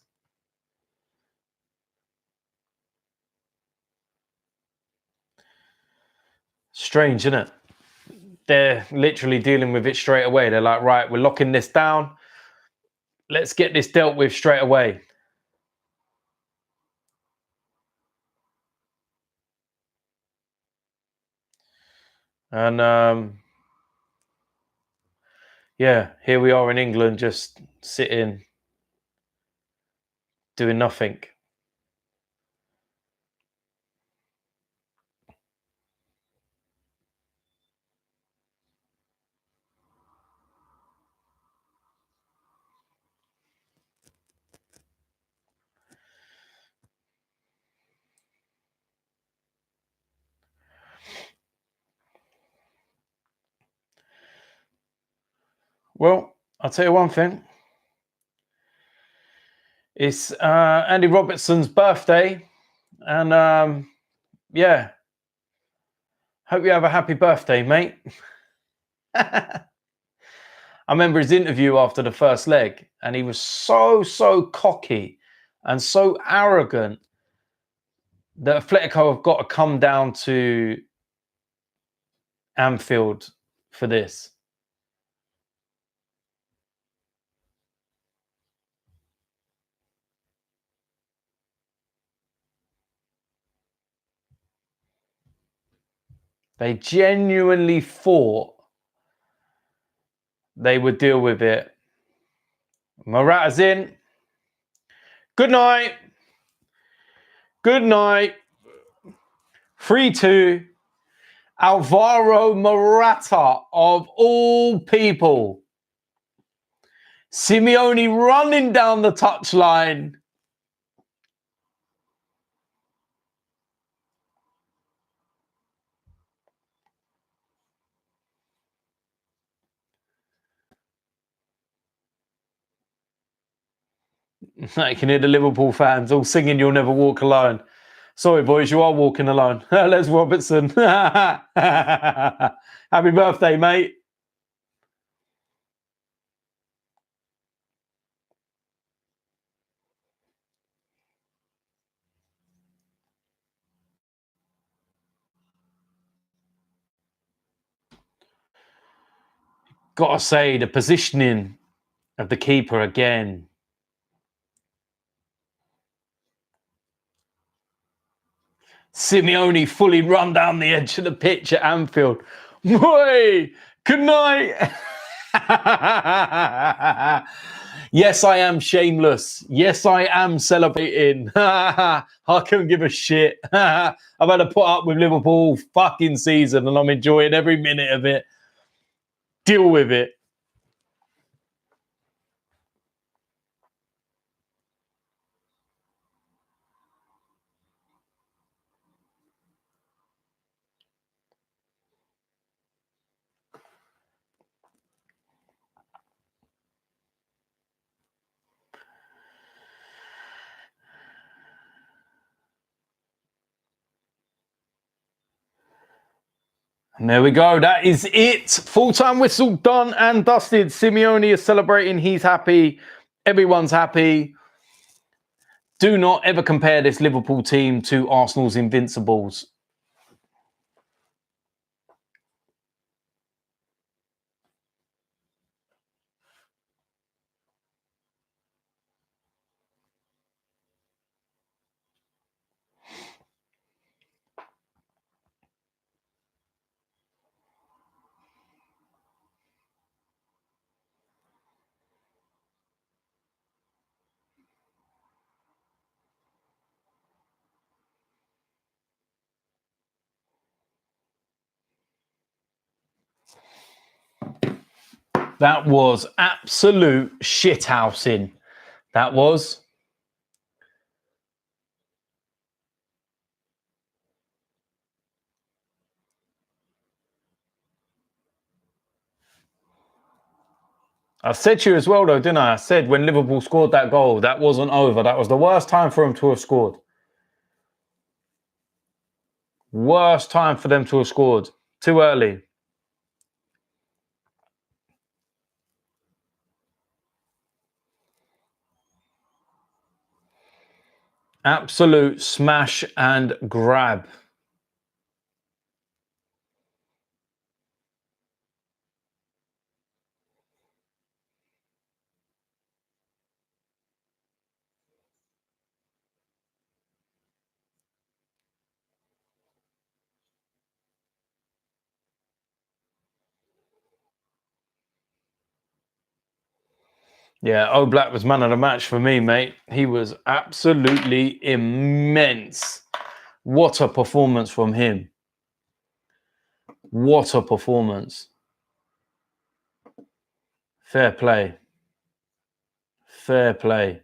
Strange, isn't it? They're literally dealing with it straight away. They're like, right, we're locking this down. Let's get this dealt with straight away. And yeah, here we are in England, just sitting, doing nothing. Well, I'll tell you one thing. It's Andy Robertson's birthday. And yeah, hope you have a happy birthday, mate. I remember his interview after the first leg, and he was so cocky and so arrogant that Atletico have got to come down to Anfield for this. They genuinely thought they would deal with it. Morata's in. Good night. Good night. 3-2. Alvaro Morata, of all people. Simeone running down the touchline. I can hear the Liverpool fans all singing "You'll Never Walk Alone." Sorry, boys, you are walking alone. Les Robertson. Happy birthday, mate. Gotta say, the positioning of the keeper again. Simeone fully run down the edge of the pitch at Anfield. Boy, good night. Yes, I am shameless. Yes, I am celebrating. I couldn't give a shit. I've had to put up with Liverpool fucking season and I'm enjoying every minute of it. Deal with it. And there we go. That is it. Full-time whistle done and dusted. Simeone is celebrating. He's happy. Everyone's happy. Do not ever compare this Liverpool team to Arsenal's Invincibles. That was absolute shithousing. That was. I said to you as well, though, didn't I? I said when Liverpool scored that goal, that wasn't over. That was the worst time for them to have scored. Worst time for them to have scored. Too early. Absolute smash and grab. Yeah, Oblak was man of the match for me, mate. He was absolutely immense. What a performance from him. What a performance. Fair play. Fair play.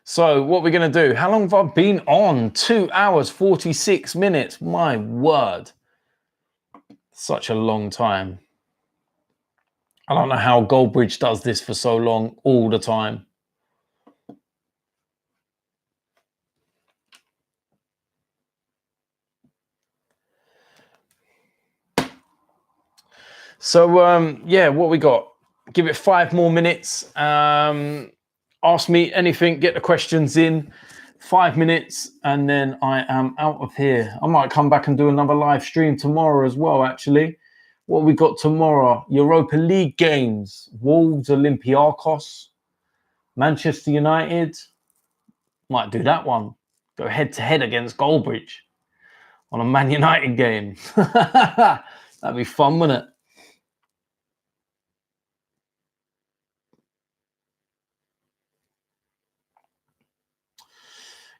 So what we're going to do, how long have I been on? 2 hours, 46 minutes. My word. Such a long time. I don't know how Goldbridge does this for so long all the time. So, yeah, what we got? Give it 5 more minutes. Ask me anything, get the questions in. 5 minutes, and then I am out of here. I might come back and do another live stream tomorrow as well, actually. What we got tomorrow? Europa League games. Wolves, Olympiacos, Manchester United. Might do that one. Go head-to-head against Goldbridge on a Man United game. That'd be fun, wouldn't it?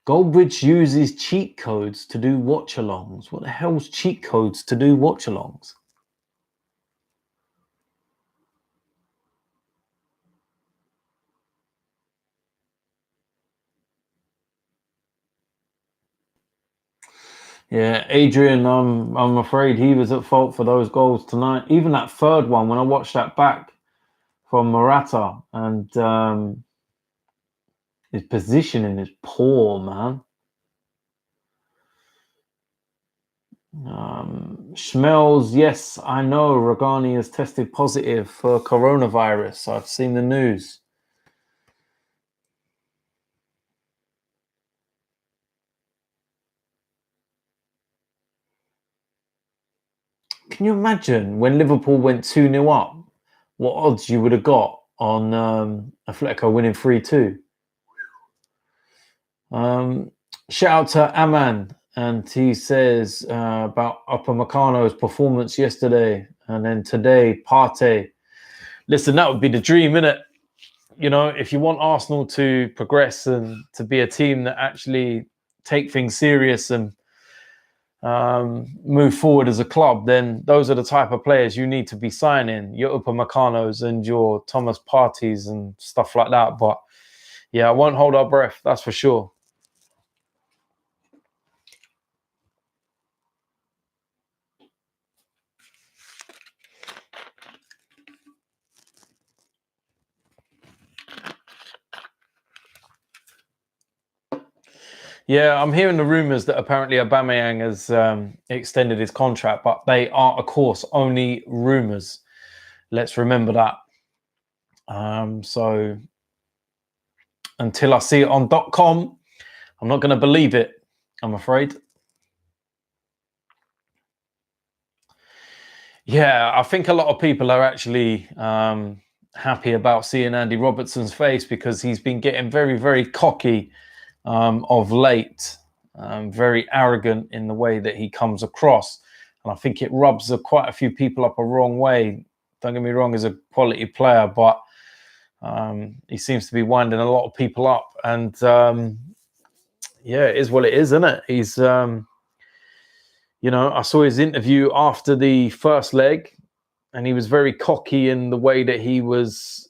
Goldbridge uses cheat codes to do watch-alongs. What the hell's cheat codes to do watch-alongs? Yeah, Adrian, I'm afraid he was at fault for those goals tonight. Even that third one, when I watched that back from Morata, and his positioning is poor, man. Schmelz, yes, I know Ragani has tested positive for coronavirus. I've seen the news. Can you imagine when Liverpool went 2-0 up, what odds you would have got on Atletico winning 3-2? Shout out to Aman, and he says about Upamecano's performance yesterday, and then today, Partey. Listen, that would be the dream, innit? You know, if you want Arsenal to progress and to be a team that actually take things serious and move forward as a club, then those are the type of players you need to be signing, your Upamecano's and your Thomas Parteys and stuff like that. But yeah, I won't hold our breath, that's for sure. Yeah, I'm hearing the rumours that apparently Aubameyang has extended his contract, but they are, of course, only rumours. Let's remember that. So until I see it on .com, I'm not going to believe it, I'm afraid. Yeah, I think a lot of people are actually happy about seeing Andy Robertson's face, because he's been getting very, very cocky of late, very arrogant in the way that he comes across. And I think it rubs quite a few people up a wrong way. Don't get me wrong, he's a quality player, but he seems to be winding a lot of people up. And yeah, it is what it is, isn't it? He's, you know, I saw his interview after the first leg, and he was very cocky in the way that he was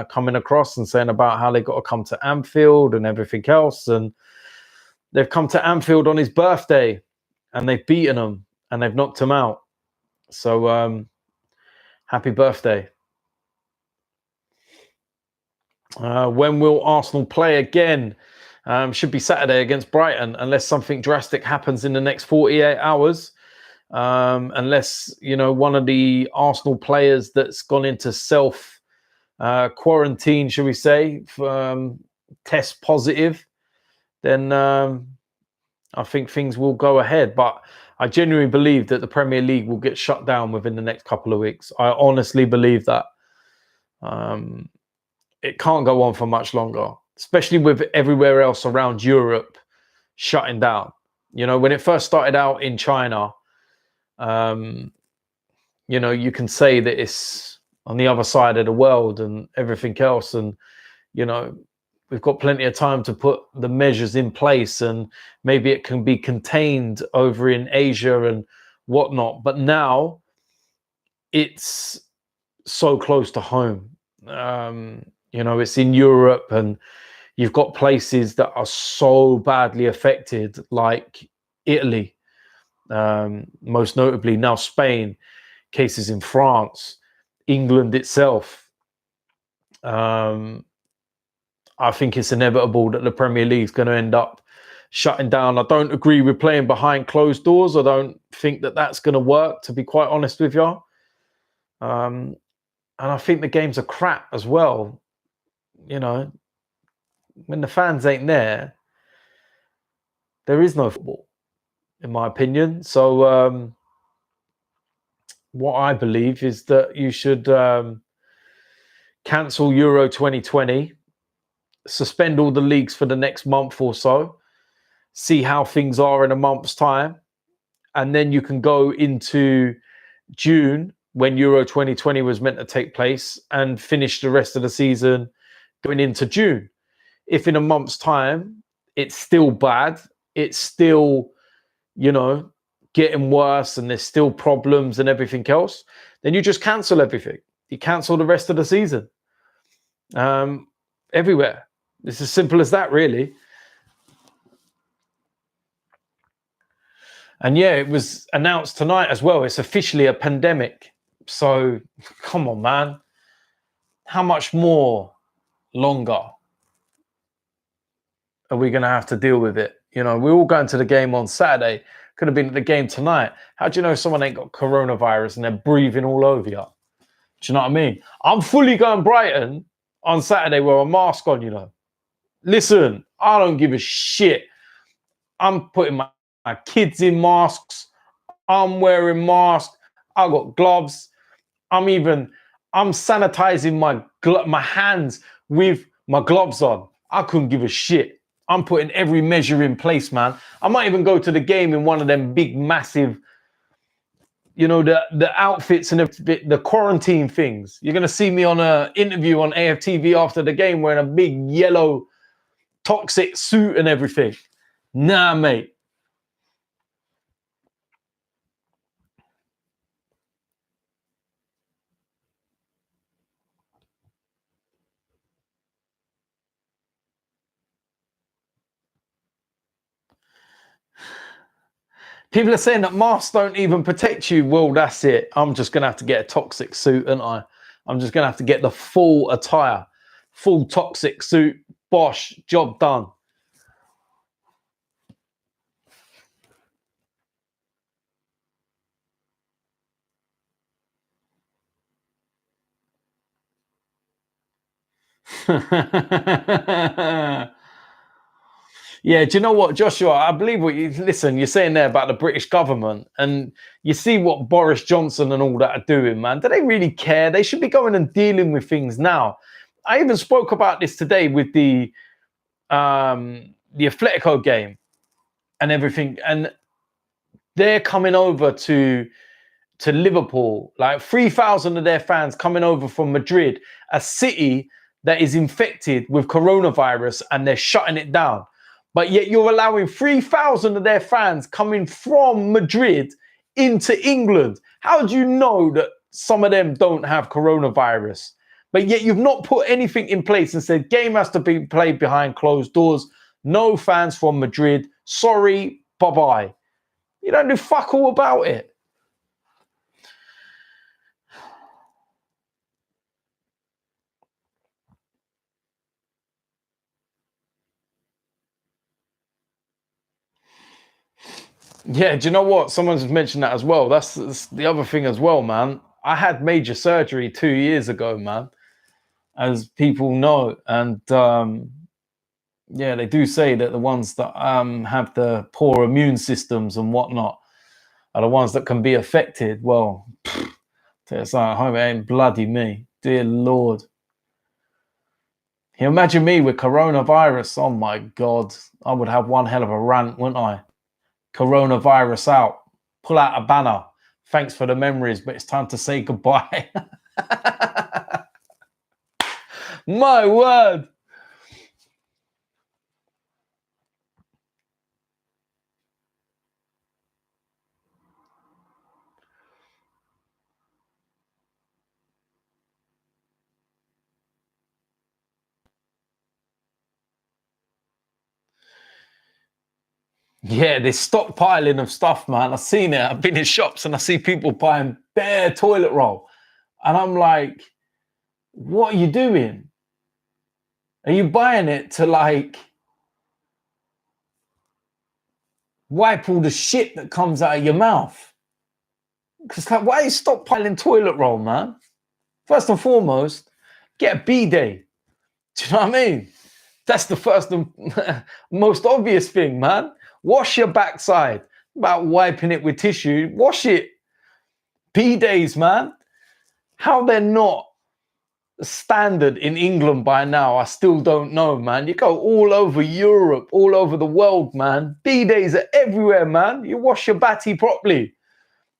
coming across and saying about how they got to come to Anfield and everything else. And they've come to Anfield on his birthday, and they've beaten him, and they've knocked him out. So happy birthday. When will Arsenal play again? Should be Saturday against Brighton, unless something drastic happens in the next 48 hours. Unless, you know, one of the Arsenal players that's gone into self quarantine, should we say, test positive, then I think things will go ahead. But I genuinely believe that the Premier League will get shut down within the next couple of weeks. I honestly believe that. It can't go on for much longer, especially with everywhere else around Europe shutting down. You know, when it first started out in China, you know, you can say that it's on the other side of the world and everything else. And, you know, we've got plenty of time to put the measures in place, and maybe it can be contained over in Asia and whatnot. But now it's so close to home. You know, it's in Europe, and you've got places that are so badly affected, like Italy, most notably now Spain, cases in France, England itself. I think it's inevitable that the Premier League is going to end up shutting down. I don't agree with playing behind closed doors. I don't think that that's going to work, to be quite honest with you. And I think the games are crap as well. You know, when the fans ain't there, there is no football, in my opinion. So what I believe is that you should cancel Euro 2020, suspend all the leagues for the next month or so, see how things are in a month's time, and then you can go into June, when Euro 2020 was meant to take place, and finish the rest of the season going into June. If in a month's time it's still bad, it's still, you know, getting worse, and there's still problems and everything else, then you just cancel everything. You cancel the rest of the season. Everywhere. It's as simple as that, really. And yeah, it was announced tonight as well. It's officially a pandemic. So come on, man. How much more longer are we going to have to deal with it? You know, we're all going to the game on Saturday. Could have been at the game tonight. How do you know someone ain't got coronavirus and they're breathing all over you? Do you know what I mean? I'm fully going Brighton on Saturday with a mask on, you know. Listen, I don't give a shit. I'm putting my kids in masks. I'm wearing masks. I got gloves. I'm sanitizing my hands with my gloves on. I couldn't give a shit. I'm putting every measure in place, man. I might even go to the game in one of them big, massive, you know, the outfits and the quarantine things. You're going to see me on an interview on AFTV after the game wearing a big yellow toxic suit and everything. Nah, mate. People are saying that masks don't even protect you. Well, that's it. I'm just going to have to get a toxic suit, aren't I? I'm just going to have to get the full attire, full toxic suit. Bosh, job done. Yeah, do you know what, Joshua? I believe what you listen. You're saying there about the British government, and you see what Boris Johnson and all that are doing, man. Do they really care? They should be going and dealing with things now. I even spoke about this today with the Atletico game and everything, and they're coming over to Liverpool, like 3,000 of their fans coming over from Madrid, a city that is infected with coronavirus, and they're shutting it down. But yet you're allowing 3,000 of their fans coming from Madrid into England. How do you know that some of them don't have coronavirus? But yet you've not put anything in place and said game has to be played behind closed doors. No fans from Madrid. Sorry, bye-bye. You don't do fuck all about it. Yeah, do you know what? Someone's mentioned that as well. That's the other thing as well, man. I had major surgery 2 years ago, man, as people know. And yeah, they do say that the ones that have the poor immune systems and whatnot are the ones that can be affected. Well, it's like, home, it ain't bloody me. Dear Lord. Can you imagine me with coronavirus? Oh my God. I would have one hell of a rant, wouldn't I? Coronavirus out. Pull out a banner. Thanks for the memories, but it's time to say goodbye. My word. Yeah, this stockpiling of stuff, man. I've seen it. I've been in shops and I see people buying bare toilet roll. And I'm like, what are you doing? Are you buying it to like wipe all the shit that comes out of your mouth? Because like, why are you stockpiling toilet roll, man? First and foremost, get a B-day. Do you know what I mean? That's the first and most obvious thing, man. Wash your backside. About wiping it with tissue. Wash it. B-days, man. How they're not standard in England by now, I still don't know, man. You go all over Europe, all over the world, man. B-days are everywhere, man. You wash your batty properly.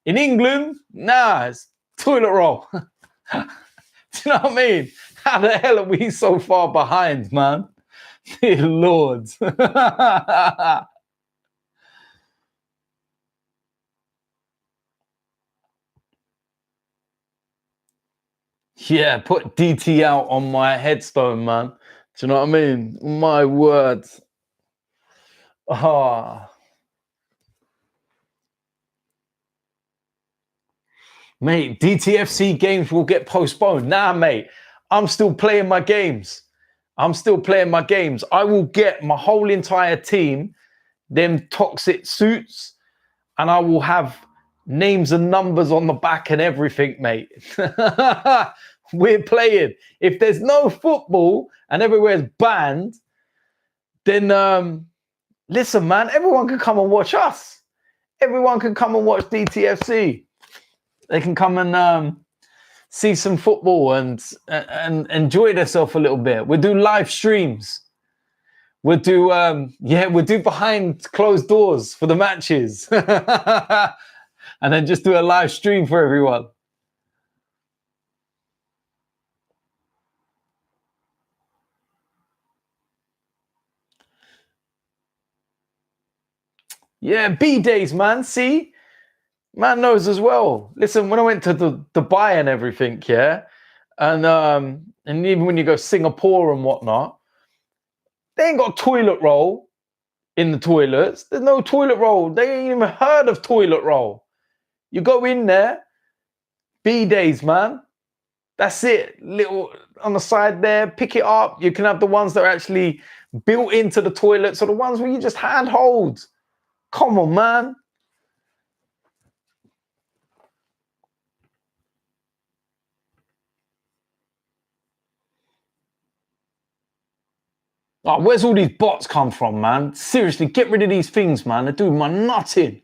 In England, nah, it's toilet roll. Do you know what I mean? How the hell are we so far behind, man? Dear Lord. Yeah, put DT out on my headstone, man. Do you know what I mean? My word. Ah. Mate, DTFC games will get postponed. Nah, mate. I'm still playing my games. I'm still playing my games. I will get my whole entire team, them toxic suits, and I will have names and numbers on the back and everything, mate. We're playing. If there's no football and everywhere's banned, then listen, man, everyone can come and watch us. Everyone can come and watch DTFC. They can come and see some football and enjoy themselves a little bit. We'll do live streams. We'll do we'll do behind closed doors for the matches. And then just do a live stream for everyone. Yeah, B-days, man. See? Man knows as well. Listen, when I went to Dubai and everything, yeah, and even when you go Singapore and whatnot, they ain't got toilet roll in the toilets. There's no toilet roll. They ain't even heard of toilet roll. You go in there, B-days, man. That's it. Little on the side there, pick it up. You can have the ones that are actually built into the toilet. So the ones where you just handhold. Come on, man. Oh, where's all these bots come from, man? Seriously, get rid of these things, man. They're doing my nutting.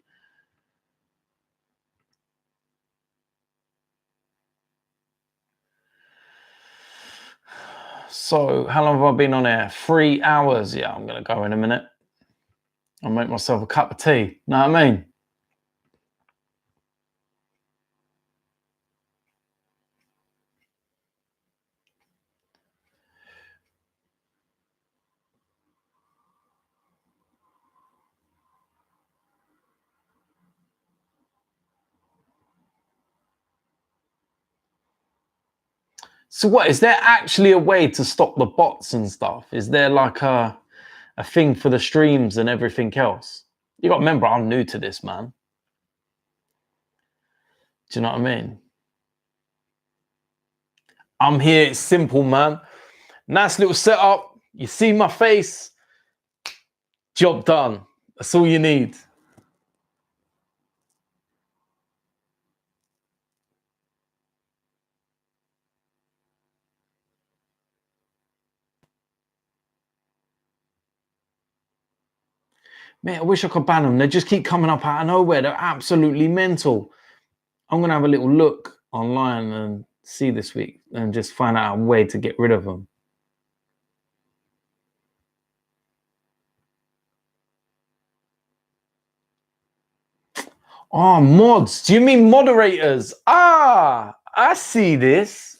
So, how long have I been on air? 3 hours. Yeah, I'm going to go in a minute. I'll make myself a cup of tea. Know what I mean? So what, is there actually a way to stop the bots and stuff? Is there like a thing for the streams and everything else? You got to remember, I'm new to this, man. Do you know what I mean? I'm here, it's simple, man. Nice little setup. You see my face, job done. That's all you need. Man, I wish I could ban them. They just keep coming up out of nowhere. They're absolutely mental. I'm going to have a little look online and see this week and just find out a way to get rid of them. Oh, mods. Do you mean moderators? Ah, I see this.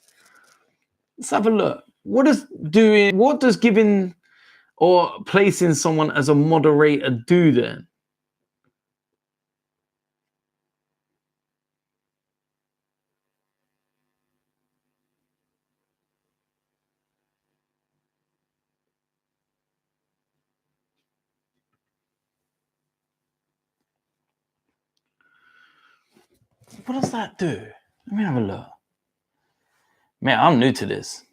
Let's have a look. What does giving or placing someone as a moderator do then? What does that do? Let me have a look. Man, I'm new to this.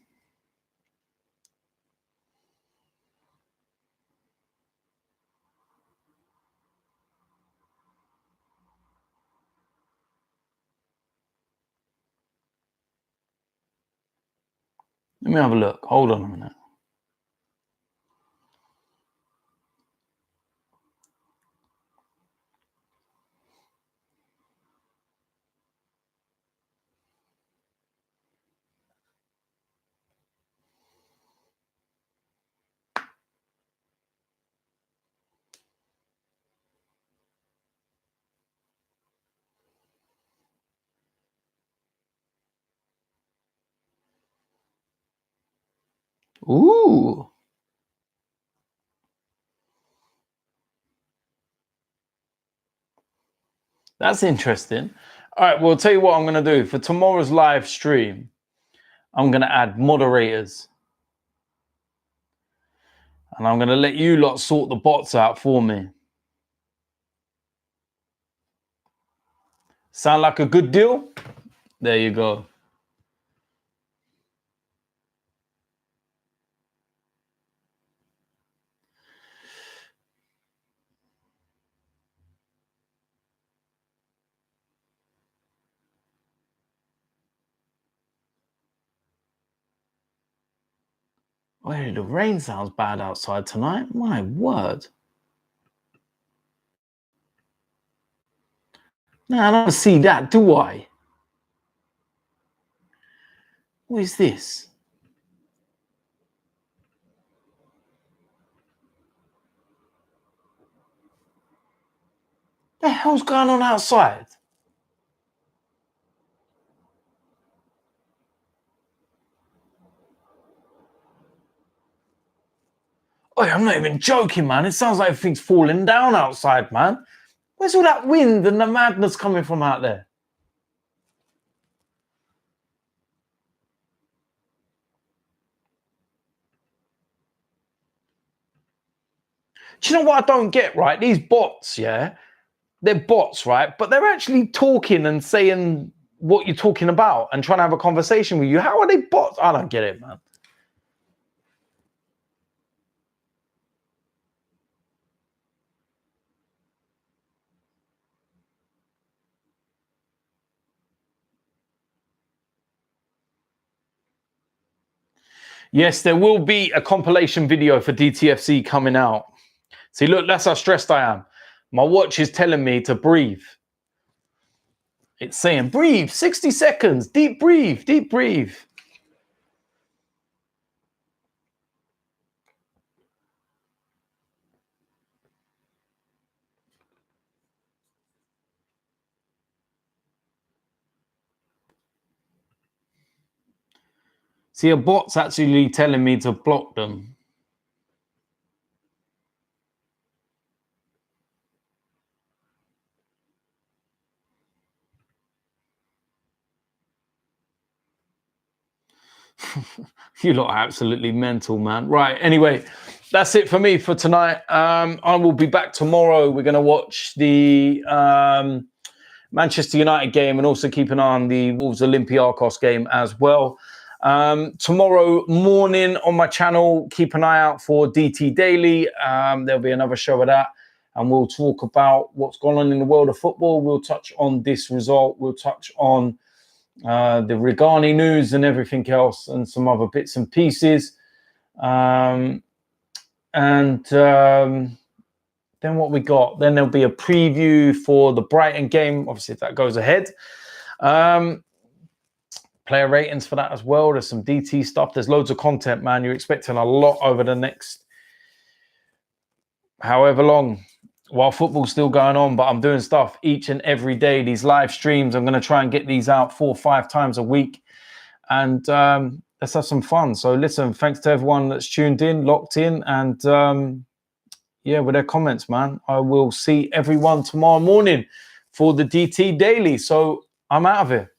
Let me have a look. Hold on a minute. Ooh. That's interesting. All right, well, I'll tell you what I'm going to do. For tomorrow's live stream, I'm going to add moderators. And I'm going to let you lot sort the bots out for me. Sound like a good deal? There you go. Wait, the rain sounds bad outside tonight. My word. No, I don't see that, do I? What is this? The hell's going on outside? Oh, I'm not even joking, man. It sounds like everything's falling down outside, man. Where's all that wind and the madness coming from out there? Do you know what I don't get, right? These bots, yeah, they're bots, right? But they're actually talking and saying what you're talking about and trying to have a conversation with you. How are they bots? I don't get it, man. Yes, there will be a compilation video for DTFC coming out. See, look, that's how stressed I am. My watch is telling me to breathe. It's saying, breathe, 60 seconds, deep breathe, deep breathe. See, a bot's actually telling me to block them. You lot are absolutely mental, man. Right, anyway, that's it for me for tonight. I will be back tomorrow. We're going to watch the Manchester United game and also keep an eye on the Wolves Olympiacos game as well. Tomorrow morning on my channel, keep an eye out for DT Daily. There'll be another show of that, and we'll talk about what's going on in the world of football. We'll touch on this result. We'll touch on the Regani news and everything else, and some other bits and pieces. Then what we got? Then there'll be a preview for the Brighton game, obviously, if that goes ahead. Player ratings for that as well. There's some DT stuff. There's loads of content, man. You're expecting a lot over the next however long while football's still going on, but I'm doing stuff each and every day. These live streams, I'm going to try and get these out 4 or 5 times a week. And let's have some fun. So listen, thanks to everyone that's tuned in, locked in, and yeah, with their comments, man. I will see everyone tomorrow morning for the DT Daily. So I'm out of here.